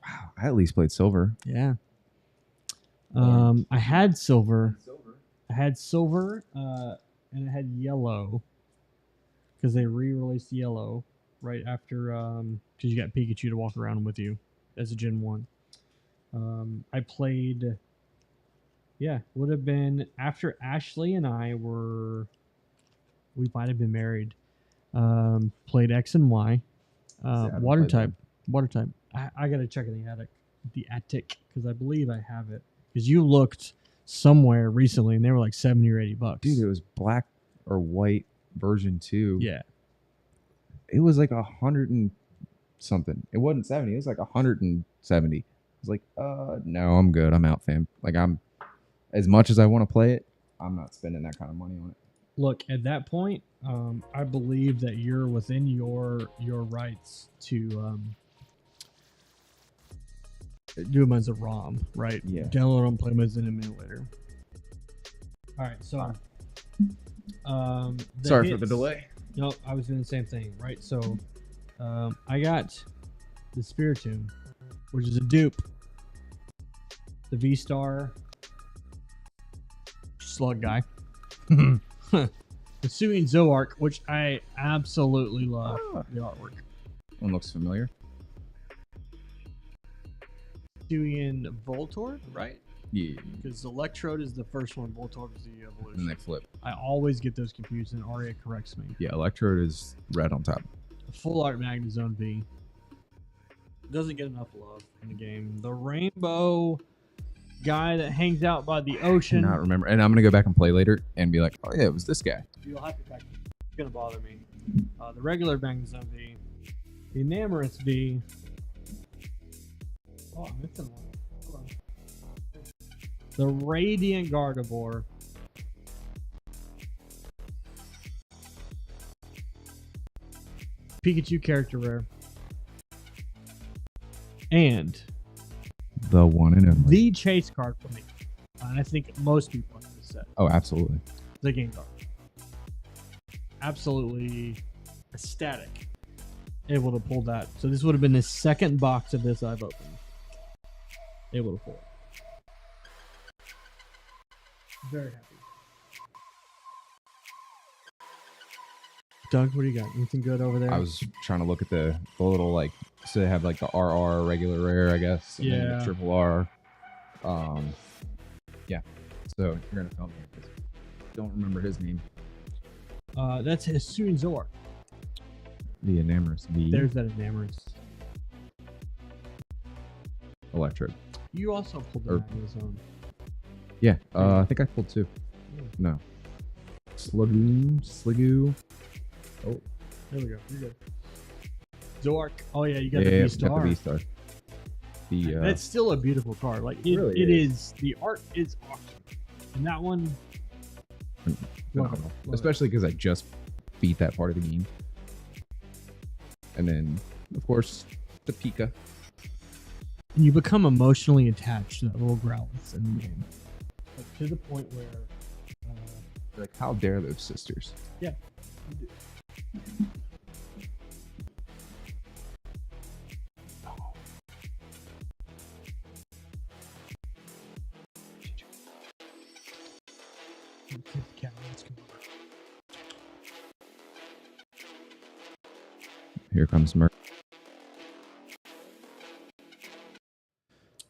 Speaker 1: Wow, I at least played Silver.
Speaker 2: Yeah. I had Silver. I had Silver and I had Yellow. Because they re-released Yellow right after, because you got Pikachu to walk around with you as a Gen 1. I played, would have been after Ashley and I we might have been married. Played X and Y, water type. I got to check in the attic, because I believe I have it. Because you looked somewhere recently and they were like $70 or $80.
Speaker 1: Dude, it was Black or White version 2.
Speaker 2: Yeah.
Speaker 1: It was like 100 and something. It wasn't 70. It was like 170. I was like, no, I'm good. I'm out, fam. Like, I'm as much as I want to play it, I'm not spending that kind of money on it.
Speaker 2: Look, at that point, I believe that you're within your rights to do them as a ROM, right?
Speaker 1: Yeah.
Speaker 2: Download them, play them as an emulator. All right, so
Speaker 1: sorry for the delay.
Speaker 2: No, I was doing the same thing, right? So I got the Spiritomb, which is a dupe. The V-Star slug guy. The Suing Zoark, which I absolutely love the artwork.
Speaker 1: One looks familiar.
Speaker 2: Suing Voltorb, right?
Speaker 1: Yeah.
Speaker 2: Because Electrode is the first one, Voltorb is the evolution.
Speaker 1: And they flip.
Speaker 2: I always get those confused, and Arya corrects me.
Speaker 1: Yeah, Electrode is red on top.
Speaker 2: Full Art Magnezone V. Doesn't get enough love in the game. The Rainbow guy that hangs out by the ocean.
Speaker 1: I cannot remember. And I'm going to go back and play later and be like, oh, yeah, it was this guy.
Speaker 2: You'll have to check it. It's going to bother me. The regular Magnezone V. The Enamorance V. Oh, I'm missing one. Hold on. The Radiant Gardevoir. Pikachu character rare. And
Speaker 1: The one and only.
Speaker 2: the chase card for me. And I think most people in this set.
Speaker 1: Oh, absolutely.
Speaker 2: The Gengar. Absolutely ecstatic. Able to pull that. So this would have been the second box of this I've opened. Able to pull it. Very happy. Doug, what do you got? Anything good over there?
Speaker 1: I was trying to look at the little, like, so they have like the RR regular rare, I guess. And then
Speaker 2: Yeah.
Speaker 1: the triple R. Yeah. So you're gonna tell me. Don't remember his name.
Speaker 2: That's his Zor.
Speaker 1: The Enamorous V.
Speaker 2: There's that Enamorous.
Speaker 1: Electric.
Speaker 2: You also pulled
Speaker 1: Or-
Speaker 2: that on his own.
Speaker 1: Yeah. I think I pulled 2.
Speaker 2: Yeah.
Speaker 1: No. Sligoo. Oh.
Speaker 2: There we go. You're good. Zork. Oh yeah, you got
Speaker 1: Yeah,
Speaker 2: the
Speaker 1: got
Speaker 2: V-Star.
Speaker 1: the V-Star. The
Speaker 2: That's still a beautiful card. Like it,
Speaker 1: really
Speaker 2: it
Speaker 1: is.
Speaker 2: is. The art is awesome. And that one,
Speaker 1: phenomenal.
Speaker 2: love it.
Speaker 1: Especially because I just beat that part of the game. And then, of course, the Pika.
Speaker 2: you become emotionally attached to that little Growlithe in the game, like, to the point where,
Speaker 1: Like, how dare those sisters?
Speaker 2: yeah.
Speaker 1: Here comes Merc.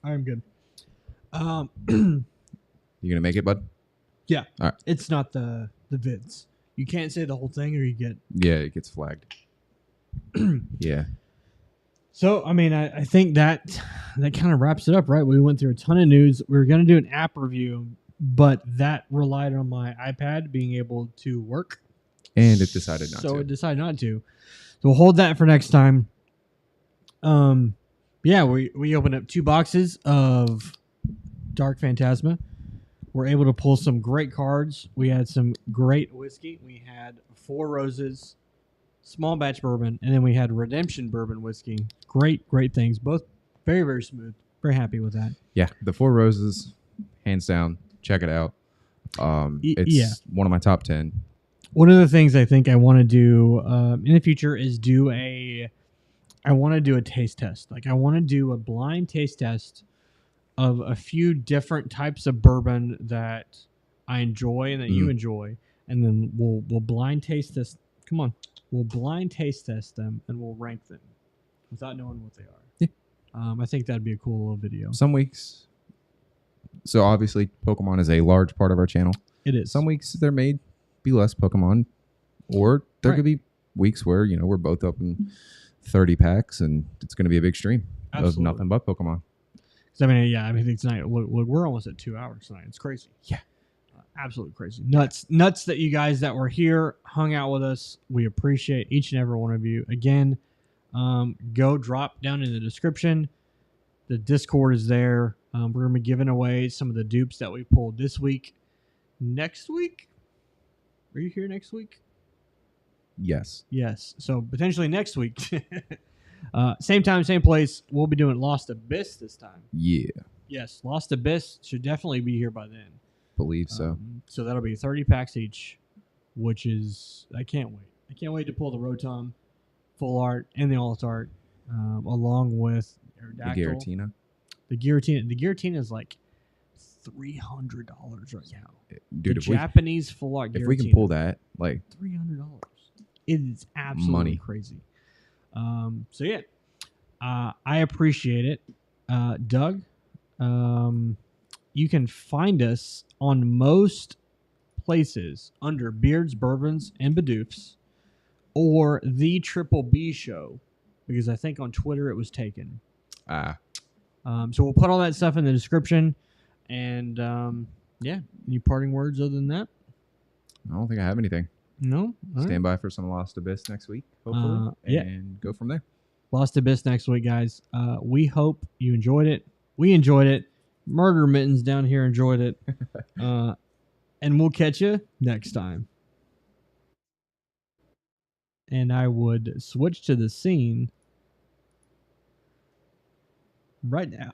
Speaker 2: I'm good.
Speaker 1: You gonna make it, bud?
Speaker 2: Yeah.
Speaker 1: All right.
Speaker 2: It's not the vids. You can't say the whole thing, or you get.
Speaker 1: Yeah, it gets flagged. Yeah.
Speaker 2: So, I mean, I think that kind of wraps it up, right? We went through a ton of news. We were going to do an app review, but that relied on my iPad being able to work.
Speaker 1: And it decided not
Speaker 2: So
Speaker 1: to.
Speaker 2: it decided not to. So we'll hold that for next time. Yeah, we opened up 2 boxes of Dark Phantasma. We're able to pull some great cards. We had some great whiskey. We had 4 roses, small batch bourbon, and then we had redemption bourbon whiskey. Great things. Both very, very smooth. Very happy with that.
Speaker 1: Yeah, the 4 Roses, hands down. Check it out. It's
Speaker 2: yeah.
Speaker 1: one of my top 10.
Speaker 2: One of the things I think I want to do in the future is I want to do a taste test. Like, I want to do a blind taste test of a few different types of bourbon that I enjoy and that you enjoy, and then we'll blind taste test. Come on, we'll blind taste test them and we'll rank them without knowing what they are.
Speaker 1: Yeah.
Speaker 2: I think that'd be a cool little video.
Speaker 1: Some weeks. So obviously, Pokemon is a large part of our channel.
Speaker 2: It is.
Speaker 1: Some weeks there may be less Pokemon, or there
Speaker 2: Right.
Speaker 1: could be weeks where we're both open 30 packs, and it's going to be a big stream
Speaker 2: Absolutely.
Speaker 1: of nothing but Pokemon.
Speaker 2: I mean, I think tonight we're almost at 2 hours tonight. It's crazy.
Speaker 1: Yeah.
Speaker 2: Absolutely crazy. Nuts that you guys that were here hung out with us. We appreciate each and every one of you. Again, go drop down in the description. The Discord is there. We're going to be giving away some of the dupes that we pulled this week. Next week? Are you here next week?
Speaker 1: Yes.
Speaker 2: Yes. So potentially next week. Same time, same place. We'll be doing Lost Abyss this time.
Speaker 1: Yeah.
Speaker 2: Yes, Lost Abyss should definitely be here by then.
Speaker 1: Believe so.
Speaker 2: So that'll be 30 packs each, which is I can't wait. I can't wait to pull the Rotom full art and the alt art, along with
Speaker 1: The
Speaker 2: Aerodactyl.
Speaker 1: Giratina.
Speaker 2: The Giratina is like $300 right now.
Speaker 1: Dude,
Speaker 2: the
Speaker 1: if we
Speaker 2: Japanese full art.
Speaker 1: if we can
Speaker 2: Giratina,
Speaker 1: pull that, like,
Speaker 2: $300. It is absolutely
Speaker 1: Money.
Speaker 2: crazy. So yeah, I appreciate it, Doug. You can find us on most places under Beards, Bourbons, and Badoofs, or the Triple B Show, because I think on Twitter it was taken. So we'll put all that stuff in the description, and yeah. Any parting words other than that?
Speaker 1: I don't think I have anything.
Speaker 2: No. All right.
Speaker 1: Stand by for some Lost Abyss next week, hopefully,
Speaker 2: Yeah.
Speaker 1: and go from there.
Speaker 2: Lost Abyss next week, guys. We hope you enjoyed it. We enjoyed it. Murder Mittens down here enjoyed it. And we'll catch you next time. And I would switch to the scene right now.